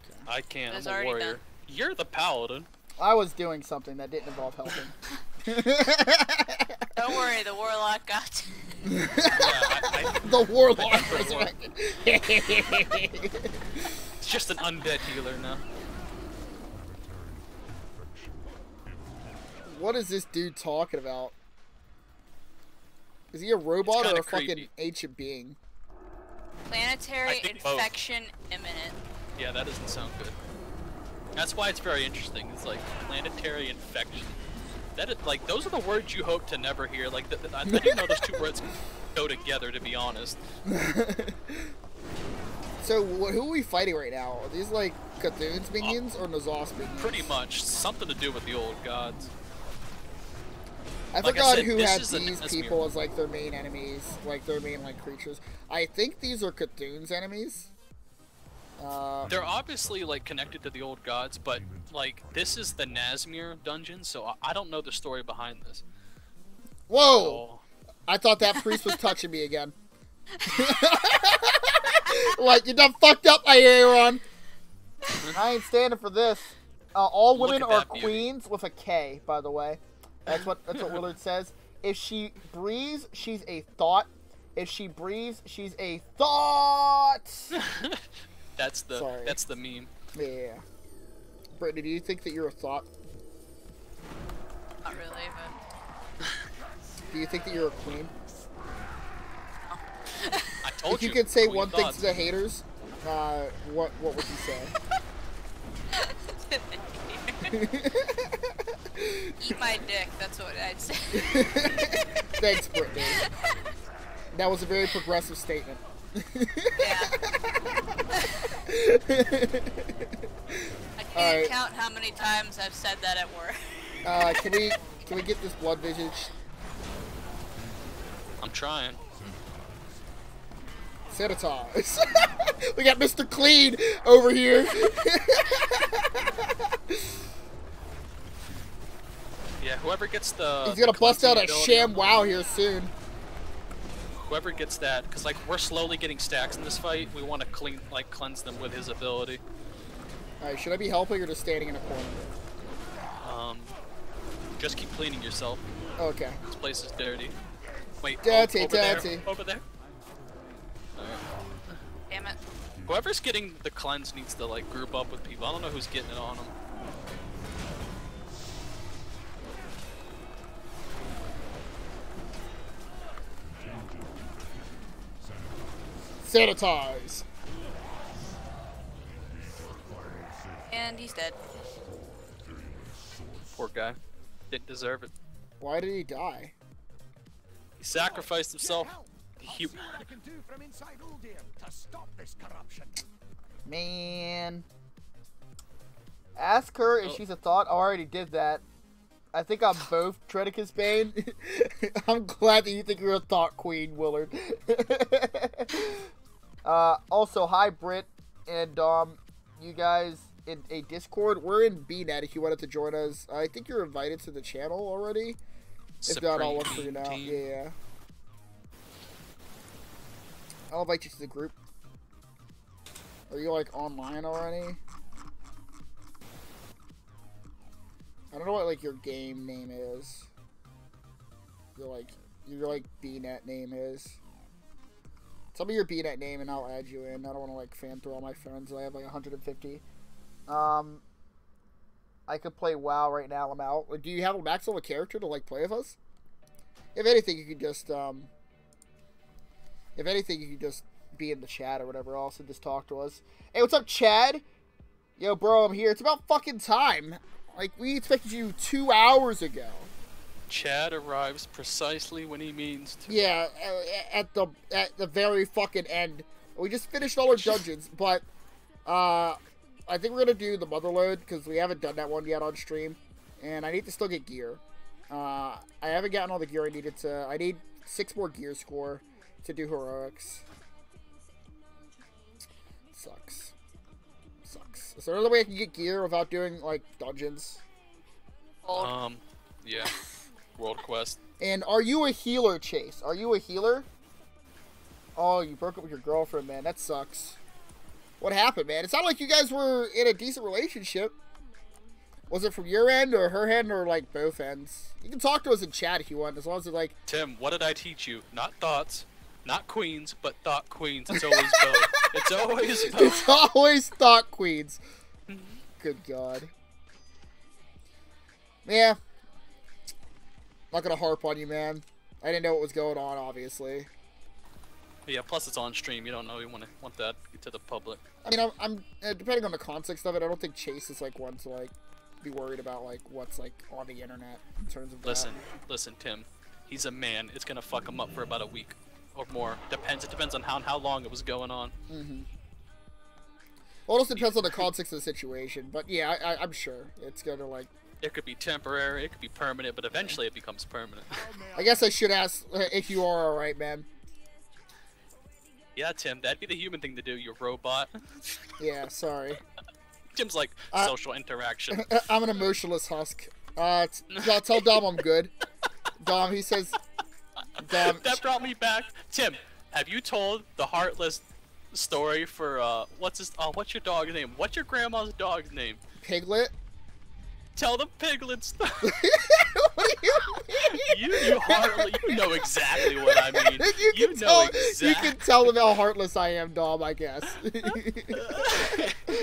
Okay. I can't. It's I'm a already warrior. done. You're the paladin. I was doing something that didn't involve helping. Don't worry, the warlock got you. Yeah, I The warlock I think resurrected. It's just an undead healer now. What is this dude talking about? Is he a robot or kinda a fucking creepy. ancient being? Planetary I think both. infection imminent. Yeah, that doesn't sound good. That's why it's very interesting. It's like planetary infection. That is, like, those are the words you hope to never hear. Like, I didn't know those two words go together, to be honest. So, who are we fighting right now? Are these like Cthulhu's minions or Nazos minions? Pretty much something to do with the old gods. I like I forgot said, who this had is an these Esmir. people as like their main enemies, like their main like creatures. I think these are Cthulhu's enemies. They're obviously like connected to the old gods, but like this is the Nazmir dungeon, so I don't know the story behind this. Whoa! So, I thought that priest was touching me again. Like, you done fucked up, Aaron. I ain't standing for this. All Look women at are that beauty. queens with a K, by the way. That's what Willard says. If she breathes, she's a thought. If she breathes, she's a thought. that's the Sorry. that's the meme. Yeah. Brittany, do you think that you're a thought? Not really, but Do you think that you're a queen? I told If you could say queen one thing thoughts. to the haters, what would you say? eat my dick, that's what I'd say. Thanks, Brittany. That was a very progressive statement. Yeah. I can't Alright. count how many times I've said that at work. Can we get this blood visage? I'm trying. Sanitize. We got Mr. Clean over here. Yeah, whoever gets the He's gonna the bust out a cleansing ability sham on wow here soon. Whoever gets that, because like we're slowly getting stacks in this fight, we want to cleanse them with his ability. Alright, should I be helping or just standing in a corner? Just keep cleaning yourself. Okay. This place is dirty. Wait, Dirty, over there, dirty. over there. Alright. Damn it. Whoever's getting the cleanse needs to like group up with people. I don't know who's getting it on them. Sanitize. And he's dead. Poor guy. Didn't deserve it. Why did he die? He sacrificed himself. He... I can do from inside Uldir to stop this corruption. Man. Ask her if she's a thought. I already did that. I think I'm both Dreadicus Bane. I'm glad that you think you're a thought queen, Willard. Also, hi Britt and you guys in a Discord. We're in BNet if you wanted to join us. I think you're invited to the channel already. If not, I'll look for you now. Yeah. I'll invite you to the group. Are you like online already? I don't know what like your game name is. Your BNet name is. Tell me your BNet name and I'll add you in. I don't want to like fan through all my friends. I have like 150. I could play WoW right now. I'm out. Do you have a max level character to like play with us? If anything, you could just be in the chat or whatever else and just talk to us. Hey, what's up, Chad? Yo, bro, I'm here. It's about fucking time. Like, we expected you 2 hours ago. Chad arrives precisely when he means to. Yeah, at the very fucking end. We just finished all our dungeons, but I think we're gonna do the Motherload because we haven't done that one yet on stream, and I need to still get gear. I haven't gotten all the gear I needed to. I need 6 more gear score to do heroics. Sucks. Is there another way I can get gear without doing like dungeons? Yeah. World quest. And are you a healer, Chase? Are you a healer? Oh, you broke up with your girlfriend, man. That sucks. What happened, man? It sounded like you guys were in a decent relationship. Was it from your end or her end or like both ends? You can talk to us in chat if you want, as long as it's like... Tim, what did I teach you? Not thoughts, not queens, but thought queens. It's always both. It's always both. It's always thought queens. Good God. Yeah. Not gonna harp on you, man. I didn't know what was going on, obviously. Yeah, plus it's on stream. You don't know you want that to the public. I mean, I'm depending on the context of it, I don't think Chase is like one to like be worried about like what's like on the internet in terms of that. Listen, Tim. He's a man. It's gonna fuck him up for about a week or more. It depends on how long it was going on. Mm-hmm. Well, it also depends on the context of the situation, but yeah, I'm sure it's gonna like. It could be temporary, it could be permanent, but eventually it becomes permanent. I guess I should ask if you are alright, man. Yeah, Tim, that'd be the human thing to do, you robot. Yeah, sorry. Tim's like, social interaction. I'm an emotionless husk. Tell Dom I'm good. Dom, he says... Dom... That brought me back. Tim, have you told the Heartless story for, what's your dog's name? What's your grandma's dog's name? Piglet? Tell the Piglet story. What do you mean? You know exactly what I mean. You can tell them how heartless I am, Dom, I guess.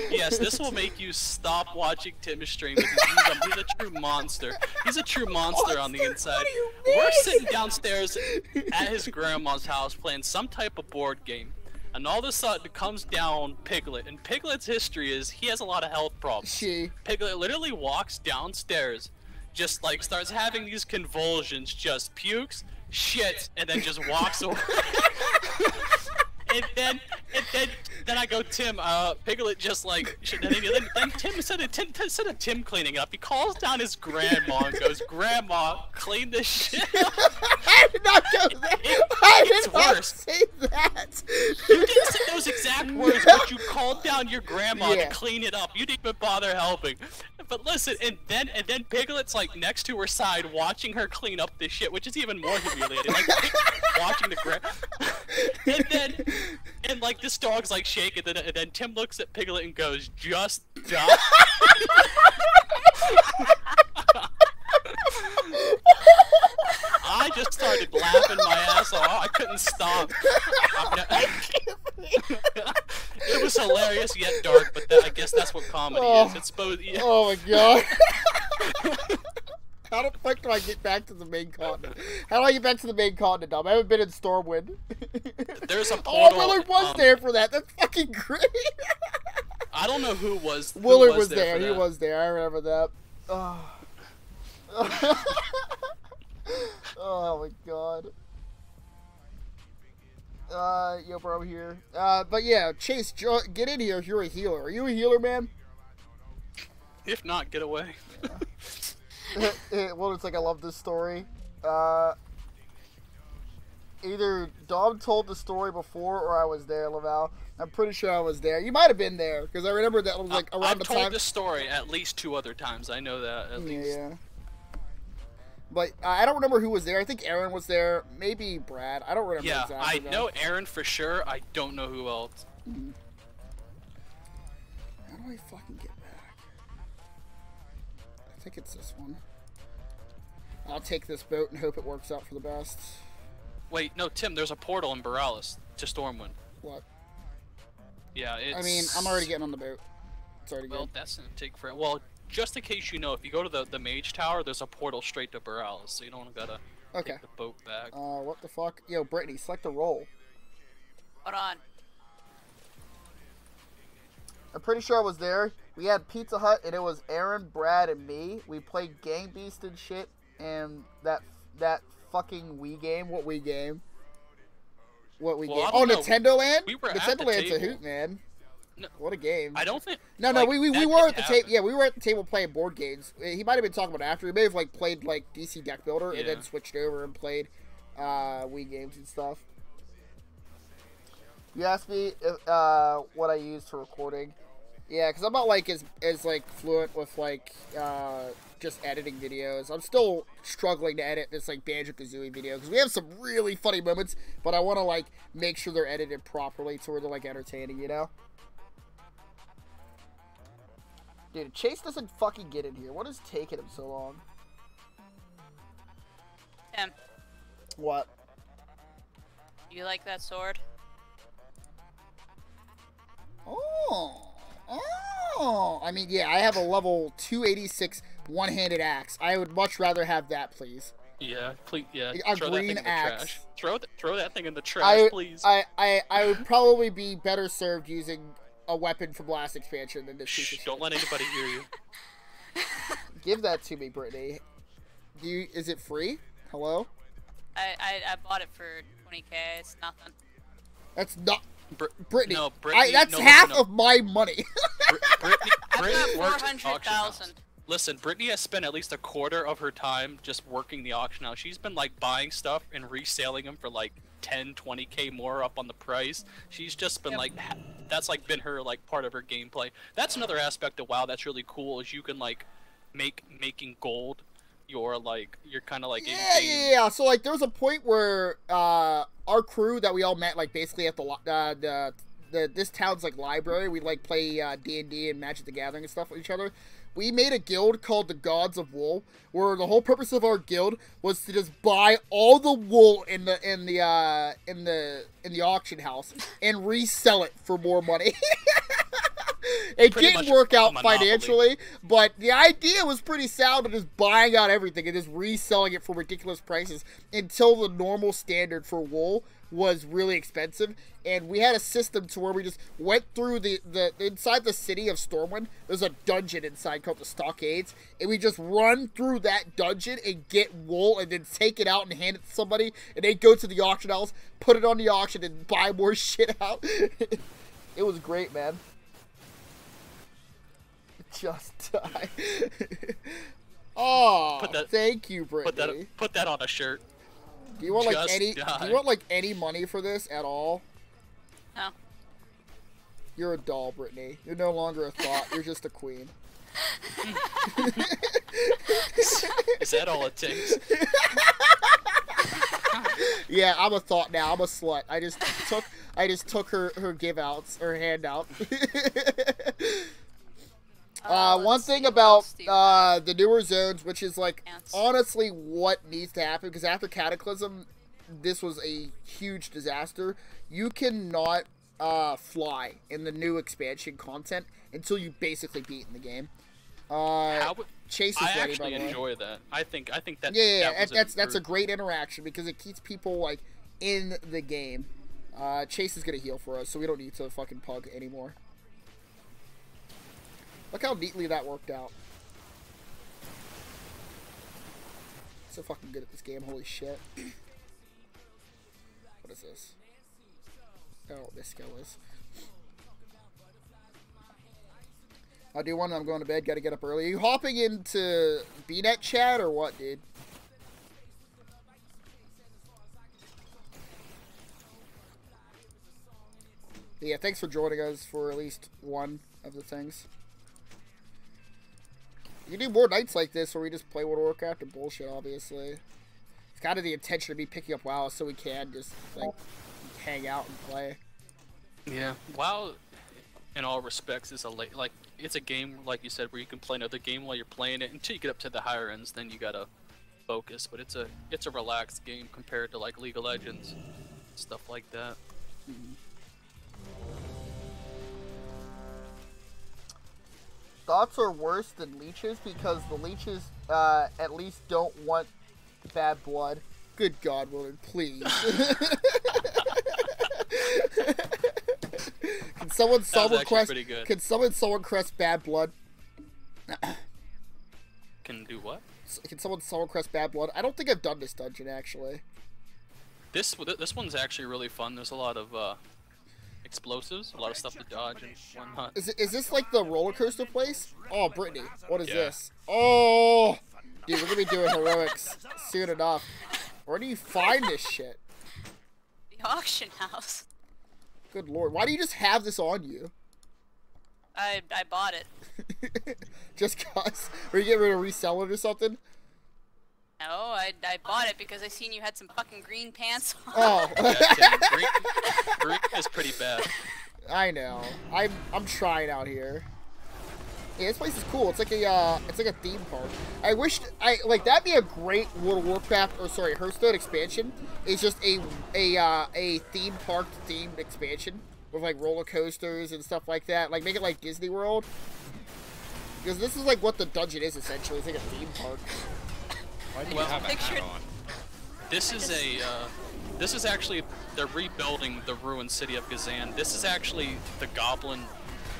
Yes, this will make you stop watching Tim's stream because he's a true monster. He's a true monster on the inside. We're sitting downstairs at his grandma's house playing some type of board game. And all of a sudden comes down Piglet, and Piglet's history is he has a lot of health problems. Piglet literally walks downstairs, just like starts having these convulsions, just pukes, shits, and then just walks away. and then I go, Tim, Piglet just like, then Tim instead of Tim cleaning up, he calls down his grandma and goes, Grandma, clean this shit up. I did not go there. I did not say that. You didn't say those exact words, but you called down your grandma to clean it up. You didn't even bother helping. But listen, and then Piglet's like next to her side watching her clean up this shit, which is even more humiliating. Like watching the and like this dog's like shaking, and then Tim looks at Piglet and goes, "Just stop." I just started laughing my ass off. I couldn't stop. It was hilarious yet dark, but I guess that's what comedy is. It's both. Yeah. Oh my god. How the fuck do I get back to the main continent? How do I get back to the main continent, Dom? I haven't been in Stormwind. There's a Oh, portal. Willard was there for that. That's fucking great. I don't know who was. Willard was there. For He that. was there. I remember that. Oh. Oh my god. Yo, bro, I'm here. But yeah, Chase, get in here if you're a healer. Are you a healer, man? If not, get away. Well, it's like I love this story. Either Dom told the story before or I was there, Laval. I'm pretty sure I was there. You might have been there because I remember that was like around the time. I've told this story at least 2 other times. I know that at least. Yeah. But I don't remember who was there. I think Aaron was there. Maybe Brad. I don't remember Yeah, exactly. I know Aaron for sure. I don't know who else. How do I fucking get back? I think it's this one. I'll take this boat and hope it works out for the best. Wait, no, Tim, there's a portal in Borealis to Stormwind. What? Yeah, it's... I mean, I'm already getting on the boat. It's already Well, good. that's gonna take for... Well, just in case you know, if you go to the Mage Tower, there's a portal straight to Borealis, so you don't gotta Okay. take the boat back. What the fuck? Yo, Brittany, select a role. Hold on. I'm pretty sure I was there. We had Pizza Hut, and it was Aaron, Brad, and me. We played Gang Beast and shit, and that fucking Wii game. What Wii game? What Wii Well, game? I Oh, don't know. Nintendo Land? We were at Nintendo the Land's a table. hoot, man. No, What a game. I don't think... No, like, we that were at didn't the table. happen. Yeah, we were at the table playing board games. He might have been talking about after. He may have like played like DC Deck Builder and Yeah. then switched over and played Wii games and stuff. You asked me if, what I use for recording. Yeah, because I'm not like as like fluent with like just editing videos. I'm still struggling to edit this like Banjo-Kazooie video because we have some really funny moments, but I want to like make sure they're edited properly to where they're like entertaining, you know? Dude, Chase doesn't fucking get in here. What is taking him so long? Tim, What? do you like that sword? Oh. I mean, yeah, I have a level 286 one-handed axe. I would much rather have that, please. Yeah, please, yeah. A throw green that thing in the axe. trash. Throw that thing in the trash, please. I would probably be better served using a weapon from last expansion than this piece of Shh, shit. don't let anybody hear you. Give that to me, Brittany. Is it free? Hello? I bought it for 20k. It's nothing. That's not... Brittany, Brittany, no, Brittany, that's no, half no. of my money. Brittany I've got works auction house. 400,000. Listen, Brittany has spent at least a quarter of her time just working the auction house. She's been like buying stuff and reselling them for like 10, 20k more up on the price. She's just been like, that's like been her like part of her gameplay. That's another aspect of WoW that's really cool is you can like making gold. You're kind of like Yeah. So like, there was a point where our crew that we all met like basically at the this town's like library. We like play D&D and Magic the Gathering and stuff with each other. We made a guild called the Gods of Wool, where the whole purpose of our guild was to just buy all the wool in the auction house and resell it for more money. It Pretty didn't much work out a monopoly. financially, but the idea was pretty sound of just buying out everything and just reselling it for ridiculous prices until the normal standard for wool was really expensive. And we had a system to where we just went through the inside the city of Stormwind. There's a dungeon inside called the Stockades, and we just run through that dungeon and get wool and then take it out and hand it to somebody, and they go to the auction house, put it on the auction, and buy more shit out. It was great, man. Just die. Oh, thank you, Brittany. Put that on a shirt. Do you want like Just any? die. Do you want like any money for this at all? No. You're a doll, Brittany. You're no longer a thought. You're just a queen. Is that all it takes? Yeah, I'm a thought now. I'm a slut. I just took her give outs, her handout. One Let's thing see, what about else do you have? the newer zones, which is like Ants. honestly what needs to happen, because after Cataclysm, this was a huge disaster. You cannot fly in the new expansion content until you basically beat in the game. Chase is I ready, by actually the way. enjoy that. I think that. Yeah, that was that's a great interaction because it keeps people like in the game. Chase is gonna heal for us, so we don't need to fucking pug anymore. Look how neatly that worked out. So fucking good at this game, holy shit. What is this? Oh, this skill is. I do one, I'm going to bed, gotta get up early. Are you hopping into BNet chat or what, dude? Yeah, thanks for joining us for at least one of the things. You can do more nights like this where we just play World of Warcraft and bullshit, obviously. It's kind of the intention of me picking up WoW so we can just, like, hang out and play. Yeah, WoW, in all respects, is it's a game, like you said, where you can play another game while you're playing it. Until you get up to the higher ends, then you gotta focus. But it's a relaxed game compared to, like, League of Legends, stuff like that. Mm-hmm. Thoughts are worse than leeches because the leeches at least don't want bad blood. Good God, Willard, please. Can someone request bad blood? Can do what? Can someone request bad blood? I don't think I've done this dungeon actually. This one's actually really fun. There's a lot of explosives, a lot of stuff to dodge and whatnot. Is this like the roller coaster place? Oh, Brittany, what is this? Oh, dude, we're gonna be doing heroics soon enough. Where do you find this shit? The auction house. Good Lord, why do you just have this on you? I bought it. Just cause? Are you getting ready to resell it or something? No, I bought it because I seen you had some fucking green pants on. Oh. Yeah, Tim, green is pretty bad. I know. I'm trying out here. Yeah, this place is cool. It's like a theme park. I wish that'd be a great World of Warcraft Hearthstone expansion. It's just a theme park themed expansion with like roller coasters and stuff like that. Like make it like Disney World. Because this is like what the dungeon is essentially. It's like a theme park. Why do you have a hat on? This is actually, they're rebuilding the ruined city of Gazan. This is actually the Goblin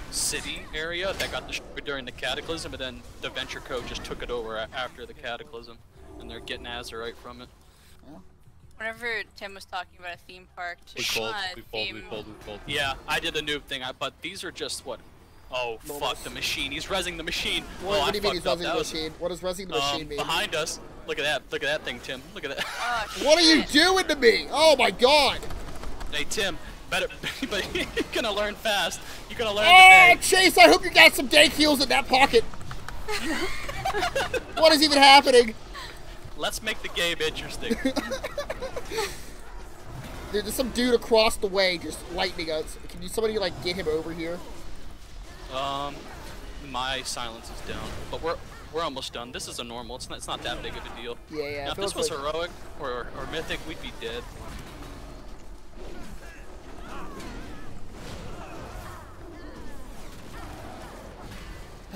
City area that got destroyed during the Cataclysm, and then the Venture Code just took it over after the Cataclysm, and they're getting Azerite from it. Whenever Tim was talking about a theme park, We pulled. Yeah, I did a noob thing, but these are just what? Oh, fuck the machine. He's rezzing the machine. What do you mean he's rezzing the machine? What does rezzing the machine mean? Behind us. Look at that. Look at that thing, Tim. Look at that. What are you doing to me? Oh my God. Hey, Tim. But you're gonna learn fast. You're gonna learn today. today. Chase, I hope you got some dank heals in that pocket. What is even happening? Let's make the game interesting. There's some dude across the way just lightning us. Can somebody like get him over here? My silence is down, but we're almost done. This is a normal. It's not that big of a deal. Yeah. Now, if this was heroic or mythic, we'd be dead.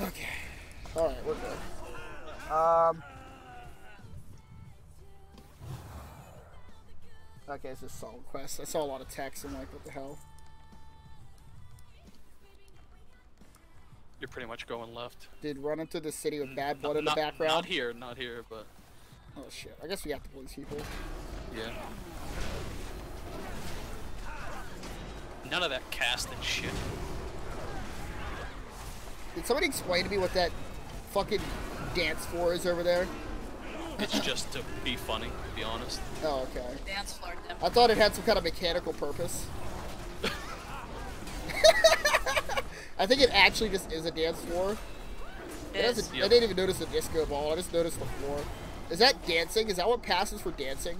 Okay. All right, we're good. Okay, it's a song quest. I saw a lot of text and like, what the hell? You're pretty much going left. Did run into the city with bad blood in the background? Not here, but... Oh shit, I guess we have to police people. Yeah. None of that casting shit. Did somebody explain to me what that fucking dance floor is over there? It's just to be funny, to be honest. Oh, okay. Dance floor, Tim. I thought it had some kind of mechanical purpose. I think it actually just is a dance floor. I didn't even notice the disco ball, I just noticed the floor. Is that dancing? Is that what passes for dancing?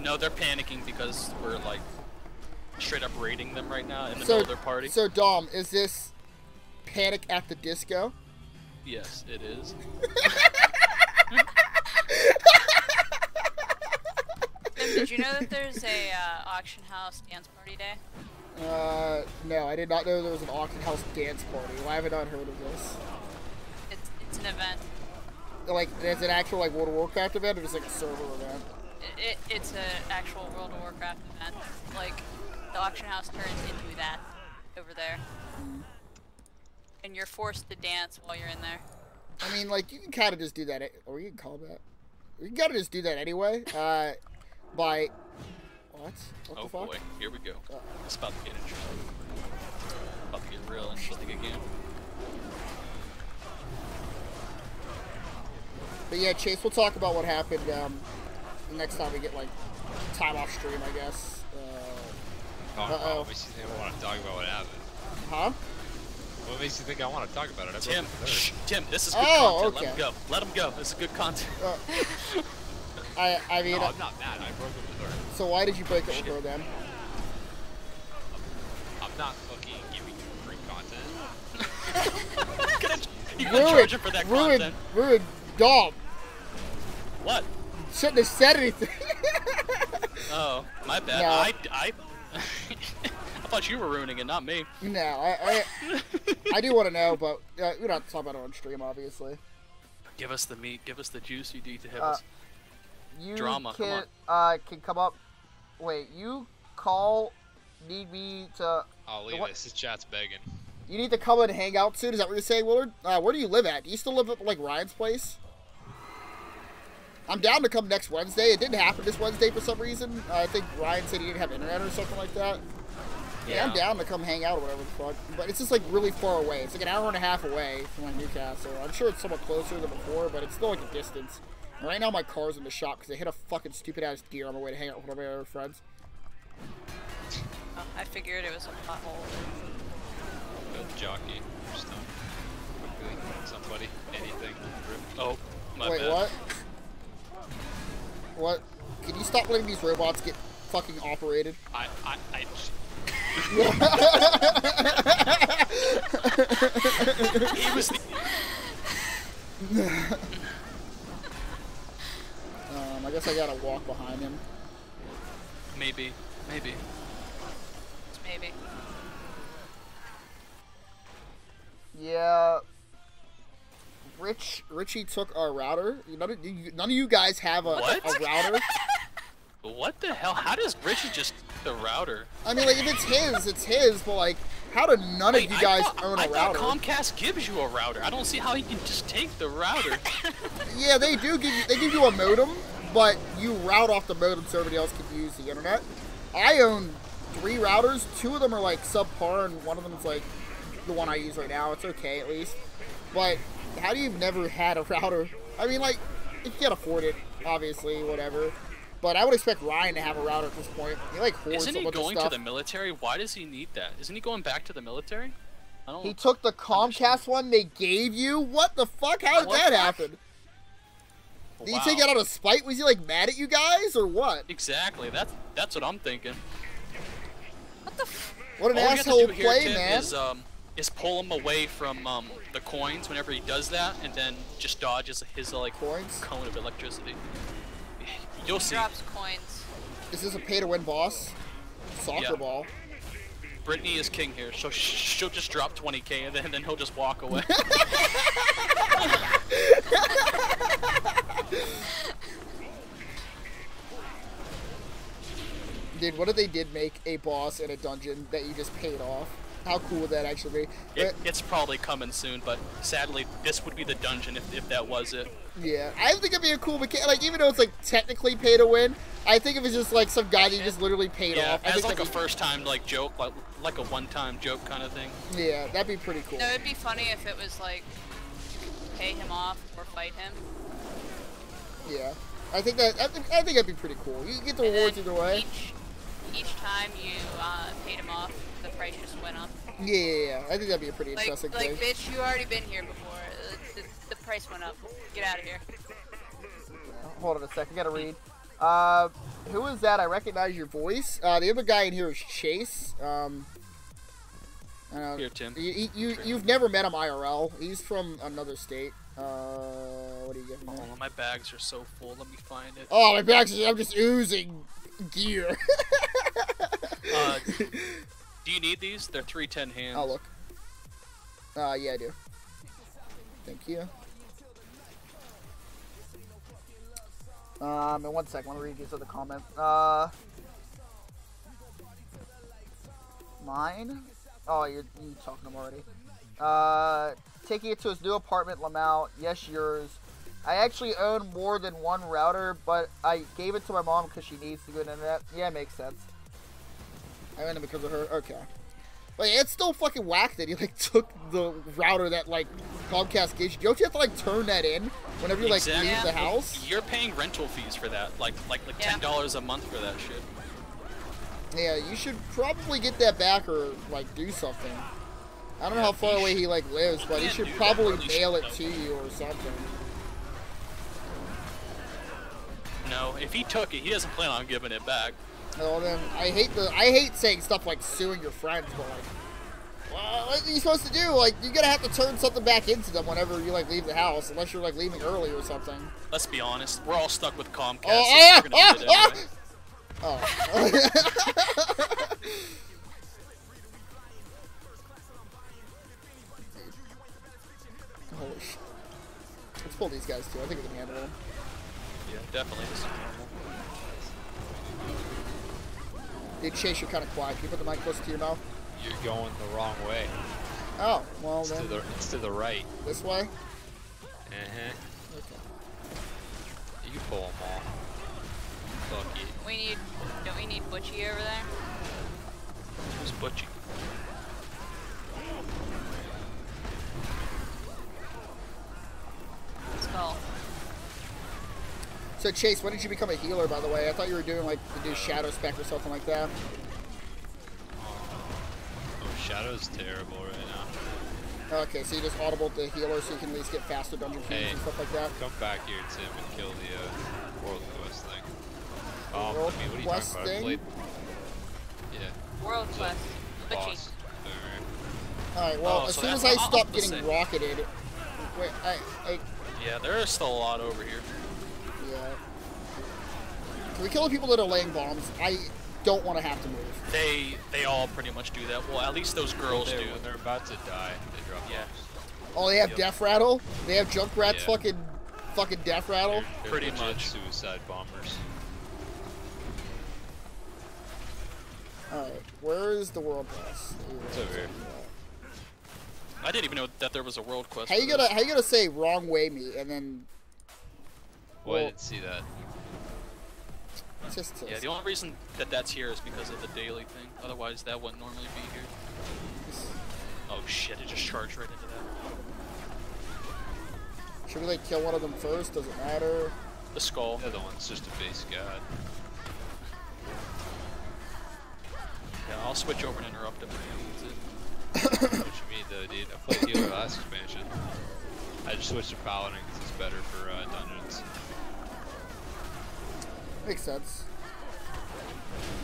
No, they're panicking because we're like straight up raiding them right now in the middle of their party. So Dom, is this Panic at the Disco. Yes, it is. Tim, did you know that there's a auction house dance party day? No, I did not know there was an auction house dance party. Why have I not heard of this? It's an event. Like, it's an actual like World of Warcraft event, or just like a server event? It's an actual World of Warcraft event. Like, the auction house turns into that over there. And you're forced to dance while you're in there. I mean, like, you can kind of just do that, or you can call that. You can kind of just do that anyway, by... What? What the fuck? Boy, here we go. It's about to get interesting. About to get real interesting again. But yeah, Chase, we'll talk about what happened the next time we get, like, time off stream, I guess. What makes you think I want to talk about what happened? Huh? What makes you think I want to talk about it? Tim, Tim, this is good content. Okay. Let him go. Let him go. This is good content. I mean... No, I'm not mad. I broke up with her. So why did you break up with her then? I'm not fucking giving you free content. You can charge him for that content. Ruined, dog. What? Shouldn't have said anything. Oh, my bad. No. I thought you were ruining it, not me. No, I do want to know, but we're not talking about it on stream, obviously. Give us the meat. Give us the juice. You need to have us. You Drama, can, come can come up. Wait, you need me to... I'll leave this. This chat's begging. You need to come and hang out soon? Is that what you're saying, Willard? Where do you live at? Do you still live at, like, Ryan's place? I'm down to come next Wednesday. It didn't happen this Wednesday for some reason. I think Ryan said he didn't have internet or something like that. Yeah, I'm down to come hang out or whatever the fuck. But it's just, like, really far away. It's like an hour and a half away from, like, Newcastle. I'm sure it's somewhat closer than before, but it's still, like, a distance. And right now my car's in the shop because I hit a fucking stupid-ass deer on my way to hang out with one of my other friends. Oh, I figured it was a pothole. Good jockey. Just quickly, somebody, anything. Oh, my Wait, bad. what? What? Can you stop letting these robots get fucking operated? He was the... I guess I gotta walk behind him. Maybe. Maybe. Yeah. Richie took our router. None of you guys have a router. What the hell? How does Richie just the router? I mean, like, if it's his, but, like, how do none of you guys own a router? I thought Comcast gives you a router. I don't see how he can just take the router. Yeah, they do give you a modem, but you route off the modem so everybody else can use the internet. I own 3 routers. 2 of them are, like, subpar, and one of them is, like, the one I use right now. It's okay, at least. But how do you never had a router? I mean, like, if you can't afford it, obviously, whatever. But I would expect Ryan to have a router at this point. He, like, hoards Isn't a he bunch of going stuff. to the military? Why does he need that? Isn't he going back to the military? I don't He took the Comcast one they gave you? What the fuck? How did that happen? Did he take it out of spite? Was he, like, mad at you guys, or what? Exactly. That's what I'm thinking. What the What an All we have to asshole do here, play, Tim, man. Is pull him away from the coins whenever he does that, and then just dodges his like Coins? cone of electricity. You'll see. Drops coins. Is this a pay-to-win boss? Soccer Yeah. ball. Brittany is king here, so she'll just drop 20k and then he'll just walk away. Dude, what if they did make a boss in a dungeon that you just paid off? How cool would that actually be? It's probably coming soon, but sadly, this would be the dungeon if that was it. Yeah, I think it'd be a cool mechanic. Like, even though it's like technically pay to win, I think if it's just like some guy that you just literally paid off. I as think like a first-time like joke, like a one-time joke kind of thing. Yeah, that'd be pretty cool. No, it'd be funny if it was like pay him off or fight him. Yeah, I think that'd be pretty cool. You get the rewards either way. Each time you paid him off, the price just went up. Yeah, I think that'd be a pretty interesting thing. Like, bitch, you already been here before. The price went up. Get out of here. Hold on a second, I gotta read. Who is that? I recognize your voice. The other guy in here is Chase. Here, Tim. You've never met him IRL. He's from another state. What do you give me? Oh, my bags are so full. Let me find it. Oh, my bags! I'm just oozing gear. Do you need these? They're 310 hands. Oh, look. Yeah, I do. Thank you. In 1 second, let me read these other comments. Mine? Oh, you talking to him already. Taking it to his new apartment, Lamau. Yes, yours. I actually own more than one router, but I gave it to my mom because she needs the good internet. Yeah, it makes sense. I own it because of her. Okay. But it's still fucking whack that he, like, took the router that, like, Comcast gives you. Don't you have to, like, turn that in whenever you, like, leave the house? You're paying rental fees for that. Like $10 a month for that shit. Yeah, you should probably get that back or, like, do something. I don't know how far away he, like, lives, but he should probably mail it to you or something. No, if he took it, he doesn't plan on giving it back. Well, then, I hate saying stuff like suing your friends, but, like, well, what are you supposed to do? Like, you're gonna have to turn something back into them whenever you, like, leave the house, unless you're, like, leaving early or something. Let's be honest, we're all stuck with Comcast. Oh. Holy shit. Let's pull these guys too. I think we can handle them. Yeah, definitely. This is normal. Dude, Chase, you're kind of quiet. Can you put the mic closer to your mouth? You're going the wrong way. Oh, well then. It's to the right. This way? Uh-huh. Okay. You can pull them all. Fuck it. Don't we need Butchie over there? Who's Butchie? Let's go. So Chase, when did you become a healer, by the way? I thought you were doing like the new Shadow Spec or something like that. Oh, Shadow's terrible right now. Okay, so you just audible the healer so you can at least get faster dungeon keys and stuff like that. Come back here, Tim, and kill the World Quest thing. World what are you Quest talking about? thing? Yeah. World Quest. Butchie. Boss. Alright, well, as so soon as that's- I I'll stop just getting say- rocketed... Wait, Yeah, there is still a lot over here. Yeah. Can we kill the people that are laying bombs? I don't want to have to move. They all pretty much do that. Well, at least those girls do. When they're about to die, they drop Yeah. bombs. Oh, they have Death Rattle? They have Junkrat's Yeah. fucking Death Rattle? They're Pretty legit much. suicide bombers. Alright, where is the world quest? It's over here. I didn't even know that there was a world quest. How you gonna say wrong way me and then Well, I didn't see that. just Yeah, the only reason that that's here is because of the daily thing. Otherwise, that wouldn't normally be here. Oh shit! It just charged right into that. should we like kill one of them first? Does it matter? The skull. The other one's just a base god. Yeah, I'll switch over and interrupt him. What you mean though, dude? I played healer last expansion. I just switched to paladin because it's better for dungeons. Makes sense.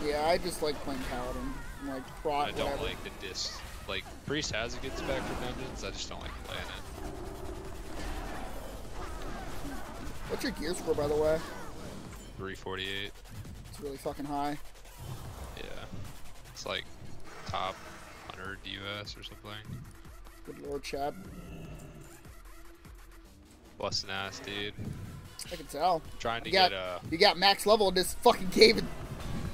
Yeah, I just like playing paladin. Like prot, I don't whatever. like the disc. Like priest has a good spec for dungeons. I just don't like playing it. What's your gear score, by the way? 348. It's really fucking high. Yeah. It's like top 100 US or something. Good lord, Chad. Busting ass, dude. I can tell. Trying to You got max level in this fucking game in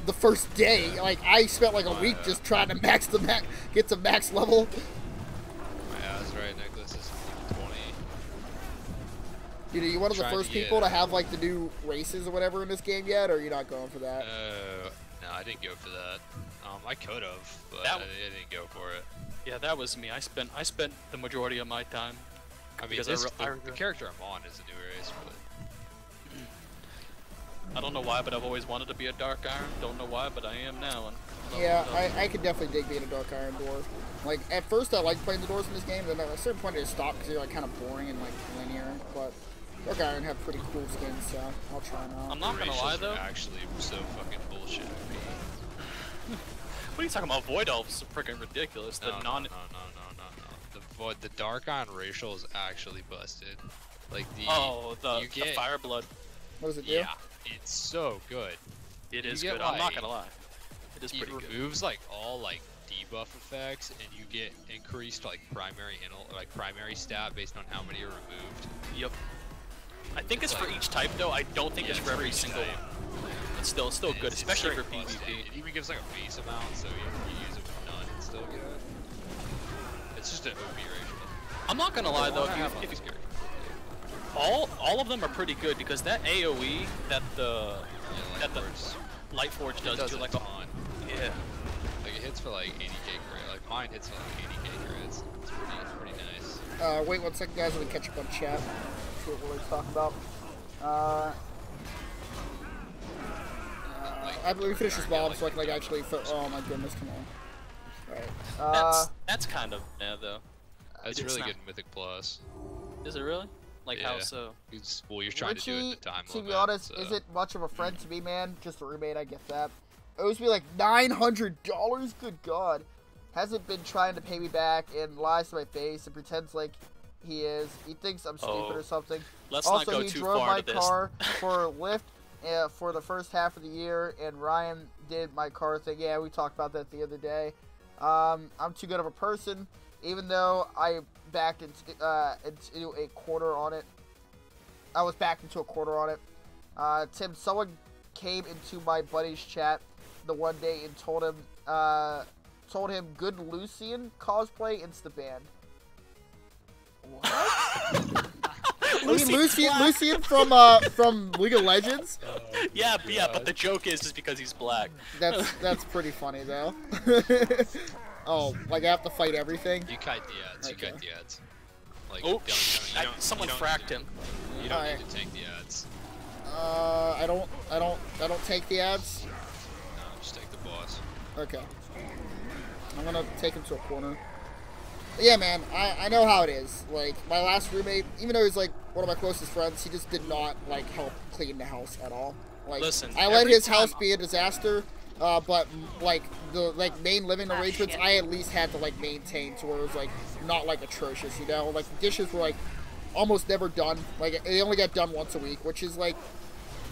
the first day. Like I spent like a week just trying to get to max level. my ass right, Nicholas is 20. Dude, are you one of the Trying first to get, people to have like the new races or whatever in this game yet, or are you not going for that? No, I didn't go for that. I could have, but That- I didn't go for it. Yeah, that was me. I spent the majority of my time. I mean, Because the character I'm on is a new race, but I don't know why, but I've always wanted to be a Dark Iron. Don't know why, but I am now. And Yeah, I could definitely dig being a Dark Iron Dwarf. Like, at first I liked playing the dwarves in this game, then at a certain point I just stopped because they're like kind of boring and like linear, but Dark Iron have pretty cool skins, so I'll try them out. I'm not gonna lie racials are though. actually so fucking bullshit. What are you talking about? Void Elves are freaking ridiculous. No, no. The Dark Iron racial is actually busted. Like the the Fire Blood. What does it do? Yeah, it's so good. It is good. I'm not gonna lie. It is pretty good. It removes like all like debuff effects, and you get increased like primary stat based on how many are removed. Yep. I think it's for each type though. I don't think it's for every single one. It's still good, especially for PvP. It even gives like a base amount, so you use it with none and still get it. It's just an OP ratio. I'm not gonna lie though. If all of them are pretty good because that AOE that the Lightforge does to like a ton. Yeah. Like it hits for like 80k crit. Like mine hits for like 80k crits. It's pretty nice. Wait 1 second, guys. Let me catch up on chat. See what we're talking about. I believe we finished this bomb so I can like actually. Oh my goodness! Come on. Alright. That's kind of though. That's really good in Mythic Plus. Is it really? Like yeah. how so? Well, you're trying to do it in the time to limit. be honest, so. isn't much of a friend to me, man. Just a roommate, I get that. It owes me like $900. Good God. Hasn't been trying to pay me back and lies to my face and pretends like he is. He thinks I'm stupid or something. Let's also, not go he too drove far my to this. car for a lift for the first half of the year, and Ryan did my car thing. Yeah, we talked about that the other day. I'm too good of a person, even though I backed into a quarter on it. I was backed into a quarter on it. Tim, someone came into my buddy's chat the one day and told him good Lucian cosplay insta-banned. What? Lucian from League of Legends? Yeah, but the joke is just because he's black. That's pretty funny though. Oh, like I have to fight everything? You kite the ads. Okay. You kite the ads. Like, someone fracked him. You don't need to tank the ads. I don't take the ads. No, just take the boss. Okay. I'm gonna take him to a corner. But yeah, man, I know how it is. Like, my last roommate, even though he's like one of my closest friends, he just did not like help clean the house at all. Like, listen, I let his house be a disaster, but like the main living arrangements, I at least had to like maintain to where it was like not like atrocious, you know. Like the dishes were like almost never done. Like they only got done once a week, which is like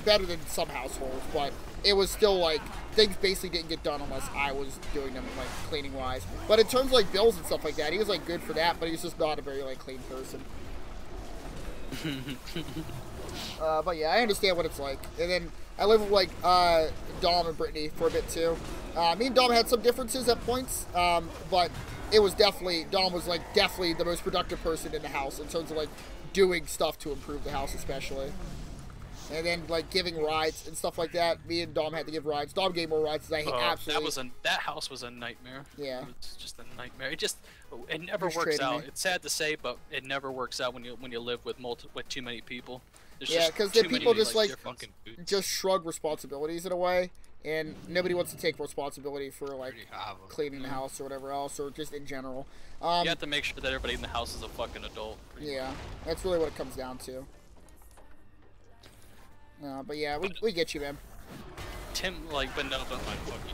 better than some households, but it was still like things basically didn't get done unless I was doing them like cleaning wise. But in terms of like bills and stuff like that, he was like good for that, but he was just not a very like clean person. But yeah, I understand what it's like. And then I live with like Dom and Brittany for a bit too. Me and Dom had some differences at points, but it was definitely, Dom was like definitely the most productive person in the house in terms of like doing stuff to improve the house especially. And then like giving rides and stuff like that. Me and Dom had to give rides. Dom gave more rides than I absolutely. That house was a nightmare. Yeah. It was just a nightmare. It never works out. It's sad to say, but it never works out when you live with too many people. Yeah, because then people just like just shrug responsibilities in a way, and nobody wants to take responsibility for like cleaning the house or whatever else, or just in general. You have to make sure that everybody in the house is a fucking adult. Yeah, that's really what it comes down to. But yeah, we get you, man. Tim, but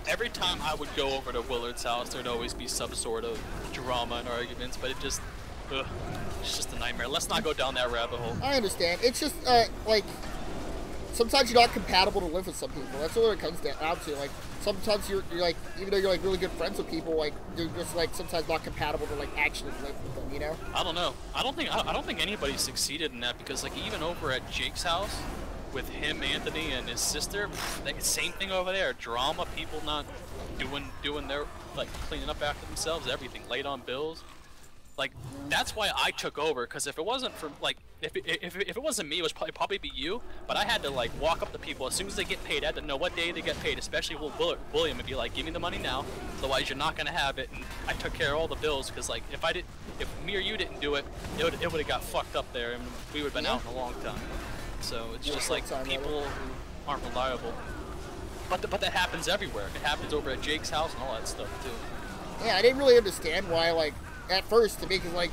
every time I would go over to Willard's house, there'd always be some sort of drama and arguments, but it's just a nightmare. Let's not go down that rabbit hole. I understand. It's just, like, sometimes you're not compatible to live with some people. That's what it comes down to. Like, sometimes you're like, even though you're, like, really good friends with people, like, you're just, like, sometimes not compatible to, like, actually live with them, you know? I don't know. I don't think anybody succeeded in that, because, like, even over at Jake's house, with him, Anthony, and his sister, same thing over there. Drama, people not doing their, like, cleaning up after themselves, everything, late on bills. Like, that's why I took over, because if it wasn't for, like, if it wasn't me, it would probably be you, but I had to, like, walk up to people as soon as they get paid. I had to know what day they get paid, especially with William, and be like, give me the money now, otherwise you're not going to have it, and I took care of all the bills, because, like, if me or you didn't do it, it would have got fucked up there, and we would have been out in a long time. So it's just like people who aren't reliable. But that happens everywhere. It happens over at Jake's house and all that stuff too. Yeah, I didn't really understand why, like, at first to me, because like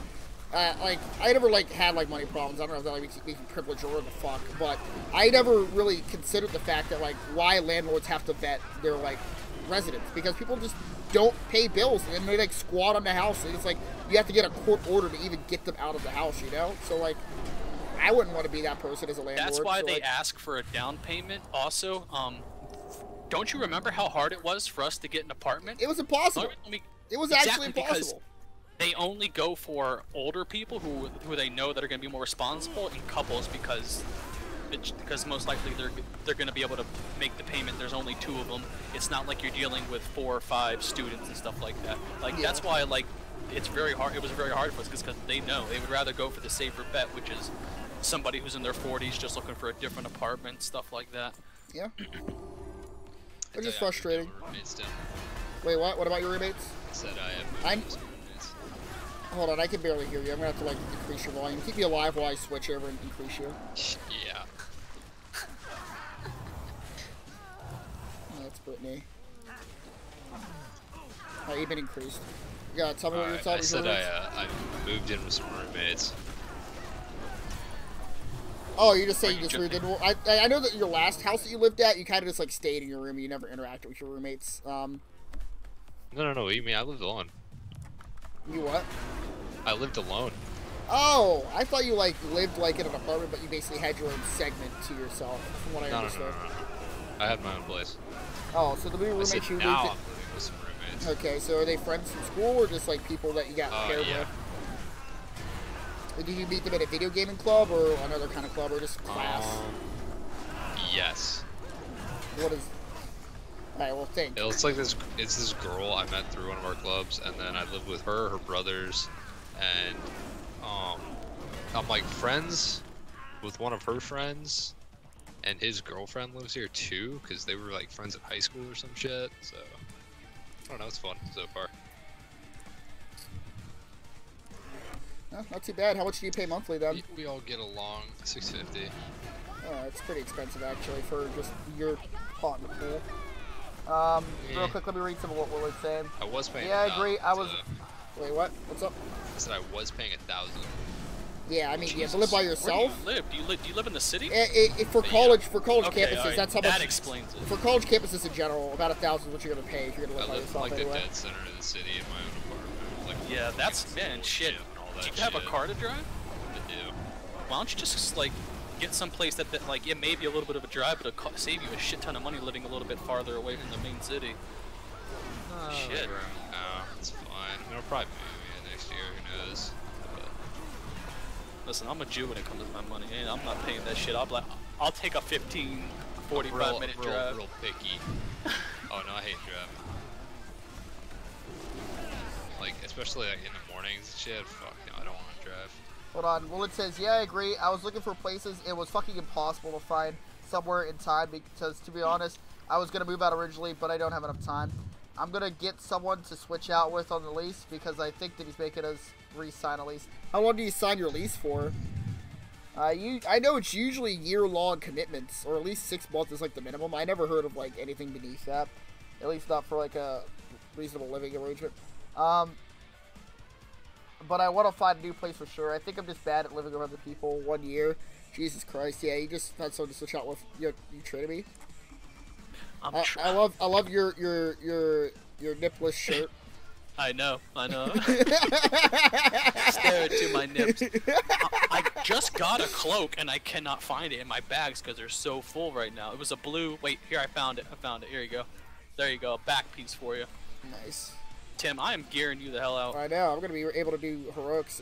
I never like had like money problems. I don't know if that like makes me privileged or what the fuck, but I never really considered the fact that like why landlords have to vet their like residents because people just don't pay bills and then they like squat on the house and it's like you have to get a court order to even get them out of the house, you know? So like I wouldn't want to be that person as a landlord. That's why so, they like, ask for a down payment. Also, don't you remember how hard it was for us to get an apartment? it was impossible. It was actually impossible. They only go for older people who they know that are going to be more responsible, and couples because most likely they're going to be able to make the payment. There's only 2 of them. It's not like you're dealing with 4 or 5 students and stuff like that. Like that's why like it's very hard. It was very hard for us because they know they would rather go for the safer bet, which is somebody who's in their 40s just looking for a different apartment, stuff like that. Yeah. Which is frustrating. Roommates down. Wait, what? What about your roommates? I said I have I'm- roommates. Hold on, I can barely hear you. I'm gonna have to like increase your volume. Keep you alive while I switch over and increase you. Yeah. Oh, that's Brittany. Oh, you've been increased. Yeah, tell me what you're Alright, telling I me. said I moved in with some roommates. Oh, you're just saying Are you you just moved in. joking? Well, I know that your last house that you lived at, you kind of just like stayed in your room. You never interacted with your roommates. No, what do you mean? I lived alone. You what? I lived alone. Oh, I thought you like lived like in an apartment, but you basically had your own segment to yourself, from what I No. understood. I had my own place. Oh, so the new I roommates said you now lived I'm living with some roommates. in. Okay, so are they friends from school or just like people that you got paired Yeah. with? Did you meet them at a video gaming club or another kind of club or just class? Yes. What is? Alright, well, think. It's like this. It's this girl I met through one of our clubs, and then I lived with her brothers, and I'm like friends with one of her friends, and his girlfriend lives here too, because they were like friends at high school or some shit. So I don't know. It's fun so far. No, not too bad. How much do you pay monthly then? We all get along. $650. It's pretty expensive actually for just your pot in the pool. Real quick, let me read some of what Willard's saying. I was paying. Yeah, I agree. I was. 1,000, Wait, what? What's up? I said I was paying 1,000. Yeah, I mean, you have to live by yourself. Where do you live? Do you live in the city? For college Okay, campuses, alright, that's how much. that explains it. For college campuses in general, about 1,000 is what you're gonna pay if you're gonna I live by live in yourself like the anyway. dead center of the city in my own apartment. Like Yeah, that's man, shit. and all Do that you have a shit. car to drive? I do. Why don't you just like get someplace that like it may be a little bit of a drive, but it'll save you a shit ton of money living a little bit farther away from the main city. Shit. No, it's fine. I mean, I'll probably move next year. Who knows? But Listen, I'm a Jew when it comes to my money. And I'm not paying that shit. I'll take a 15, 45-minute drive. Real picky. Oh no, I hate driving. Like especially like in the mornings and shit. Fuck no, I don't want to drive. Hold on. Well, it says, yeah, I agree. I was looking for places. It was fucking impossible to find somewhere in time because, to be honest, I was gonna move out originally, but I don't have enough time. I'm gonna get someone to switch out with on the lease because I think that he's making us re-sign a lease. How long do you sign your lease for? I know it's usually year-long commitments, or at least 6 months is like the minimum. I never heard of like anything beneath that, at least not for like a reasonable living arrangement. But I want to find a new place for sure. I think I'm just bad at living with other people. 1 year, Jesus Christ, yeah, you just had someone to switch out with. You traded me. I love your nipless shirt. I know. Stare into my nips. I just got a cloak and I cannot find it in my bags because they're so full right now. It was a blue. Wait, here I found it. Here you go. There you go. A back piece for you. Nice. Tim, I am gearing you the hell out. I know. I'm gonna be able to do heroics.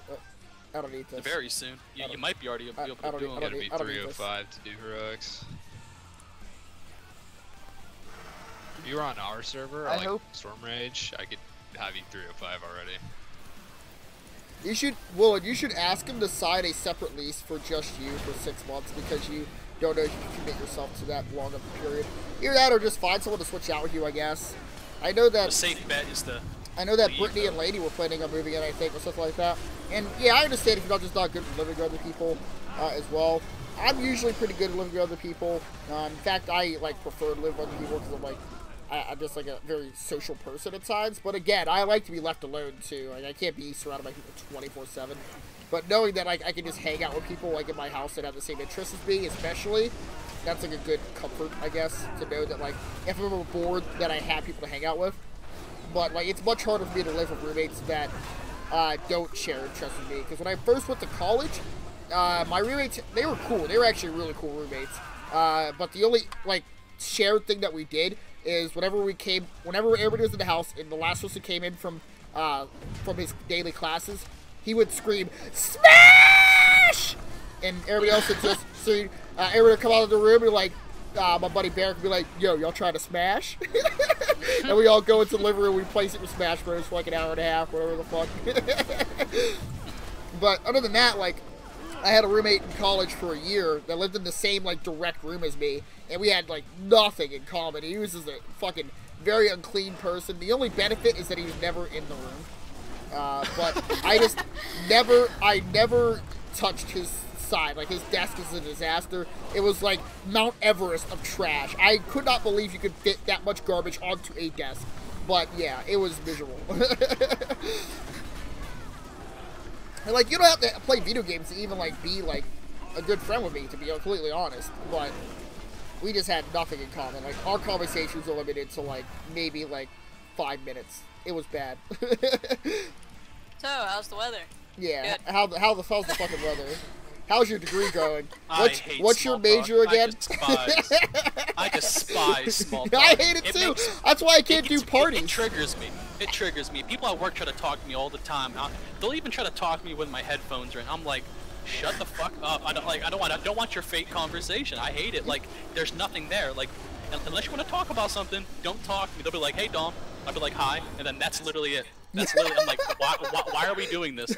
I don't need this. Very soon. You might be already able to do You them. gotta be 305 to do heroics. If you were on our server, or I like hope- Storm Rage, I could have you 305 already. You should, Willard, you should ask him to sign a separate lease for just you for 6 months because you don't know if you can commit yourself to that long of a period. Either that or just find someone to switch out with you, I guess. I know The that safe bet is the. I know that leave, Brittany though. and Lady were planning on moving in, I think, or something like that. And yeah, I understand if you're just not good at living with other people as well. I'm usually pretty good at living with other people. In fact, I like prefer to live with other people because I'm like, I'm just like a very social person at times. But again, I like to be left alone too. Like I can't be surrounded by people 24/7. But knowing that like I can just hang out with people like in my house that have the same interests as me, especially, that's like a good comfort, I guess, to know that like if I'm ever bored, that I have people to hang out with. But like it's much harder for me to live with roommates that don't share interests with me. Because when I first went to college, my roommates, they were cool. They were actually really cool roommates. But the only like shared thing that we did is whenever everybody was in the house and the last person came in from his daily classes, he would scream "Smash!" and everybody else would just everybody would come out of the room and like my buddy Barrett would be like, "Yo, y'all trying to smash?" And we all go into the living room, we play Super Smash Bros. For like an hour and a half, whatever the fuck. But other than that, like, I had a roommate in college for a year that lived in the same, like, direct room as me, and we had, like, nothing in common. He was just a fucking very unclean person. The only benefit is that he was never in the room. But I never touched his side. Like, his desk is a disaster. It was like Mount Everest of trash. I could not believe you could fit that much garbage onto a desk. But yeah, it was miserable. And like, you don't have to play video games to even like be like a good friend with me, to be completely honest. But we just had nothing in common. Like, our conversations were limited to like maybe like 5 minutes. It was bad. So, how's the weather? Yeah, Good. how's the fucking weather? How's your degree going? I hate What's your small major talk. again? I despise small talk. I hate it too. That's why I can't do parties. It triggers me. It triggers me. People at work try to talk to me all the time. They'll even try to talk to me with my headphones in. I'm like, shut the fuck up. I don't want your fake conversation. I hate it. Like, there's nothing there. Like, unless you want to talk about something, don't talk to me. They'll be like, hey Dom. I'll be like, hi, and then that's literally it. That's literally. I'm like, why are we doing this?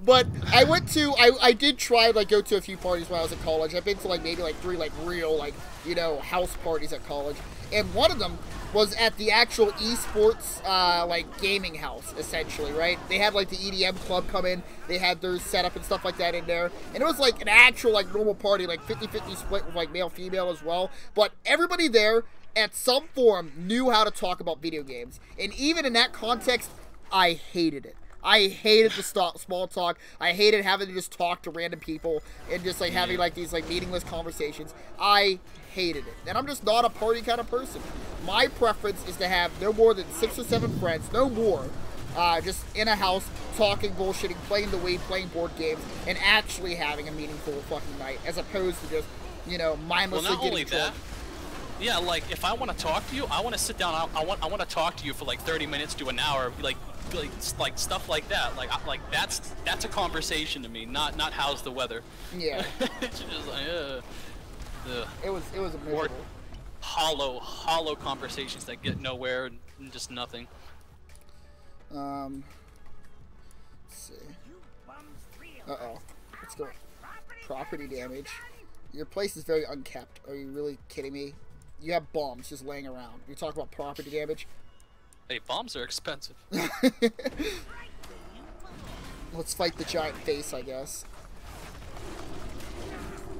But I did try like go to a few parties when I was at college. I've been to like maybe like 3 like real like, you know, house parties at college, and one of them was at the actual esports like gaming house, essentially, right? They had like the EDM club come in, they had their setup and stuff like that in there, and it was like an actual like normal party, like 50-50 split with like male female as well. But everybody there at some form knew how to talk about video games, and even in that context, I hated it. I hated the small talk. I hated having to just talk to random people and just like having like these like meaningless conversations. I hated it, and I'm just not a party kind of person. My preference is to have no more than 6 or 7 friends, no more, just in a house talking, bullshitting, playing the Wii, playing board games, and actually having a meaningful fucking night, as opposed to just, you know, mindlessly getting drunk. Yeah, like if I want to talk to you, I want to sit down. I want to talk to you for like 30 minutes to an hour, like stuff like that. Like that's a conversation to me, not how's the weather. Yeah. It's just like It was a miserable. Or hollow conversations that get nowhere and just nothing. Let's see. Uh-oh. Let's go. Property damage. Your place is very unkept. Are you really kidding me? You have bombs just laying around. You talk about property damage? Hey, bombs are expensive. Let's fight the giant face, I guess.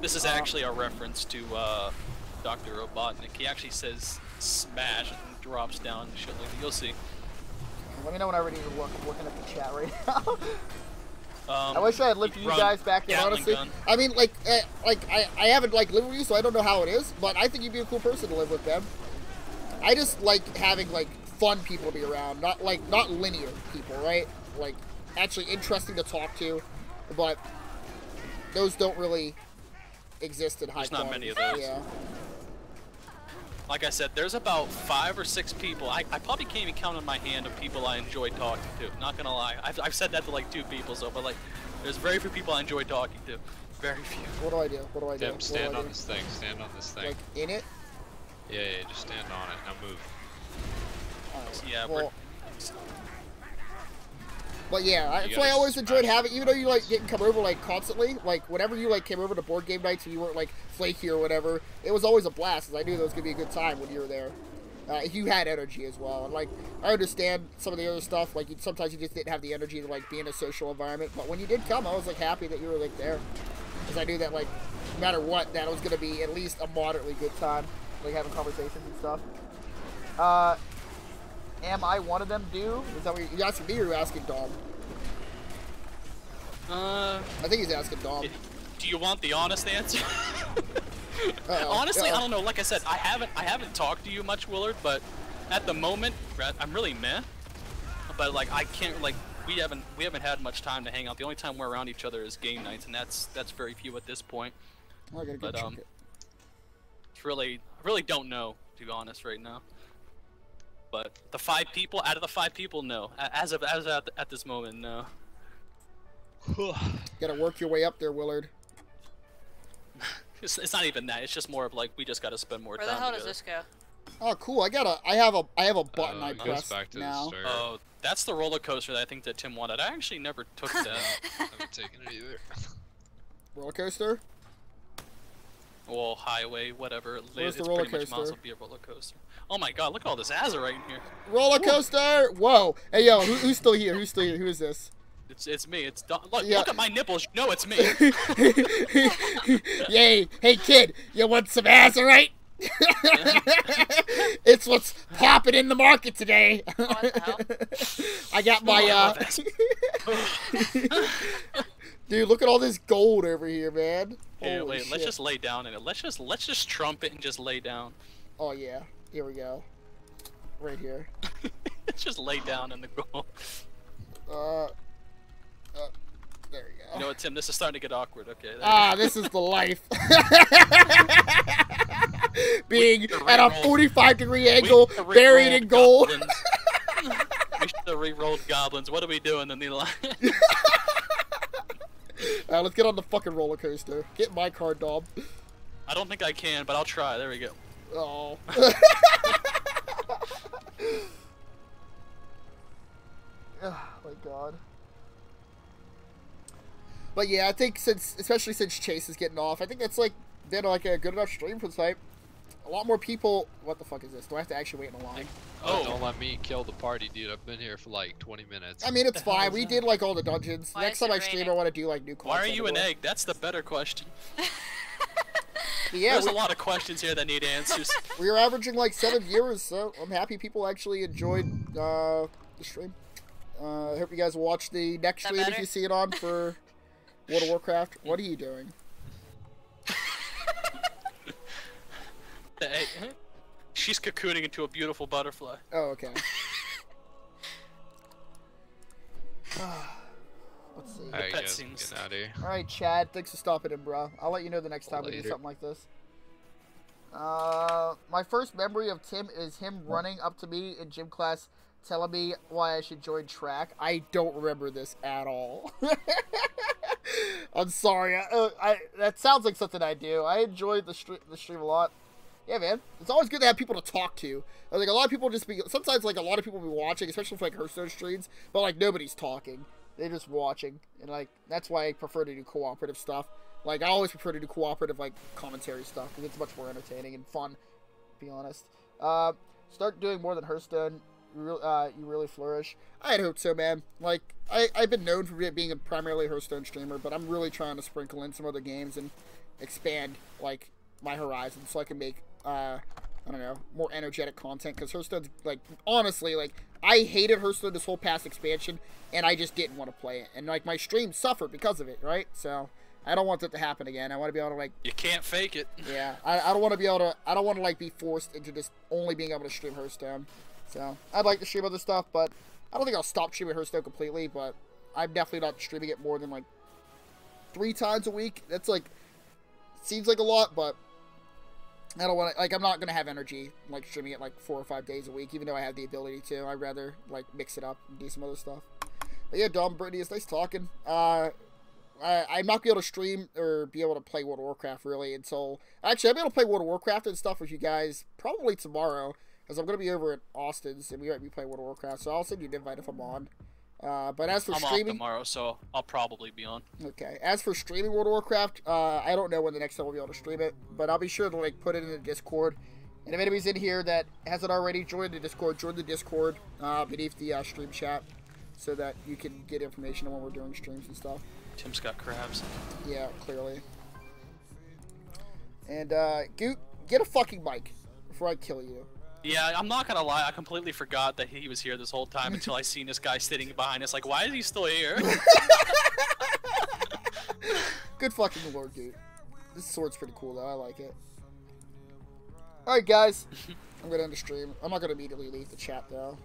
This is actually a reference to Dr. Robotnik. He actually says smash and drops down and shit like that. You'll see. Let me know when I'm ready to look. I'm looking at the chat right now. I wish I had lived with you guys back then, honestly. Gun. I mean, like I haven't like lived with you, so I don't know how it is. But I think you'd be a cool person to live with, Ben. I just like having like fun people to be around, not linear people, right? Like actually interesting to talk to, but those don't really exist in high There's not quantities. many of those. Yeah. Like I said, there's about 5 or 6 people. I probably can't even count on my hand of people I enjoy talking to. Not gonna lie, I've said that to like 2 people, so but like, there's very few people I enjoy talking to. Very few. What do I do? What do I do? Dem, stand on this thing. Stand on this thing. Like in it? Yeah, just stand on it. Now move. Yeah, well, but yeah, that's why I always enjoyed having, even though you like didn't come over like constantly, like whenever you like came over to board game nights and you weren't like flaky or whatever, it was always a blast, because I knew that was gonna be a good time when you were there. You had energy as well, and like I understand some of the other stuff, like sometimes you just didn't have the energy to like be in a social environment, but when you did come, I was like happy that you were like there, because I knew that like no matter what, that it was gonna be at least a moderately good time. like having conversations and stuff. Am I one of them, dude? Is that what you asking me or you asking Dom? I think he's asking Dom. Do you want the honest answer? Honestly, I don't know. Like I said, I haven't talked to you much, Willard, but at the moment, I'm really meh. But like, I can't like we haven't had much time to hang out. The only time we're around each other is game nights, and that's very few at this point. I gotta go check it. It's I really don't know, to be honest, right now. But the 5 people out of the 5 people, no. As at this moment, no. Gotta work your way up there, Willard. It's not even that. It's just more of like we just gotta spend more time. Where the hell together. does this go? Oh, cool. I have a button I press back to now. the start. Oh, that's the roller coaster that I think that Tim wanted. I actually never took that. I haven't taken it either. Roller coaster? Well, highway, whatever. Where's It's the roller pretty much might as coaster? well be a roller coaster. Oh my god, look at all this azurite in here. Roller coaster! Whoa! Hey, yo, who's still here? Who's still here? Who is this? It's me. It's look, Yeah. look at my nipples. You know it's me. Yay! Hey, kid, you want some azurite? It's what's popping in the market today. What the hell? I got my Dude, look at all this gold over here, man. Yeah, Holy wait, shit. let's just lay down in it. Let's just trump it and just lay down. Oh yeah, here we go. Right here. Let's just lay down in the gold. There we go. You know what, Tim? This is starting to get awkward. Okay. This is the life. Being at a 45-degree angle, buried in gold. We should have re-rolled goblins. What are we doing in the line? Alright, let's get on the fucking roller coaster. Get my card, Dom. I don't think I can, but I'll try. There we go. Oh. Oh my god. But yeah, I think especially since Chase is getting off, I think that's like been like a good enough stream for the site. A lot more people. What the fuck is this? Do I have to actually wait in a line? Oh, don't let me kill the party, dude. I've been here for like 20 minutes. I mean, it's fine. We did like all the dungeons. Why Next is it time I stream, raining? I want to do like new content. Why are you an everywhere. egg? That's the better question. But yeah, There's a lot of questions here that need answers. we were averaging like 7 viewers, so I'm happy people actually enjoyed the stream. I hope you guys will watch the next That stream if better? you see it on for World of Warcraft. What are you doing? Hey, she's cocooning into a beautiful butterfly. Oh, okay. Let's see. Alright, pet guys, scenes. get out of here. Alright, Chad, thanks for stopping in, bro. I'll let you know the next time we do Later. something like this. My first memory of Tim is him running up to me in gym class telling me why I should join track. I don't remember this at all. I'm sorry. That sounds like something I do. I enjoyed the stream a lot. Yeah, man. It's always good to have people to talk to. Like, a lot of people just be... Sometimes, like, a lot of people be watching, especially for, like, Hearthstone streams, but, like, nobody's talking. They're just watching. And, like, that's why I prefer to do cooperative stuff. Like, I always prefer to do cooperative, like, commentary stuff, because it's much more entertaining and fun, to be honest. Start doing more than Hearthstone. You really flourish. I'd hope so, man. Like, I've been known for being a primarily Hearthstone streamer, but I'm really trying to sprinkle in some other games and expand, like, my horizons so I can make, I don't know, more energetic content, because Hearthstone's, like, honestly, like, I hated Hearthstone this whole past expansion, and I just didn't want to play it. And, like, my stream suffered because of it, right? So, I don't want that to happen again. I want to be able to, like... You can't fake it. Yeah, I don't want to be able to... I don't want to, like, be forced into just only being able to stream Hearthstone. So, I'd like to stream other stuff, but I don't think I'll stop streaming Hearthstone completely, but I'm definitely not streaming it more than, like, 3 times a week. That's, like... Seems like a lot, but... I don't want to... Like, I'm not going to have energy, like, streaming it, like, 4 or 5 days a week, even though I have the ability to. I'd rather, like, mix it up and do some other stuff. But yeah, Dom, Brittany, it's nice talking. I'm not going to be able to stream or be able to play World of Warcraft, really, until... Actually, I'll be able to play World of Warcraft and stuff with you guys probably tomorrow, because I'm going to be over at Austin's, and we might be playing World of Warcraft, so I'll send you an invite if I'm on. But as for I'm streaming... off tomorrow, so I'll probably be on. Okay. As for streaming World of Warcraft, I don't know when the next time we'll be able to stream it, but I'll be sure to, like, put it in the Discord. And if anybody's in here that hasn't already joined the Discord, join the Discord beneath the stream chat, so that you can get information on when we're doing streams and stuff. Tim's got crabs. Yeah, clearly. And, Goot, get a fucking mic. before I kill you. Yeah, I'm not gonna lie, I completely forgot that he was here this whole time until I seen this guy sitting behind us. Like, why is he still here? Good fucking Lord Goot. This sword's pretty cool though, I like it. Alright guys, I'm gonna end the stream. I'm not gonna immediately leave the chat though.